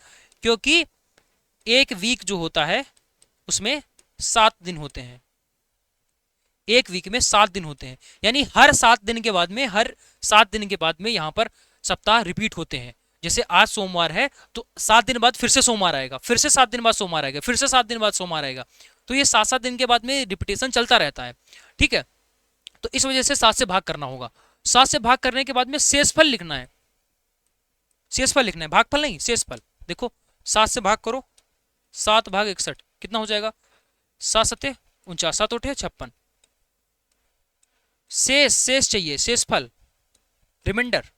Speaker 1: क्योंकि एक वीक जो होता है उसमें 7 दिन होते हैं, एक वीक में 7 दिन होते हैं, यानी हर 7 दिन के बाद में, हर 7 दिन के बाद में यहाँ पर सप्ताह रिपीट होते हैं। जैसे आज सोमवार है तो 7 दिन बाद फिर से सोमवार आएगा, फिर से 7 दिन बाद सोमवार आएगा, फिर से 7 दिन बाद सोमवार आएगा। तो ये 7-7 दिन के बाद में रिपीटेशन चलता रहता है, ठीक है। तो इस वजह से 7 से भाग करना होगा। 7 से भाग करने के बाद में शेषफल लिखना है, शेषफल लिखना है, भागफल नहीं, शेषफल। देखो 7 से भाग करो, 7 भाग 61 कितना हो जाएगा? 7 सत्ते 49, 7 उठे 56। शेष, शेष चाहिए, शेषफल, रिमाइंडर।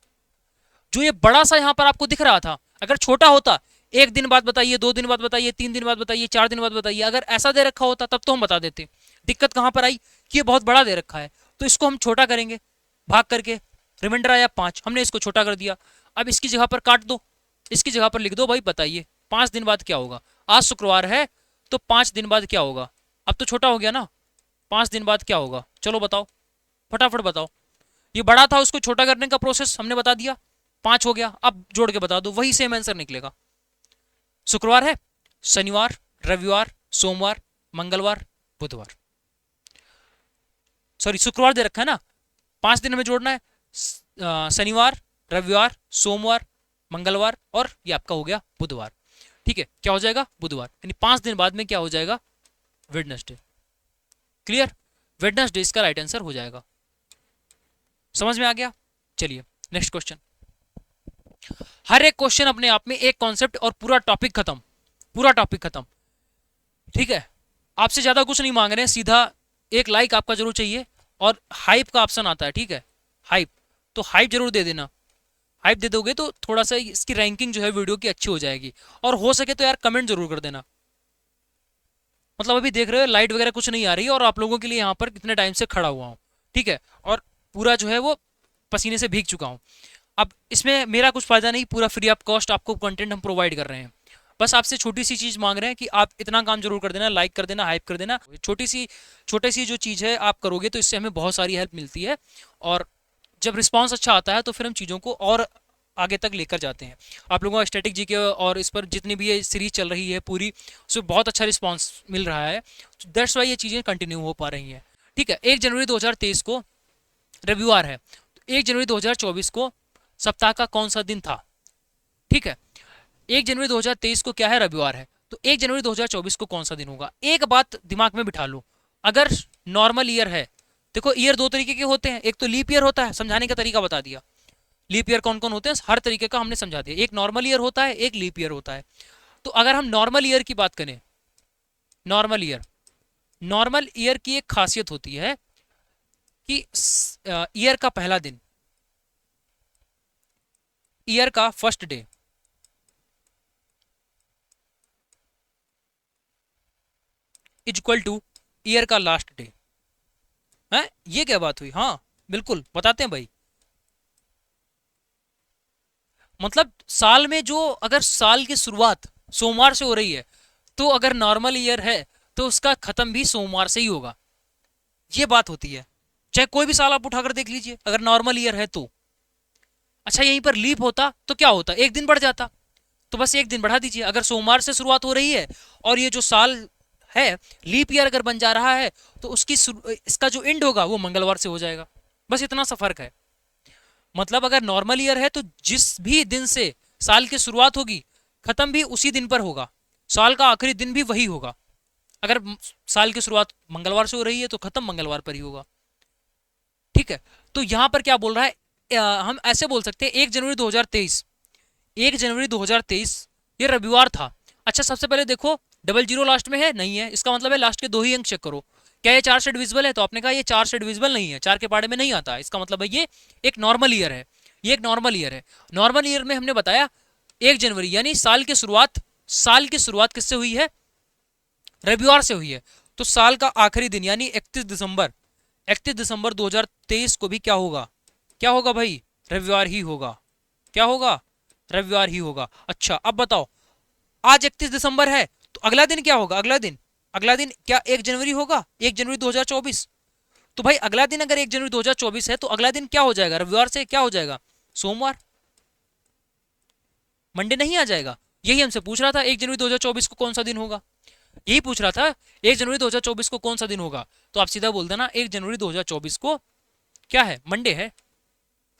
Speaker 1: जो ये बड़ा सा यहां पर आपको दिख रहा था, अगर छोटा होता 1 दिन बाद बताइए, 2 दिन बाद बताइए, 3 दिन बाद बताइए, 4 दिन बाद बताइए, अगर ऐसा दे रखा होता तब तो हम बता देते। दिक्कत कहां पर आई कि ये बहुत बड़ा दे रखा है, तो इसको हम छोटा करेंगे भाग करके। रिमाइंडर आया 5, हमने इसको छोटा कर दिया। अब इसकी जगह पर काट दो, इसकी जगह पर लिख दो भाई बताइए 5 दिन बाद क्या होगा। आज शुक्रवार है तो 5 दिन बाद क्या होगा? अब तो छोटा हो गया ना, 5 दिन बाद क्या होगा? चलो बताओ, फटाफट बताओ। ये बड़ा था, उसको छोटा करने का प्रोसेस हमने बता दिया, 5 हो गया। अब जोड़ के बता दो, वही सेम आंसर निकलेगा। शुक्रवार है, शनिवार, रविवार, सोमवार, मंगलवार, बुधवार। सॉरी, शुक्रवार दे रखा है ना, 5 दिन में जोड़ना है, शनिवार, रविवार, सोमवार, मंगलवार और ये आपका हो गया बुधवार, ठीक है। क्या हो जाएगा? बुधवार। यानी 5 दिन बाद में क्या हो जाएगा? वेडनेसडे। क्लियर? वेडनेसडे इसका राइट आंसर हो जाएगा। समझ में आ गया? चलिए नेक्स्ट क्वेश्चन। हर एक क्वेश्चन अपने आप में एक कॉन्सेप्ट और पूरा टॉपिक खत्म, पूरा टॉपिक खत्म, ठीक है। आपसे ज्यादा कुछ नहीं मांग रहे हैं, सीधा एक लाइक आपका जरूर चाहिए और हाइप का ऑप्शन आता है, ठीक है, हाइप, तो हाइप जरूर दे देना। हाइप दे दोगे तो थोड़ा सा इसकी रैंकिंग जो है वीडियो की अच्छी हो जाएगी। और हो सके तो यार कमेंट जरूर कर देना। मतलब अभी देख रहे हो लाइट वगैरह कुछ नहीं आ रही है और आप लोगों के लिए यहाँ पर कितने टाइम से खड़ा हुआ हूँ, ठीक है, और पूरा जो है वो पसीने से भीग चुका हूँ। अब इसमें मेरा कुछ फायदा नहीं, पूरा फ्री ऑफ कॉस्ट आपको कंटेंट हम प्रोवाइड कर रहे हैं। बस आपसे छोटी सी चीज मांग रहे हैं कि आप इतना काम जरूर कर देना, लाइक कर देना, हाइप कर देना। छोटी सी जो चीज है आप करोगे तो इससे हमें बहुत सारी हेल्प मिलती है, और जब रिस्पांस अच्छा आता है तो फिर हम चीज़ों को और आगे तक लेकर जाते हैं। आप लोगों का स्टैटिक जीके और इस पर जितनी भी ये सीरीज चल रही है पूरी, उसमें बहुत अच्छा रिस्पांस मिल रहा है, दैट्स वाई ये चीज़ें कंटिन्यू हो पा रही हैं। ठीक है, 1 जनवरी 2023 को रविवार है, 1 जनवरी 2024 को सप्ताह का कौन सा दिन था? ठीक है, 1 जनवरी 2023 को क्या है? रविवार है। तो 1 जनवरी 2024 को कौन सा दिन होगा? एक बात दिमाग में बिठा लो, अगर नॉर्मल ईयर है, देखो ईयर दो तरीके के होते हैं, एक तो लीप ईयर होता है, समझाने का तरीका बता दिया। लीप ईयर कौन कौन होते हैं हर तरीके का हमने समझा दिया। एक नॉर्मल ईयर होता है, एक लीप ईयर होता है। तो अगर हम नॉर्मल ईयर की बात करें, नॉर्मल ईयर की एक खासियत होती है कि ईयर का पहला दिन, ईयर का first day is equal two year का लास्ट डे है। ये क्या बात हुई? हाँ बिल्कुल बताते हैं भाई। मतलब साल में जो, अगर साल की शुरुआत सोमवार से हो रही है तो अगर नॉर्मल ईयर है तो उसका खत्म भी सोमवार से ही होगा। ये बात होती है, चाहे कोई भी साल आप उठाकर देख लीजिए, अगर नॉर्मल ईयर है तो। अच्छा, यहीं पर लीप होता तो क्या होता? एक दिन बढ़ जाता, तो बस एक दिन बढ़ा दीजिए। अगर सोमवार से शुरुआत हो रही है और ये जो साल है लीप ईयर अगर बन जा रहा है तो इसका जो एंड होगा वो मंगलवार से हो जाएगा। बस इतना सा फर्क है। मतलब अगर नॉर्मल ईयर है तो जिस भी दिन से साल की शुरुआत होगी खत्म भी उसी दिन पर होगा, साल का आखिरी दिन भी वही होगा। अगर साल की शुरुआत मंगलवार से हो रही है तो खत्म मंगलवार पर ही होगा। ठीक है, तो यहां पर क्या बोल रहा है, हम ऐसे बोल सकते हैं 1 जनवरी 2023, 1 जनवरी 2023 ये रविवार था। अच्छा, सबसे पहले देखो डबल जीरो लास्ट में है? नहीं है, इसका मतलब है लास्ट के 2 ही अंक चेक करो। क्या ये 4 से डिविजिबल है? तो आपने कहा ये 4 से डिविजिबल नहीं है, 4 के पाड़े में नहीं आता। इसका मतलब है ये एक नॉर्मल ईयर है, ये एक नॉर्मल ईयर है। नॉर्मल ईयर में हमने बताया 1 जनवरी यानी साल की शुरुआत किससे हुई है? रविवार से हुई है। तो साल का आखिरी दिन यानी 31 दिसंबर 2023 को भी क्या होगा? क्या होगा भाई? रविवार ही होगा। क्या होगा? रविवार ही होगा। अच्छा, अब बताओ, आज 31 दिसंबर है तो अगला दिन क्या होगा? अगला दिन क्या 1 जनवरी होगा? 1 जनवरी 2024। तो भाई अगला दिन अगर 1 जनवरी 2024 है तो अगला दिन क्या हो जाएगा? रविवार से क्या हो जाएगा? सोमवार, मंडे नहीं आ जाएगा। यही हमसे पूछ रहा था 1 जनवरी 2024 को कौन सा दिन होगा, यही पूछ रहा था 1 जनवरी 2024 को कौन सा दिन होगा। तो आप सीधा बोल देना 1 जनवरी 2024 को क्या है? मंडे है।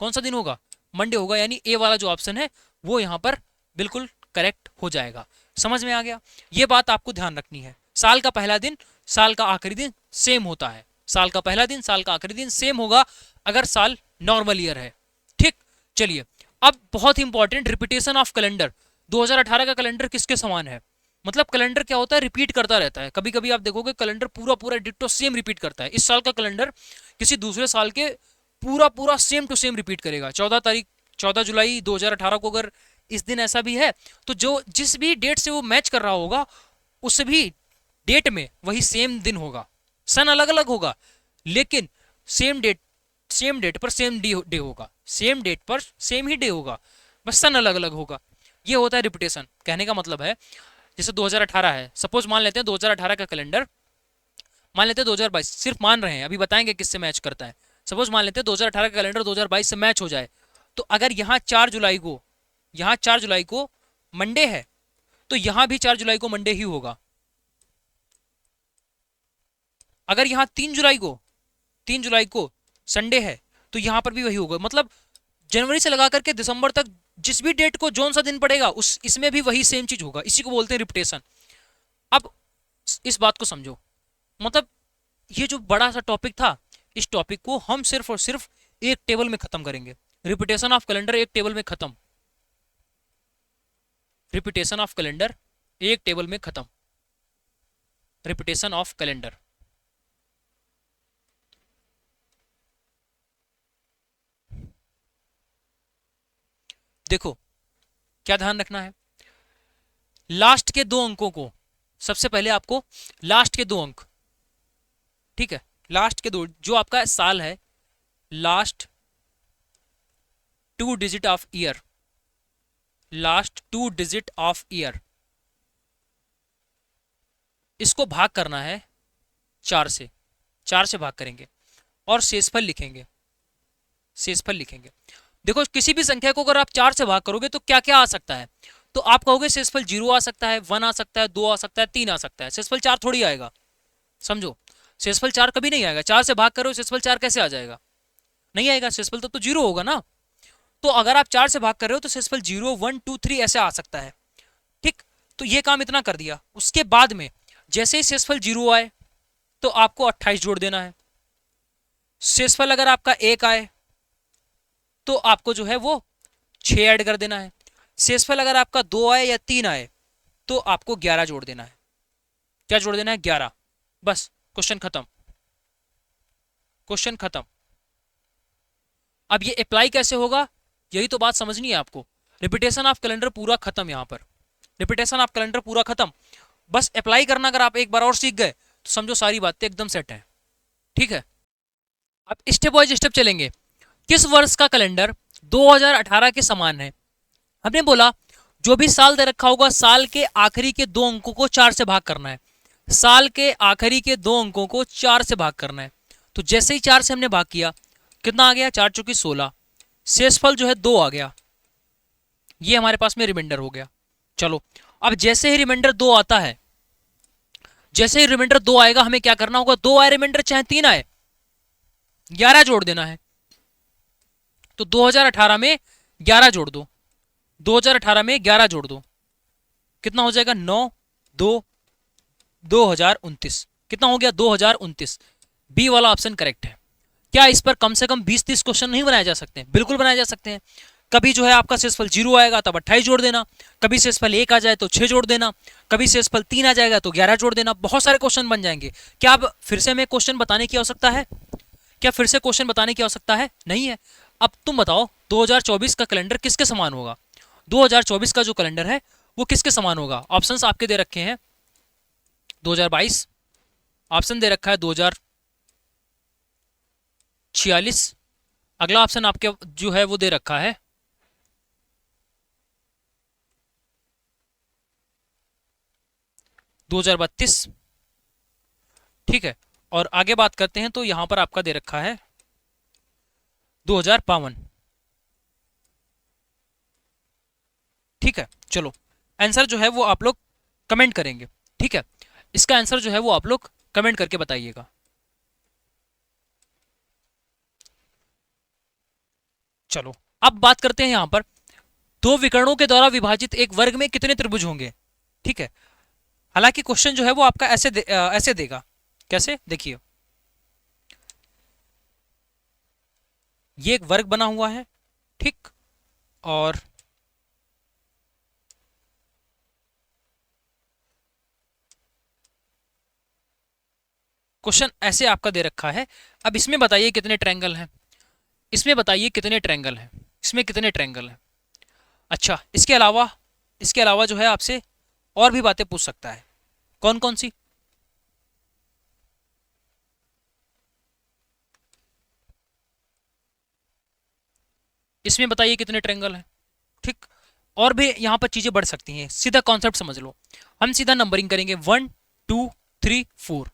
Speaker 1: कौन सा दिन होगा? मंडे होगा, यानी ए वाला जो ऑप्शन है वो यहां पर बिल्कुल करेक्ट हो जाएगा। समझ में आ गया? ये बात आपको ध्यान रखनी है। साल का पहला दिन, साल का आखिरी दिन सेम होता है। साल का पहला दिन, साल का आखिरी दिन सेम होगा अगर साल नॉर्मल ईयर है। ठीक, चलिए अब बहुत ही इंपॉर्टेंट, रिपीटेशन ऑफ कैलेंडर। 2018 का कैलेंडर किसके समान है? मतलब कैलेंडर क्या होता है? रिपीट करता रहता है। कभी कभी आप देखोगे कैलेंडर पूरा पूरा डिट्टो सेम रिपीट करता है। इस साल का कैलेंडर किसी दूसरे साल के पूरा पूरा सेम टू सेम रिपीट करेगा। 14 जुलाई 2018 को अगर इस दिन ऐसा भी है तो जो जिस भी डेट से वो मैच कर रहा होगा उस भी डेट में वही सेम दिन होगा। सन अलग अलग होगा लेकिन सेम डेट पर सेम डे होगा, सेम डेट पर सेम ही डे होगा, बस सन अलग अलग होगा। ये होता है रिपीटेशन। कहने का मतलब है जैसे 2018 है, सपोज मान लेते हैं 2018 का कैलेंडर, मान लेते हैं 2022, सिर्फ मान रहे हैं, अभी बताएंगे किससे मैच करता है। सपोज मान लेते हैं 2018 का कैलेंडर 2022 से मैच हो जाए, तो अगर यहाँ 4 जुलाई को मंडे है तो यहाँ भी 4 जुलाई को मंडे ही होगा। अगर यहाँ 3 जुलाई को संडे है तो यहाँ पर भी वही होगा। मतलब जनवरी से लगा करके दिसंबर तक जिस भी डेट को जोन सा दिन पड़ेगा उस इसमें भी वही सेम चीज होगा। इसी को बोलते हैं रिपीटेशन। अब इस बात को समझो, मतलब ये जो बड़ा सा टॉपिक था, इस टॉपिक को हम सिर्फ और सिर्फ एक टेबल में खत्म करेंगे। रिपीटेशन ऑफ कैलेंडर एक टेबल में खत्म, रिपीटेशन ऑफ कैलेंडर एक टेबल में खत्म, रिपीटेशन ऑफ कैलेंडर। देखो क्या ध्यान रखना है, लास्ट के 2 अंकों को, सबसे पहले आपको लास्ट के 2 अंक, ठीक है, लास्ट के 2 जो आपका साल है, last 2 digit of year, last 2 digit of year इसको भाग करना है 4 से, 4 से भाग करेंगे और शेषफल लिखेंगे, शेषफल लिखेंगे। देखो किसी भी संख्या को अगर आप 4 से भाग करोगे तो क्या क्या आ सकता है, तो आप कहोगे शेषफल 0 आ सकता है, 1 आ सकता है, 2 आ सकता है, 3 आ सकता है, शेषफल 4 थोड़ी आएगा, समझो। शेषफल 4 कभी नहीं आएगा, 4 से भाग करो शेषफल 4 कैसे आ जाएगा, नहीं आएगा, शेषफल तो 0 होगा ना। तो अगर आप 4 से भाग कर रहे हो तो शेषफल 0, 1, 2, 3 ऐसे आ सकता है, ठीक। तो ये काम इतना कर दिया। उसके बाद में जैसे ही शेषफल 0 आए तो आपको 28 जोड़ देना है। शेषफल अगर आपका 1 आए तो आपको जो है वो 6 ऐड कर देना है। शेषफल अगर आपका 2 आए या 3 आए तो आपको 11 जोड़ देना है। क्या जोड़ देना है, 11। बस क्वेश्चन खत्म, क्वेश्चन खत्म। अब ये अप्लाई कैसे होगा, यही तो बात समझनी है आपको। रिपीटेशन ऑफ कैलेंडर पूरा खत्म, यहाँ पर रिपीटेशन ऑफ कैलेंडर पूरा खत्म। बस अप्लाई करना अगर आप एक बार और सीख गए तो समझो सारी बातें एकदम सेट है, ठीक है। अब स्टेप वाइज स्टेप चलेंगे। किस वर्ष का कैलेंडर 2018 के समान है। हमने बोला जो भी साल दे रखा होगा साल के आखिरी के 2 अंकों को 4 से भाग करना है, साल के आखिरी के 2 अंकों को 4 से भाग करना है। तो जैसे ही 4 से हमने भाग किया कितना आ गया, 4 चौकी 16, शेषफल जो है 2 आ गया, ये हमारे पास में रिमाइंडर हो गया। चलो अब जैसे ही रिमाइंडर 2 आता है, जैसे ही रिमाइंडर 2 आएगा हमें क्या करना होगा, 2 आए रिमाइंडर चाहे 3 आए, 11 जोड़ देना है। तो 2018 में 11 जोड़ दो, 2018 में 11 जोड़ दो, कितना हो जाएगा, 9, 2, 2029। कितना हो गया, 2029। बी वाला ऑप्शन करेक्ट है। क्या इस पर कम से कम 20-30 क्वेश्चन नहीं बनाए जा सकते हैं, बिल्कुल बनाए जा सकते हैं। कभी जो है आपका शेषफल 0 आएगा तब 28 जोड़ देना, कभी शेषफल 1 आ जाए तो 6 जोड़ देना, कभी शेषफल 3 आ जाएगा तो 11 जोड़ देना, बहुत सारे क्वेश्चन बन जाएंगे। क्या अब फिर से हमें क्वेश्चन बताने की आवश्यकता है, क्या फिर से क्वेश्चन बताने की आवश्यकता है, नहीं है। अब तुम बताओ 2024 का कैलेंडर किसके समान होगा, 2024 का जो कैलेंडर है वो किसके समान होगा। ऑप्शंस आपके दे रखे हैं 2022, ऑप्शन दे रखा है 2046, अगला ऑप्शन आपके जो है वो दे रखा है 2032, ठीक है। और आगे बात करते हैं तो यहां पर आपका दे रखा है 2052, ठीक है। चलो आंसर जो है वो आप लोग कमेंट करेंगे, ठीक है। इसका आंसर जो है वो आप लोग कमेंट करके बताइएगा। चलो अब बात करते हैं यहां पर 2 विकर्णों के द्वारा विभाजित एक वर्ग में कितने त्रिभुज होंगे, ठीक है। हालांकि क्वेश्चन जो है वो आपका ऐसे देगा, कैसे देखिए, ये एक वर्ग बना हुआ है, ठीक, और क्वेश्चन ऐसे आपका दे रखा है। अब इसमें बताइए कितने ट्रायंगल हैं, इसमें बताइए कितने ट्रायंगल हैं, इसमें कितने ट्रायंगल हैं। अच्छा इसके अलावा जो है आपसे और भी बातें पूछ सकता है, कौन कौन सी, इसमें बताइए कितने ट्रायंगल हैं, ठीक। और भी यहाँ पर चीजें बढ़ सकती हैं, सीधा कॉन्सेप्ट समझ लो। हम सीधा नंबरिंग करेंगे 1, 2, 3, 4,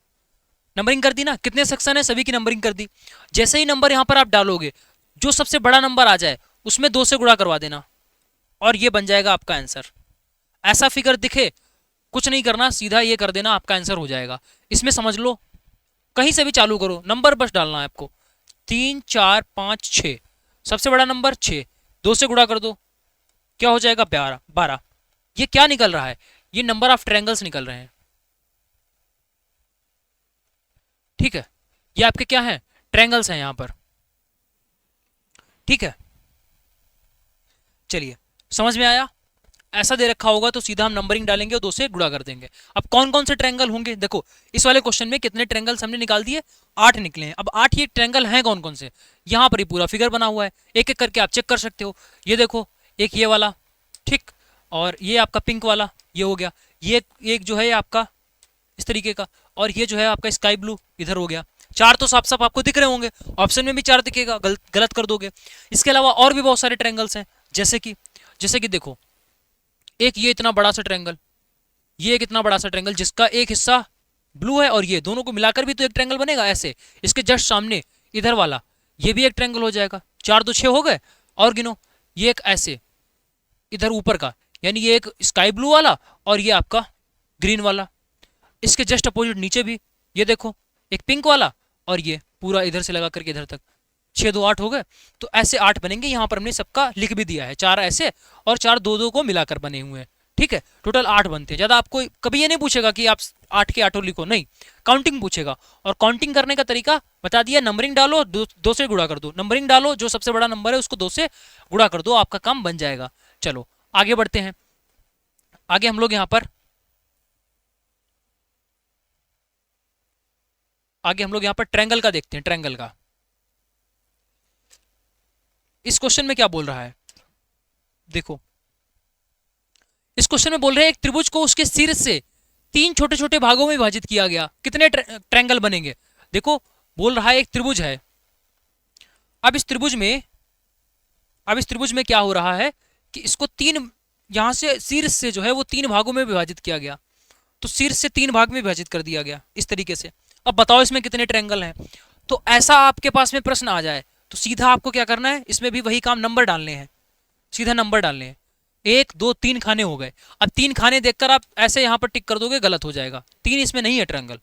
Speaker 1: नंबरिंग कर दी ना, कितने सेक्शन है सभी की नंबरिंग कर दी। जैसे ही नंबर यहाँ पर आप डालोगे जो सबसे बड़ा नंबर आ जाए उसमें 2 से गुणा करवा देना और ये बन जाएगा आपका आंसर। ऐसा फिगर दिखे कुछ नहीं करना, सीधा ये कर देना, आपका आंसर हो जाएगा। इसमें समझ लो कहीं से भी चालू करो, नंबर बस डालना है आपको, 3, 4, 5, 6, सबसे बड़ा नंबर 6, 2 से गुणा कर दो, क्या हो जाएगा 12। ये क्या निकल रहा है, ये नंबर ऑफ ट्रायंगल्स निकल रहे हैं, ठीक है। ये आपके क्या है, ट्रायंगल्स हैं यहाँ पर, ठीक है। चलिए समझ में आया, ऐसा दे रखा होगा तो सीधा हम नंबरिंग डालेंगे और 2 से गुणा कर देंगे। अब कौन कौन से ट्रायंगल होंगे, देखो इस वाले क्वेश्चन में कितने ट्रायंगल्स हमने निकाल दिए, 8 निकले हैं। अब 8 ये ट्रायंगल हैं कौन कौन से, यहाँ पर ही पूरा फिगर बना हुआ है, एक एक करके आप चेक कर सकते हो। ये देखो एक ये वाला, ठीक, और ये आपका पिंक वाला ये हो गया, ये एक जो है आपका इस तरीके का, और ये जो है आपका स्काई ब्लू इधर हो गया। 4 तो साफ साफ आपको दिख रहे होंगे, ऑप्शन में भी 4 दिखेगा, गलत कर दोगे। इसके अलावा और भी बहुत सारे ट्रायंगल्स हैं, जैसे कि देखो एक ये इतना बड़ा सा ट्रायंगल, ये एक इतना बड़ा सा ट्रायंगल जिसका एक हिस्सा ब्लू है और ये दोनों को मिलाकर भी तो एक ट्रायंगल बनेगा ऐसे। इसके जस्ट सामने इधर वाला ये भी एक ट्रायंगल हो जाएगा। 4 2 6 हो गए। और गिनो, ये एक ऐसे इधर ऊपर का, यानी ये एक स्काई ब्लू वाला और ये आपका ग्रीन वाला। इसके जस्ट अपोजिट नीचे भी ये देखो एक पिंक वाला और ये पूरा इधर से लगा करके इधर तक। 6 2 8 हो गए। तो ऐसे 8 बनेंगे। यहाँ पर हमने सबका लिख भी दिया है, 4 ऐसे और 4 2 2 को मिलाकर बने हुए हैं। ठीक है, टोटल 8 बनते हैं। ज़्यादा आपको कभी ये नहीं पूछेगा कि आप 8 के 8 लिखो, नहीं, काउंटिंग पूछेगा। और काउंटिंग करने का तरीका बता दिया, नंबरिंग डालो, 2 से गुणा कर दो, नंबरिंग डालो, जो सबसे बड़ा नंबर है उसको 2 से गुणा कर दो, आपका काम बन जाएगा। चलो आगे बढ़ते हैं। आगे हम लोग यहाँ पर ट्रायंगल का देखते हैं। ट्रायंगल का इस क्वेश्चन में क्या बोल रहा है, देखो इस क्वेश्चन में बोल रहे हैं एक त्रिभुज को उसके शीर्ष से 3 छोटे छोटे भागों में विभाजित किया गया, कितने ट्रायंगल बनेंगे। देखो बोल रहा है एक त्रिभुज है। अब इस त्रिभुज में क्या हो रहा है कि इसको 3, यहां से शीर्ष से जो है वो 3 भागों में विभाजित किया गया। तो शीर्ष से 3 भाग में विभाजित कर दिया गया इस तरीके से। अब बताओ इसमें कितने ट्रायंगल हैं। तो ऐसा आपके पास में प्रश्न आ जाए तो सीधा आपको क्या करना है, इसमें भी वही काम, नंबर डालने हैं, सीधा नंबर डालने हैं। 1 2 3 खाने हो गए। अब 3 खाने देखकर आप ऐसे यहाँ पर टिक कर दोगे, गलत हो जाएगा। 3 इसमें नहीं है ट्रायंगल,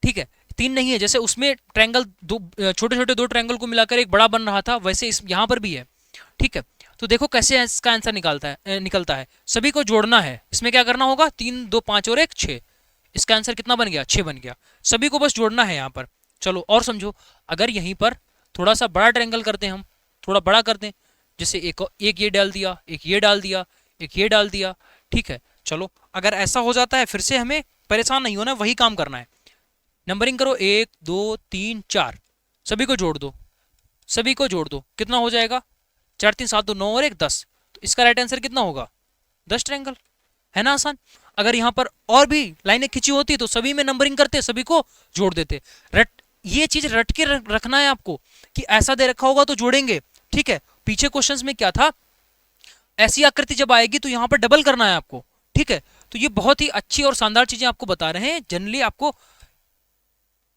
Speaker 1: ठीक है, 3 नहीं है। जैसे उसमें ट्रायंगल दो छोटे छोटे 2 ट्रायंगल को मिलाकर एक बड़ा बन रहा था, वैसे इस यहाँ पर भी है। ठीक है, तो देखो कैसे इसका आंसर निकलता है। सभी को जोड़ना है। इसमें क्या करना होगा, 3 2 5 और 1 6। इसका आंसर कितना बन गया, 6 बन गया। सभी को बस जोड़ना है यहाँ पर। चलो और समझो, अगर यहीं पर थोड़ा सा बड़ा ट्रायंगल करते हैं, हम थोड़ा बड़ा करते हैं, जैसे एक ये डाल दिया, एक ये डाल दिया, एक ये डाल दिया। ठीक है, चलो अगर ऐसा हो जाता है फिर से हमें परेशान नहीं होना, वही काम करना है। नंबरिंग करो 1 2 3 4, सभी को जोड़ दो, सभी को जोड़ दो, कितना हो जाएगा, 4 3 7 2 9 और 1 10। तो इसका राइट आंसर कितना होगा, 10 ट्रायंगल। है ना आसान। अगर यहाँ पर और भी लाइनें खिंची होती तो सभी में नंबरिंग करते, सभी को जोड़ देते। ये चीज रट के रखना है आपको कि ऐसा दे रखा होगा तो जोड़ेंगे। ठीक है, पीछे क्वेश्चंस में क्या था, ऐसी आकृति जब आएगी तो यहाँ पर डबल करना है आपको। ठीक है, तो ये बहुत ही अच्छी और शानदार चीजें आपको बता रहे हैं। जनरली आपको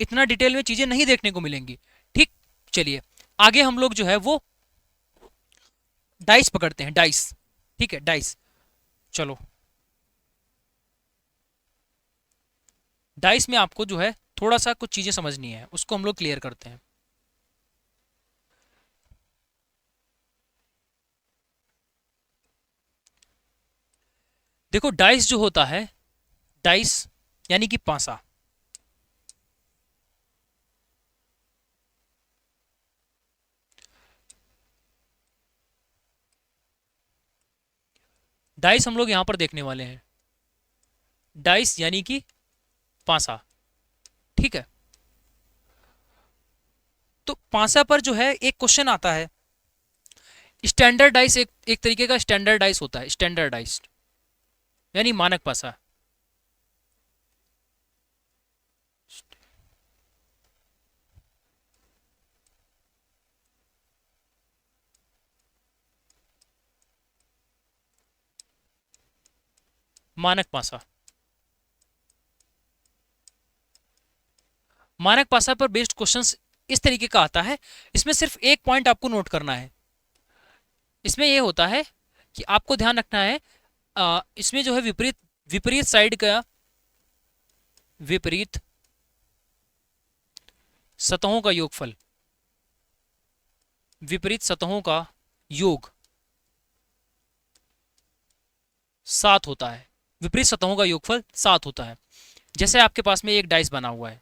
Speaker 1: इतना डिटेल में चीजें नहीं देखने को मिलेंगी। ठीक, चलिए आगे हम लोग जो है वो डाइस पकड़ते हैं, डाइस। ठीक है, डाइस। चलो डाइस में आपको जो है थोड़ा सा कुछ चीजें समझनी है, उसको हम लोग क्लियर करते हैं। देखो डाइस जो होता है, डाइस यानी कि पासा। डाइस हम लोग यहां पर देखने वाले हैं, डाइस यानी कि पासा। ठीक है, तो पासा पर जो है एक क्वेश्चन आता है। स्टैंडर्ड डाइस एक तरीके का स्टैंडर्ड डाइस होता है, स्टैंडर्डाइज्ड यानी मानक पासा। मानक पासा, मानक पासा पर बेस्ड क्वेश्चंस इस तरीके का आता है। इसमें सिर्फ एक पॉइंट आपको नोट करना है। इसमें यह होता है कि आपको ध्यान रखना है, इसमें जो है विपरीत साइड का, विपरीत सतहों का योगफल, विपरीत सतहों का योग 7 होता है। विपरीत सतहों का योगफल 7 होता है। जैसे आपके पास में एक डाइस बना हुआ है,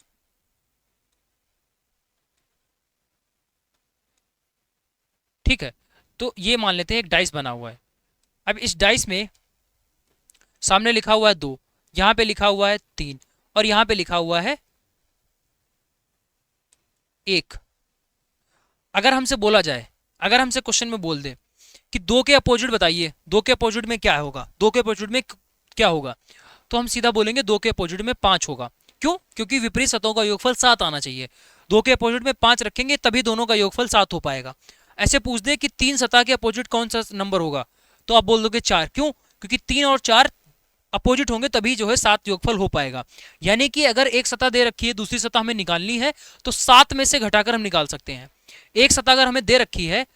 Speaker 1: ठीक है, तो ये मान लेते हैं एक डाइस बना हुआ है। अब इस डाइस में सामने लिखा हुआ है 2, यहां पे लिखा हुआ है 3 और यहां पे लिखा हुआ है 1। अगर हमसे बोला जाए, अगर हमसे क्वेश्चन में बोल दे कि 2 के अपोजिट बताइए, 2 के अपोजिट में क्या होगा, 2 के अपोजिट में क्या होगा, तो हम सीधा बोलेंगे 2 के अपोजिट में 5 होगा। क्यों? क्योंकि विपरीत सतहों का योगफल 7 आना चाहिए। 2 के अपोजिट में 5 रखेंगे तभी दोनों का योगफल 7 हो पाएगा। ऐसे पूछ दे कि 3 सतह के अपोजिट कौन सा नंबर होगा, तो आप बोल दोगे 4। क्यों? क्योंकि 3 और 4 अपोजिट होंगे तभी जो है 7 योगफल हो पाएगा। यानी कि अगर एक सतह दे रखी है, दूसरी सतह हमें निकालनी है, तो 7 में से घटाकर हम निकाल सकते हैं। एक सतह अगर हमें दे रखी है,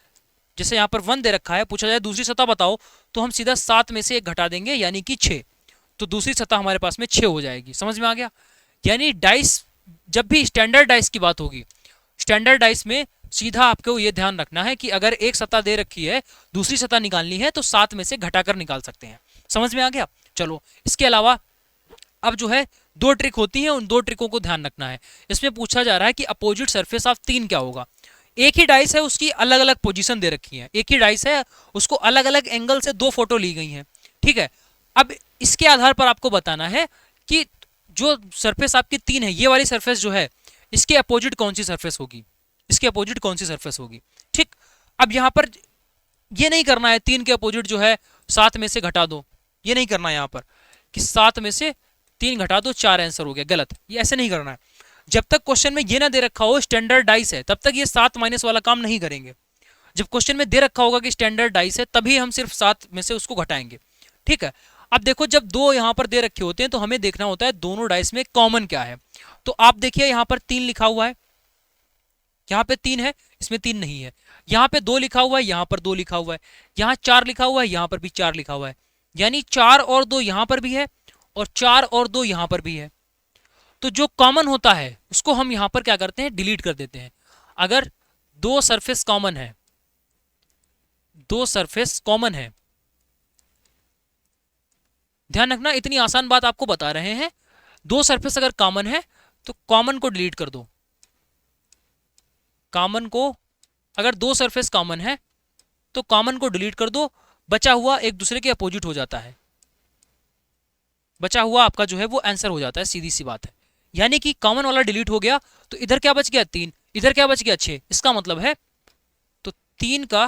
Speaker 1: जैसे यहाँ पर 1 दे रखा है, पूछा जाए दूसरी सतह बताओ, तो हम सीधा 7 में से एक घटा देंगे यानी कि 6, तो दूसरी सतह हमारे पास में 6 हो जाएगी। समझ में आ गया? यानी डाइस, जब भी स्टैंडर्ड डाइस की बात होगी, स्टैंडर्ड डाइस में सीधा आपको ये ध्यान रखना है कि अगर एक सतह दे रखी है, दूसरी सतह निकालनी है, तो 7 में से घटाकर निकाल सकते हैं। समझ में आ गया? चलो, इसके अलावा अब जो है 2 ट्रिक होती हैं, उन 2 ट्रिकों को ध्यान रखना है। इसमें पूछा जा रहा है कि अपोजिट सरफेस ऑफ 3 क्या होगा। एक ही डाइस है, उसकी अलग अलग पोजीशन दे रखी है, एक ही डाइस है, उसको अलग अलग एंगल से 2 फोटो ली गई हैं, ठीक है। अब इसके आधार पर आपको बताना है कि जो सरफेस आपकी 3 है, ये वाली सरफेस जो है, इसके अपोजिट कौन सी सरफेस होगी, इसके अपोजिट कौन सी सरफेस होगी, ठीक। अब यहाँ पर ये नहीं करना है 3 के अपोजिट जो है 7 में से घटा दो, ये नहीं करना है यहाँ पर कि 7 में से 3 घटा दो 4 आंसर हो गया, गलत, ये ऐसे नहीं करना है। जब तक क्वेश्चन में ये ना दे रखा हो स्टैंडर्ड डाइस है, तब तक ये 7 माइनस वाला काम नहीं करेंगे। जब क्वेश्चन में दे रखा होगा कि स्टैंडर्ड डाइस है, तभी हम सिर्फ 7 में से उसको घटाएंगे, ठीक है। अब देखो, जब 2 यहाँ पर दे रखे होते हैं तो हमें देखना होता है दोनों डाइस में कॉमन क्या है। तो आप देखिए यहाँ पर 3 लिखा हुआ है, यहाँ पे 3 है, इसमें 3 नहीं है। यहाँ पे 2 लिखा हुआ है, यहाँ पर 2 लिखा हुआ है। यहाँ 4 लिखा हुआ है, यहाँ पर भी 4 लिखा हुआ है। यानी 4 और 2 यहाँ पर भी है, और 4 और 2 यहाँ पर भी है। तो जो कॉमन होता है उसको हम यहाँ पर क्या करते हैं, डिलीट कर देते हैं। अगर 2 सरफेस कॉमन है, 2 सरफेस कॉमन है, ध्यान रखना, इतनी आसान बात आपको बता रहे हैं। 2 सरफेस अगर कॉमन है तो कॉमन को डिलीट कर दो। कॉमन को, अगर 2 सरफेस कॉमन है तो कॉमन को डिलीट कर दो, बचा हुआ एक दूसरे के अपोजिट हो जाता है, बचा हुआ आपका जो है वो आंसर हो जाता है, सीधी सी बात है। यानी कि कॉमन वाला डिलीट हो गया, तो इधर क्या बच गया 3, इधर क्या बच गया 6। इसका मतलब है तो 3 का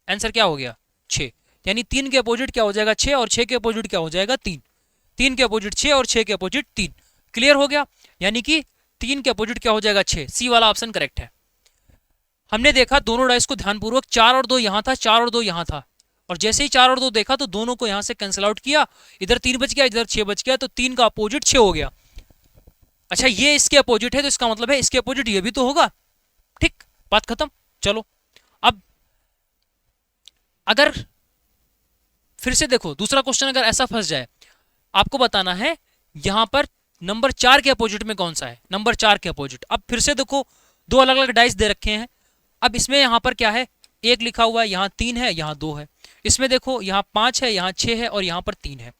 Speaker 1: आंसर क्या हो गया 6। यानी 3 के अपोजिट क्या हो जाएगा 6, और 6 के अपोजिट क्या हो जाएगा 3। 3 के अपोजिट 6 और 6 के अपोजिट 3। क्लियर हो गया? यानी कि 3 के अपोजिट क्या हो जाएगा 6। सी वाला ऑप्शन करेक्ट है। हमने देखा दोनों डाइस को ध्यानपूर्वक, 4 और 2 यहाँ था, 4 और 2 यहाँ था, और जैसे ही 4 और 2 देखा तो दोनों को यहाँ से कैंसिल आउट किया, इधर 3 बच गया, इधर 6 बच गया, तो 3 का अपोजिट 6 हो गया। अच्छा, ये इसके अपोजिट है तो इसका मतलब है इसके अपोजिट ये भी तो होगा, ठीक, बात खत्म। चलो, अब अगर फिर से देखो दूसरा क्वेश्चन अगर ऐसा फंस जाए, आपको बताना है यहां पर नंबर 4 के अपोजिट में कौन सा है, नंबर 4 के अपोजिट। अब फिर से देखो 2 अलग अलग डाइस दे रखे हैं। अब इसमें यहां पर क्या है, 1 लिखा हुआ है, यहाँ 3 है, यहाँ 2 है। इसमें देखो यहाँ 5 है, यहाँ 6 है, और यहाँ पर 3 है।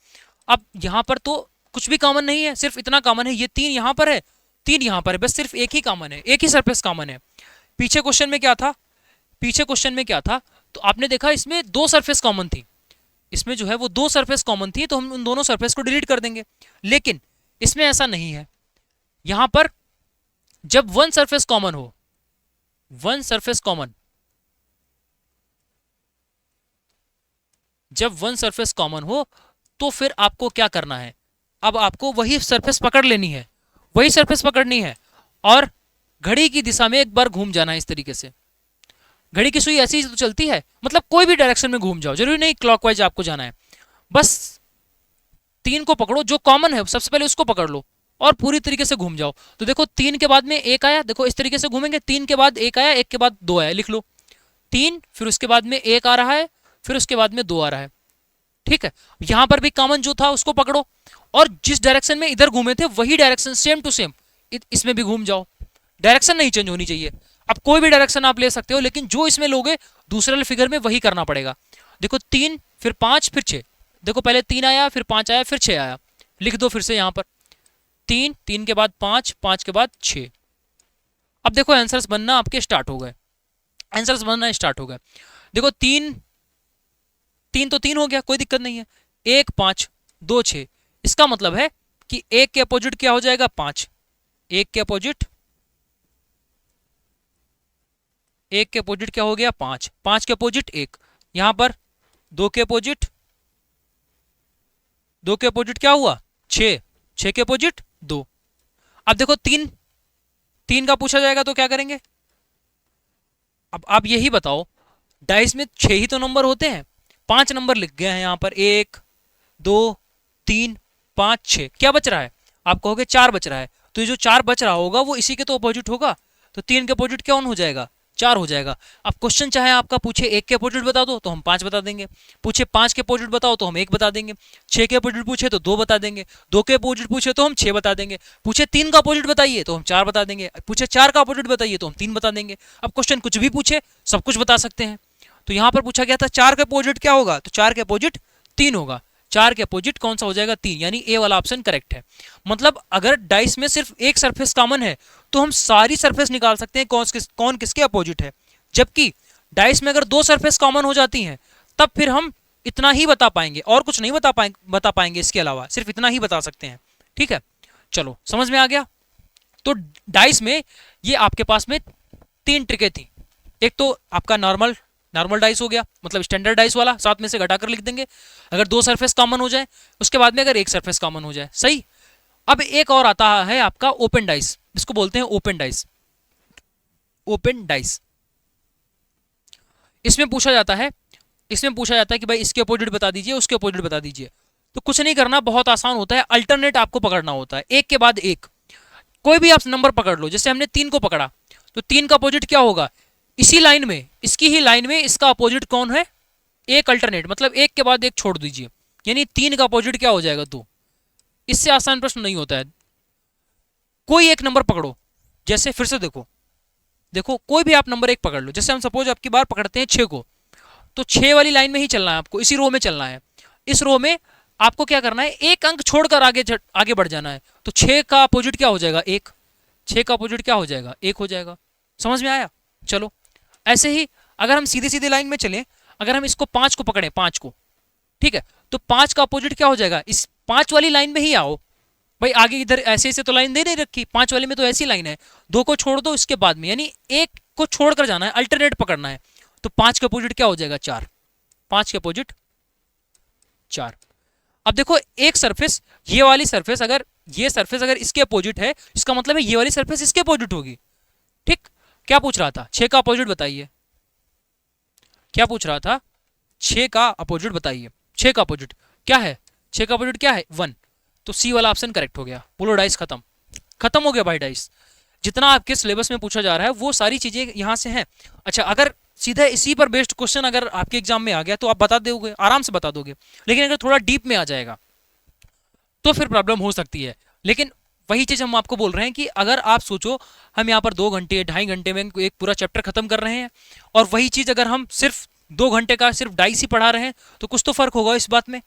Speaker 1: अब यहाँ पर तो कुछ भी कॉमन नहीं है, सिर्फ इतना कॉमन है, ये 3 यहाँ पर है, 3 यहाँ पर है, बस सिर्फ एक ही कॉमन है, एक ही सरफेस कॉमन है। पीछे क्वेश्चन में क्या था, पीछे क्वेश्चन में क्या था, तो आपने देखा इसमें 2 सरफेस कॉमन थी, इसमें जो है वो 2 सरफेस कॉमन थी, तो हम उन दोनों सरफेस को डिलीट कर देंगे। लेकिन इसमें ऐसा नहीं है। यहां पर जब 1 सरफेस कॉमन हो, 1 सरफेस कॉमन, जब 1 सरफेस कॉमन हो तो फिर आपको क्या करना है, अब आपको वही सरफेस पकड़ लेनी है, वही सरफेस पकड़नी है, और घड़ी की दिशा में एक बार घूम जाना है। इस तरीके से घड़ी की सुई ऐसी तो चलती है, मतलब कोई भी डायरेक्शन में घूम जाओ, जरूरी नहीं क्लॉकवाइज आपको जाना है। बस 3 को पकड़ो, जो कॉमन है सबसे पहले उसको पकड़ लो और पूरी तरीके से घूम जाओ। तो देखो 3 के बाद में 1 आया, देखो इस तरीके से घूमेंगे, 3 के बाद 1 आया, 1 के बाद 2 आया, लिख लो 3, फिर उसके बाद में 1 आ रहा है, फिर उसके बाद में 2 आ रहा है, ठीक है। यहां पर भी कॉमन जो था उसको पकड़ो, और जिस डायरेक्शन में इधर घूमे थे वही डायरेक्शन सेम टू सेम इसमें भी घूम जाओ। डायरेक्शन नहीं चेंज होनी चाहिए। अब कोई भी डायरेक्शन आप ले सकते हो, लेकिन जो इसमें लोगे दूसरे वाले फिगर में वही करना पड़ेगा। देखो 3, फिर 5, फिर 6, देखो पहले 3 आया, फिर 5 आया, फिर 6 आया, लिख दो फिर से यहां पर 3, 3 के बाद 5, 5 के बाद 6। अब देखो आंसर्स बनना आपके स्टार्ट हो गए, आंसर्स बनना स्टार्ट हो गए। देखो 3 तो 3 हो गया, कोई दिक्कत नहीं है। 1 5 2 6, इसका मतलब है कि 1 के अपोजिट क्या हो जाएगा 5, 1 के अपोजिट, 1 के अपोजिट क्या हो गया 5, 5 के अपोजिट 1, यहां पर 2 के अपोजिट, 2 के अपोजिट क्या हुआ 6, 6 के अपोजिट 2। अब देखो 3 का पूछा जाएगा तो क्या करेंगे। अब आप यही बताओ, डाइस में 6 ही तो नंबर होते हैं, 5 नंबर लिख गए हैं यहां पर, 1 2 3 5 6, क्या बच रहा है? आप कहोगे 4 बच रहा है, तो ये जो 4 बच रहा होगा वो इसी के तो अपोजिट होगा, तो 3 के अपोजिट क्या हो जाएगा? 4 हो जाएगा। अब क्वेश्चन चाहे आपका पूछे 1 के अपोजिट बता दो तो हम 5 बता देंगे, पूछे 5 के अपोजिट बताओ तो हम 1 बता देंगे, 6 के अपोजिट पूछे तो 2 बता देंगे, 2 के अपोजिट पूछे तो हम 6 बता देंगे, पूछे 3 का अपोजिट बताइए तो हम 4 बता देंगे, पूछे 4 का अपोजिट बताइए तो हम 3 बता देंगे। अब क्वेश्चन कुछ भी पूछे सब कुछ बता सकते हैं। तो यहाँ पर पूछा गया था 4 के अपोजिट क्या होगा, तो 4 के अपोजिट 3 होगा। 4 के अपोजिट कौन सा हो जाएगा? 3, यानी ए वाला ऑप्शन करेक्ट है। मतलब अगर डाइस में सिर्फ एक सरफेस कॉमन है तो हम सारी सरफेस निकाल सकते हैं कौन किसके अपोजिट है। जबकि डाइस में अगर 2 सरफेस कॉमन हो जाती हैं तब फिर हम इतना ही बता पाएंगे और कुछ नहीं बता पाएंगे, इसके अलावा सिर्फ इतना ही बता सकते हैं। ठीक है, चलो समझ में आ गया। तो डाइस में ये आपके पास में 3 ट्रिकें थी। एक तो आपका नॉर्मल डाइस हो गया, मतलब स्टैंडर्ड डाइस वाला, साथ में से घटाकर लिख देंगे अगर 2 सरफेस कॉमन हो जाए, उसके बाद में अगर 1 सरफेस कॉमन हो जाए। सही। अब एक और आता है आपका ओपन डाइस, इसको बोलते हैं ओपन डाइस। ओपन डाइस इसमें पूछा जाता है कि भाई इसके अपोजिट बता दीजिए, उसके अपोजिट बता दीजिए। तो कुछ नहीं करना, बहुत आसान होता है, अल्टरनेट आपको पकड़ना होता है, एक के बाद एक। कोई भी आप नंबर पकड़ लो, जैसे हमने 3 को पकड़ा तो 3 का अपोजिट क्या होगा? इसी लाइन में, इसकी ही लाइन में इसका अपोजिट कौन है? एक अल्टरनेट, मतलब एक के बाद एक छोड़ दीजिए, यानी 3 का अपोजिट क्या हो जाएगा? 2। इससे आसान प्रश्न नहीं होता है। कोई एक नंबर पकड़ो, जैसे फिर से देखो कोई भी आप नंबर 1 पकड़ लो, जैसे हम सपोज आपकी बार पकड़ते हैं 6 को, तो 6 वाली लाइन में ही चलना है आपको, इसी रो में चलना है। इस रो में आपको क्या करना है? एक अंक छोड़कर आगे बढ़ जाना है। तो 6 का अपोजिट क्या हो जाएगा? 1। 6 का अपोजिट क्या हो जाएगा? 1 हो जाएगा। समझ में आया? चलो ऐसे ही अगर हम सीधी सीधी लाइन में चलें, अगर हम इसको 5 को पकड़े, 5 को, ठीक है, तो 5 का अपोजिट क्या हो जाएगा? इस 5 वाली लाइन में ही आओ भाई, आगे इधर ऐसे ऐसे तो लाइन दे नहीं रखी, 5 वाले में तो ऐसी लाइन है, 2 को छोड़ दो इसके बाद में, यानी 1 को छोड़कर जाना है, अल्टरनेट पकड़ना है। तो 5 के अपोजिट क्या हो जाएगा? 4। 5 के अपोजिट 4। अब देखो एक सरफेस, ये वाली सरफेस अगर इसके अपोजिट है, इसका मतलब है ये वाली सरफेस इसके अपोजिट होगी। ठीक, क्या पूछ रहा था? 6 का अपोजिट बताइए। क्या पूछ रहा था? 6 का अपोजिट बताइए। 6 का अपोजिट क्या है? 6 का अपोजिट क्या है? 1। तो सी वाला ऑप्शन करेक्ट हो गया। बोलो डाइस खत्म हो गया भाई। डाइस जितना आपके सिलेबस में पूछा जा रहा है वो सारी चीजें यहाँ से हैं। अच्छा, अगर सीधा इसी पर बेस्ड क्वेश्चन अगर आपके एग्जाम में आ गया तो आप बता दोगे, आराम से बता दोगे, लेकिन अगर थोड़ा डीप में आ जाएगा तो फिर प्रॉब्लम हो सकती है। लेकिन वही चीज हम आपको बोल रहे हैं कि अगर आप सोचो हम यहाँ पर 2 घंटे 2.5 घंटे में एक पूरा चैप्टर खत्म कर रहे हैं, और वही चीज अगर हम सिर्फ 2 घंटे का सिर्फ डाइस ही पढ़ा रहे हैं तो कुछ तो फर्क होगा इस बात में।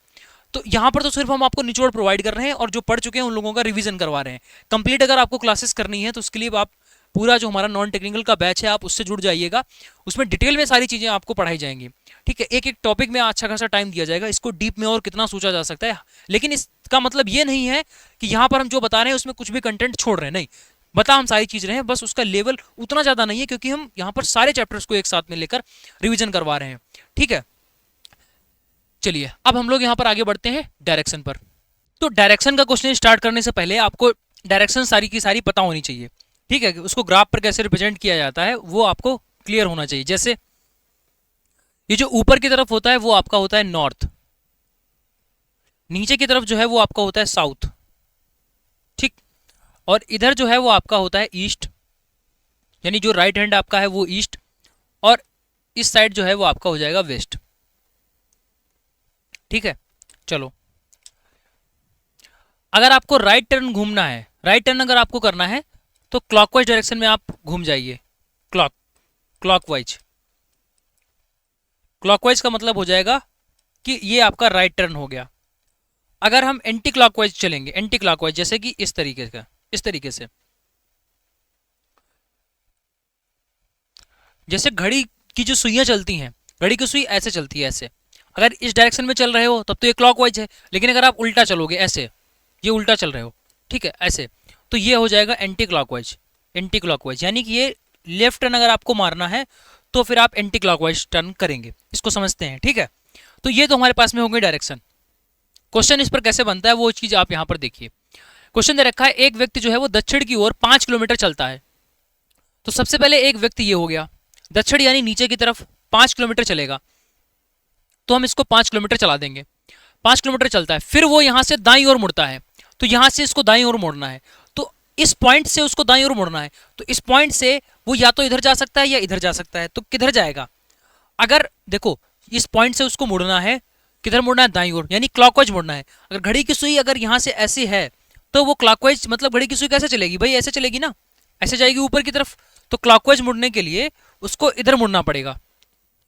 Speaker 1: तो यहाँ पर तो सिर्फ हम आपको निचोड़ प्रोवाइड कर रहे हैं और जो पढ़ चुके हैं उन लोगों का रिवीजन करवा रहे हैं। कंप्लीट अगर आपको क्लासेस करनी है तो उसके लिए आप पूरा जो हमारा नॉन टेक्निकल का बैच है आप उससे जुड़ जाइएगा, उसमें डिटेल में सारी चीज़ें आपको पढ़ाई जाएंगी। ठीक है, एक एक टॉपिक में अच्छा खासा टाइम दिया जाएगा, इसको डीप में और कितना सोचा जा सकता है। लेकिन इसका मतलब ये नहीं है कि यहाँ पर हम जो बता रहे हैं उसमें कुछ भी कंटेंट छोड़ रहे हैं, नहीं, बता हम सारी चीज़ रहे हैं, बस उसका लेवल उतना ज़्यादा नहीं है क्योंकि हम यहाँ पर सारे चैप्टर्स को एक साथ में लेकर रिविजन करवा रहे हैं। ठीक है, चलिए अब हम लोग यहाँ पर आगे बढ़ते हैं डायरेक्शन पर। तो डायरेक्शन का क्वेश्चन स्टार्ट करने से पहले आपको डायरेक्शन सारी की सारी पता होनी चाहिए। ठीक है, उसको ग्राफ पर कैसे रिप्रेजेंट किया जाता है वो आपको क्लियर होना चाहिए। जैसे ये जो ऊपर की तरफ होता है वो आपका होता है नॉर्थ, नीचे की तरफ जो है वो आपका होता है साउथ, ठीक, और इधर जो है वो आपका होता है ईस्ट, यानी जो राइट हैंड आपका है वो ईस्ट, और इस साइड जो है वो आपका हो जाएगा वेस्ट। ठीक है, चलो अगर आपको राइट टर्न घूमना है, राइट टर्न अगर आपको करना है तो क्लॉकवाइज डायरेक्शन में आप घूम जाइए। क्लॉकवाइज का मतलब हो जाएगा कि ये आपका राइट टर्न हो गया। अगर हम एंटी क्लॉकवाइज चलेंगे, एंटी क्लॉकवाइज जैसे कि इस तरीके से, जैसे घड़ी की जो सुइयां चलती हैं, घड़ी की सुई ऐसे चलती है, ऐसे। अगर इस डायरेक्शन में चल रहे हो तब तो ये क्लॉकवाइज है, लेकिन अगर आप उल्टा चलोगे ऐसे, ये उल्टा चल रहे हो, ठीक है, ऐसे, तो ये हो जाएगा एंटी क्लॉकवाइज, यानी कि ये लेफ्ट टर्न अगर आपको मारना है तो फिर आप एंटी क्लॉकवाइज टर्न करेंगे। इसको समझते हैं, ठीक है। तो ये तो हमारे पास में हो गई डायरेक्शन। क्वेश्चन इस पर कैसे बनता है वो चीज आप यहाँ पर देखिए। क्वेश्चन दे रखा है एक व्यक्ति जो है वो दक्षिण की ओर 5 किलोमीटर चलता है। तो सबसे पहले एक व्यक्ति ये हो गया, दक्षिण यानी नीचे की तरफ 5 किलोमीटर चलेगा, तो हम इसको 5 किलोमीटर चला देंगे। 5 किलोमीटर चलता है, फिर वो यहाँ से दाईं ओर मुड़ता है, तो यहाँ से इसको दाईं ओर मुड़ना है, तो इस पॉइंट से उसको दाईं ओर मुड़ना है, तो इस पॉइंट से वो या तो इधर जा सकता है या इधर जा सकता है, तो किधर जाएगा? अगर देखो इस पॉइंट से उसको मुड़ना है, किधर मुड़ना है? दाईं ओर, यानी क्लॉकवाइज मुड़ना है। अगर घड़ी की सुई अगर यहाँ से ऐसी है तो वो क्लॉकवाइज, मतलब घड़ी की सुई कैसे चलेगी भाई? ऐसे चलेगी ना, ऐसे जाएगी ऊपर की तरफ। तो क्लॉकवाइज मुड़ने के लिए उसको इधर मुड़ना पड़ेगा,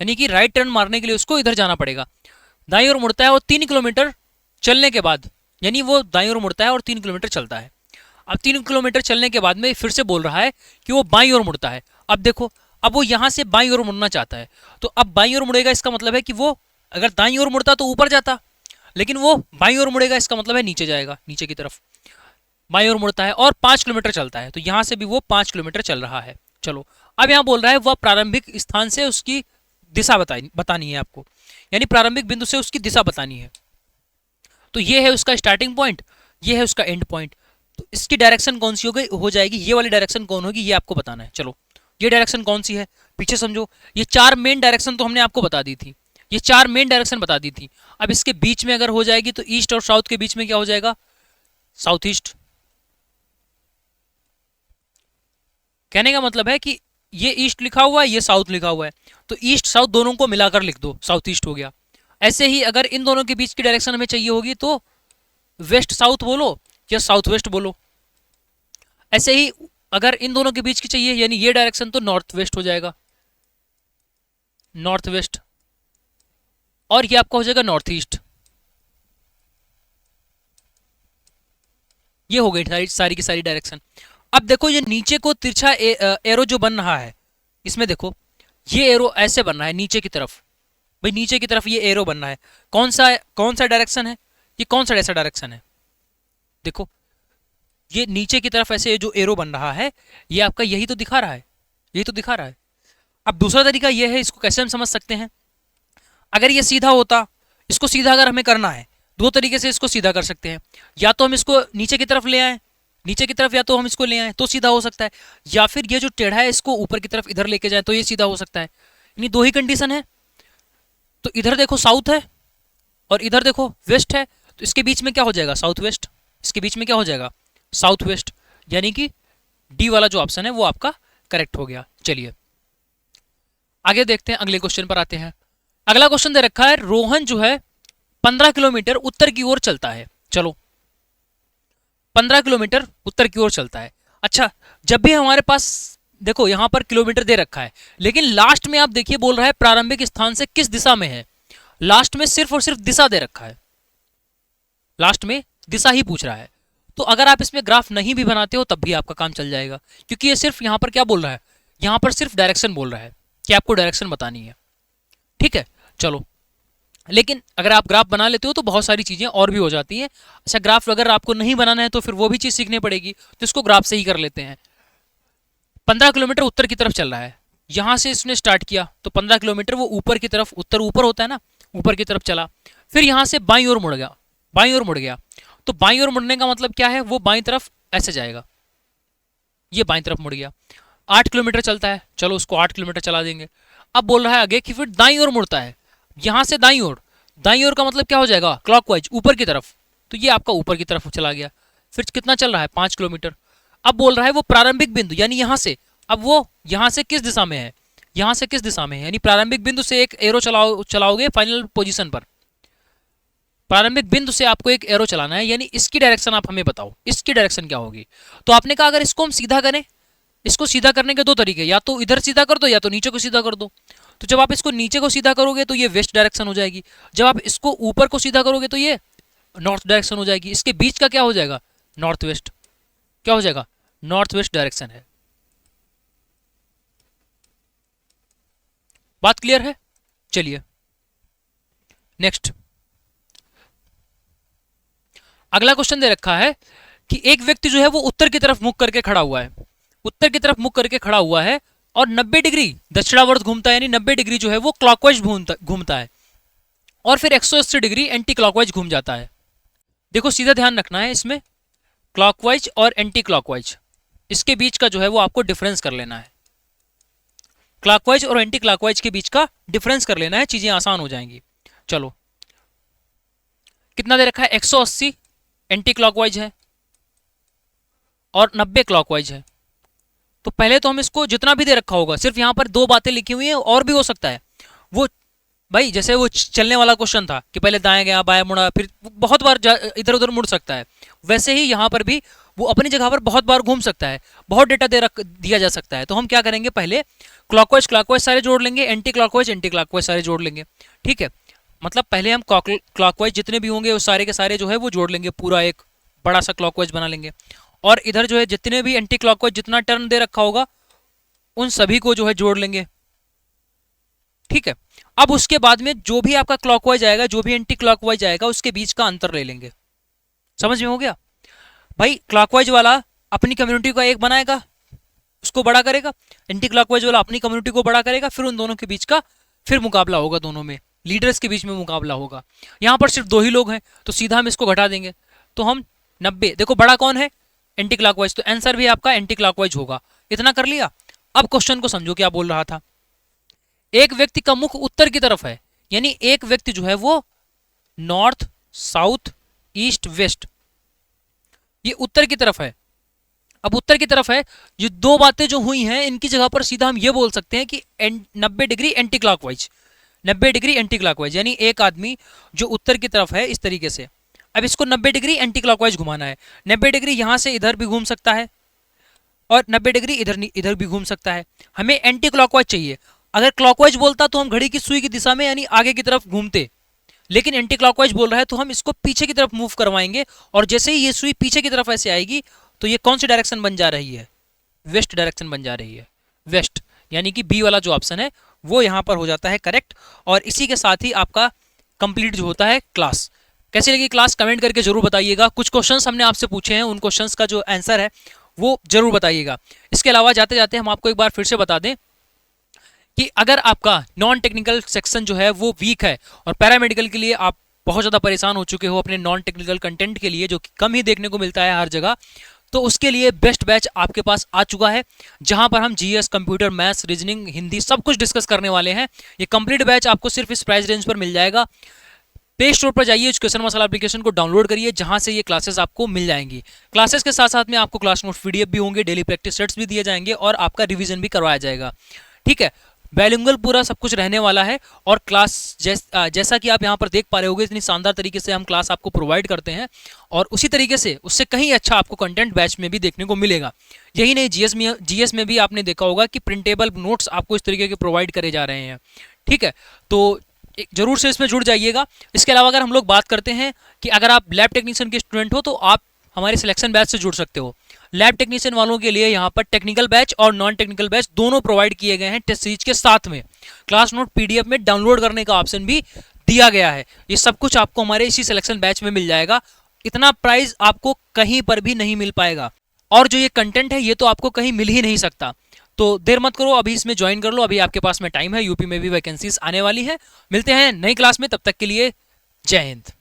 Speaker 1: यानी कि राइट टर्न मारने के लिए उसको इधर जाना पड़ेगा। दाईं ओर मुड़ता है और 3 किलोमीटर चलने के बाद, यानी वो दाईं ओर मुड़ता है और 3 किलोमीटर चलता है। अब 3 किलोमीटर चलने के बाद में फिर से बोल रहा है कि वो बाईं ओर मुड़ता है। अब देखो, अब वो यहाँ से बाईं ओर मुड़ना चाहता है, तो अब बाईं ओर मुड़ेगा, इसका मतलब है कि वो अगर दाईं ओर मुड़ता तो ऊपर जाता, लेकिन वो बाईं ओर मुड़ेगा, इसका मतलब है नीचे जाएगा, नीचे की तरफ बाईं ओर मुड़ता है और 5 किलोमीटर चलता है, तो यहाँ से भी वो 5 किलोमीटर चल रहा है। चलो, अब यहाँ बोल रहा है वह प्रारंभिक स्थान से उसकी दिशा बतानी है आपको, यानी प्रारंभिक बिंदु से उसकी दिशा बतानी है। तो ये है उसका स्टार्टिंग पॉइंट, ये है उसका एंड पॉइंट, तो इसकी डायरेक्शन कौन सी हो जाएगी, ये वाली डायरेक्शन कौन होगी, ये आपको बताना है। चलो, ये डायरेक्शन कौन सी है, पीछे समझो। ये 4 मेन डायरेक्शन तो हमने आपको बता दी थी, ये 4 मेन डायरेक्शन बता दी थी। अब इसके बीच में अगर हो जाएगी तो ईस्ट और साउथ के बीच में क्या हो जाएगा? South east. कहने का मतलब है कि ये ईस्ट लिखा हुआ है, ये साउथ लिखा हुआ है, तो ईस्ट साउथ दोनों को मिलाकर लिख दो, साउथ ईस्ट हो गया। ऐसे ही अगर इन दोनों के बीच की डायरेक्शन हमें चाहिए होगी तो वेस्ट साउथ बोलो या साउथ वेस्ट बोलो। ऐसे ही अगर इन दोनों के बीच की चाहिए, यानी ये डायरेक्शन, तो नॉर्थ वेस्ट हो जाएगा, नॉर्थ वेस्ट, और ये आपका हो जाएगा नॉर्थ ईस्ट। ये हो गई सारी की सारी डायरेक्शन। अब देखो ये नीचे को तिरछा एरो जो बन रहा है, इसमें देखो ये एरो ऐसे बन रहा है नीचे की तरफ, भाई नीचे की तरफ ये एरो बन रहा है। कौन सा डायरेक्शन है ये, कौन सा ऐसा डायरेक्शन है? देखो ये नीचे की तरफ ऐसे जो एरो बन रहा है, ये आपका यही तो दिखा रहा है, यही तो दिखा रहा है। अब दूसरा तरीका ये है, इसको कैसे हम समझ सकते हैं? अगर ये सीधा होता, इसको सीधा अगर हमें करना है, दो तरीके से इसको सीधा कर सकते हैं। या तो हम इसको नीचे की तरफ ले आए, नीचे की तरफ, या तो हम इसको ले आए तो सीधा हो सकता है, या फिर ये जो टेढ़ा है इसको ऊपर की तरफ इधर लेके जाए तो ये सीधा हो सकता है। यानी दो ही कंडीशन है। तो इधर देखो साउथ है और इधर देखो वेस्ट है, तो इसके बीच में क्या हो जाएगा? South west. इसके बीच में क्या हो जाएगा? साउथ वेस्ट, यानी कि डी वाला जो ऑप्शन है वो आपका करेक्ट हो गया। चलिए आगे देखते हैं, अगले क्वेश्चन पर आते हैं। अगला क्वेश्चन दे रखा है, रोहन जो है 15 किलोमीटर उत्तर की ओर चलता है। चलो, 15 किलोमीटर उत्तर की ओर चलता है। अच्छा, जब भी हमारे पास देखो यहां पर किलोमीटर दे रखा है, लेकिन लास्ट में आप देखिए बोल रहा है प्रारंभिक स्थान से किस दिशा में है। लास्ट में सिर्फ और सिर्फ दिशा दे रखा है, लास्ट में दिशा ही पूछ रहा है। तो अगर आप इसमें ग्राफ नहीं भी बनाते हो तब भी आपका काम चल जाएगा, क्योंकि ये सिर्फ यहां पर क्या बोल रहा है, यहां पर सिर्फ डायरेक्शन बोल रहा है कि आपको डायरेक्शन बतानी है। ठीक है, चलो, लेकिन अगर आप ग्राफ बना लेते हो तो बहुत सारी चीजें और भी हो जाती हैं। अच्छा, ग्राफ अगर आपको नहीं बनाना है तो फिर वो भी चीज सीखनी पड़ेगी, तो इसको ग्राफ से ही कर लेते हैं। 15 किलोमीटर उत्तर की तरफ चल रहा है, यहां से इसने स्टार्ट किया तो 15 किलोमीटर वो ऊपर की तरफ, उत्तर ऊपर होता है ना, ऊपर की तरफ चला, फिर यहां से बाईं ओर मुड़ गया, बाईं ओर मुड़ गया। तो बाईं ओर मुड़ने का मतलब क्या है, वो बाईं तरफ ऐसे जाएगा, ये बाईं तरफ मुड़ गया। 8 किलोमीटर चलता है, चलो उसको 8 किलोमीटर चला देंगे। अब बोल रहा है आगे कि फिर दाईं ओर मुड़ता है, यहां से दाईं ओर, दाईं ओर का मतलब क्या हो जाएगा? क्लॉकवाइज, ऊपर की तरफ, तो ये आपका ऊपर की तरफ चला गया। फिर कितना चल रहा है? 5 किलोमीटर। अब बोल रहा है वो प्रारंभिक बिंदु, यानी यहां से, अब वो यहां से किस दिशा में है, यहां से किस दिशा में है, यानी प्रारंभिक बिंदु से एक एरो चलाओगे फाइनल पोजीशन पर। प्रारंभिक बिंदु से आपको एक एरो चलाना है, यानी इसकी डायरेक्शन आप हमें बताओ, इसकी डायरेक्शन क्या होगी? तो आपने कहा अगर इसको हम सीधा करें, इसको सीधा करने के दो तरीके, या तो इधर सीधा कर दो या तो नीचे को सीधा कर दो। तो जब आप इसको नीचे को सीधा करोगे तो ये वेस्ट डायरेक्शन हो जाएगी, जब आप इसको ऊपर को सीधा करोगे तो ये नॉर्थ डायरेक्शन हो जाएगी। इसके बीच का क्या हो जाएगा? North west. क्या हो जाएगा? नॉर्थ वेस्ट डायरेक्शन है। बात क्लियर है? चलिए नेक्स्ट, अगला क्वेश्चन दे रखा है कि एक व्यक्ति जो है वो उत्तर की तरफ मुख करके खड़ा हुआ है, उत्तर की तरफ मुख करके खड़ा हुआ है और 90 डिग्री दक्षिणावर्त घूमता है, यानी 90 डिग्री जो है वो क्लॉकवाइज घूमता है, और फिर 180 डिग्री एंटी क्लॉकवाइज घूम जाता है। देखो सीधा ध्यान रखना है इसमें, क्लॉकवाइज और एंटी क्लॉकवाइज, इसके बीच का जो है वो आपको डिफरेंस कर लेना है। क्लॉकवाइज और एंटी क्लॉकवाइज के बीच का डिफरेंस कर लेना है, चीजें आसान हो जाएंगी। चलो कितना दे रखा है, 180 एंटी क्लॉकवाइज है और 90 क्लॉकवाइज है। तो पहले तो हम इसको जितना भी दे रखा होगा, सिर्फ यहाँ पर दो बातें लिखी हुई हैं, और भी हो सकता है वो, भाई जैसे वो चलने वाला क्वेश्चन था कि पहले दाएं गया बाएं मुड़ा, फिर बहुत बार इधर उधर मुड़ सकता है, वैसे ही यहाँ पर भी वो अपनी जगह पर बहुत बार घूम सकता है, बहुत डेटा दिया जा सकता है। तो हम क्या करेंगे, पहले क्लॉकवाइज क्लॉकवाइज सारे जोड़ लेंगे, एंटी क्लॉकवाइज सारे जोड़ लेंगे। ठीक है, मतलब पहले हम क्लॉकवाइज जितने भी होंगे उस सारे के सारे जो है वो जोड़ लेंगे, पूरा एक बड़ा सा क्लॉकवाइज बना लेंगे, और इधर जो है जितने भी एंटी क्लॉकवाइज जितना टर्न दे रखा होगा उन सभी को जो है जोड़ लेंगे। ठीक है, अब उसके बाद में जो भी आपका क्लॉकवाइज आएगा, जो भी एंटी क्लॉकवाइज आएगा, उसके बीच का अंतर ले लेंगे। समझ में हो गया भाई? क्लॉकवाइज वाला अपनी कम्युनिटी का एक बनाएगा, उसको बड़ा करेगा, एंटी क्लॉकवाइज वाला अपनी कम्युनिटी को बड़ा करेगा, फिर उन दोनों के बीच का फिर मुकाबला होगा, दोनों में लीडर्स के बीच में मुकाबला होगा। यहाँ पर सिर्फ दो ही लोग हैं तो सीधा हम इसको घटा देंगे, तो हम 90, देखो बड़ा कौन है, एंटी क्लॉकवाइज, तो आंसर भी आपका एंटी क्लॉकवाइज होगा। इतना कर लिया। अब क्वेश्चन को समझो क्या बोल रहा था। एक व्यक्ति का मुख उत्तर की तरफ है, यानी एक व्यक्ति जो है वो नॉर्थ साउथ ईस्ट वेस्ट, ये उत्तर की तरफ है। अब उत्तर की तरफ है, ये दो बातें जो हुई हैं इनकी जगह पर सीधा हम ये बोल सकते हैं कि 90 degree anti clockwise, 90 degree anti clockwise, यानी एक आदमी जो उत्तर की तरफ है इस तरीके से, अब इसको 90 डिग्री एंटी क्लॉकवाइज घुमाना है। 90 डिग्री यहां से इधर भी घूम सकता है और 90 डिग्री इधर भी घूम सकता है। हमें एंटी क्लॉकवाइज चाहिए। अगर क्लॉकवाइज बोलता तो हम घड़ी की सुई की दिशा में यानी आगे की तरफ घूमते, लेकिन एंटी क्लॉकवाइज बोल रहा है तो हम इसको पीछे की तरफ मूव करवाएंगे, और जैसे ही ये सुई पीछे की तरफ ऐसे आएगी तो ये कौन सी डायरेक्शन बन जा रही है, वेस्ट डायरेक्शन बन जा रही है, वेस्ट, यानी कि बी वाला जो ऑप्शन है वो यहाँ पर हो जाता है करेक्ट। और इसी के साथ ही आपका कंप्लीट जो होता है क्लास। कैसी लगी क्लास कमेंट करके जरूर बताइएगा। कुछ क्वेश्चंस हमने आपसे पूछे हैं, उन क्वेश्चंस का जो आंसर है वो जरूर बताइएगा। इसके अलावा जाते जाते हम आपको एक बार फिर से बता दें कि अगर आपका नॉन टेक्निकल सेक्शन जो है वो वीक है और पैरामेडिकल के लिए आप बहुत ज़्यादा परेशान हो चुके हो अपने नॉन टेक्निकल कंटेंट के लिए, जो कि कम ही देखने को मिलता है हर जगह, तो उसके लिए बेस्ट बैच आपके पास आ चुका है, जहां पर हम GS, computer, maths, reasoning, Hindi सब कुछ डिस्कस करने वाले हैं। ये कंप्लीट बैच आपको सिर्फ इस प्राइस रेंज पर मिल जाएगा। प्ले स्टोर पर जाइए, एजुकेशन मसाला एप्लीकेशन को डाउनलोड करिए, जहां से ये क्लासेस आपको मिल जाएंगी। क्लासेस के साथ साथ में आपको क्लास नोट्स पीडीएफ भी होंगे, डेली प्रैक्टिस सेट्स भी दिए जाएंगे और आपका रिवीजन भी करवाया जाएगा। ठीक है, बाइलिंगुअल पूरा सब कुछ रहने वाला है। और क्लास जैसा कि आप यहाँ पर देख पा रहे होंगे, इतनी शानदार तरीके से हम क्लास आपको प्रोवाइड करते हैं, और उसी तरीके से उससे कहीं अच्छा आपको कंटेंट बैच में भी देखने को मिलेगा। यही नहीं, जीएस में भी आपने देखा होगा कि प्रिंटेबल नोट्स आपको इस तरीके के प्रोवाइड करे जा रहे हैं। ठीक है, तो जरूर से इसमें जुड़ जाइएगा। इसके अलावा अगर हम लोग बात करते हैं कि अगर आप लैब टेक्नीशियन के स्टूडेंट हो तो आप हमारे सिलेक्शन बैच से जुड़ सकते हो। लैब टेक्नीशियन वालों के लिए यहाँ पर टेक्निकल बैच और नॉन टेक्निकल बैच दोनों प्रोवाइड किए गए हैं टेस्ट सीरीज के साथ में। क्लास नोट पीडीएफ में डाउनलोड करने का ऑप्शन भी दिया गया है। ये सब कुछ आपको हमारे इसी सिलेक्शन बैच में मिल जाएगा। इतना प्राइस आपको कहीं पर भी नहीं मिल पाएगा, और जो ये कंटेंट है ये तो आपको कहीं मिल ही नहीं सकता। तो देर मत करो, अभी इसमें ज्वाइन कर लो, अभी आपके पास में टाइम है। यूपी में भी वैकेंसीज आने वाली है। मिलते हैं नई क्लास में, तब तक के लिए जय हिंद।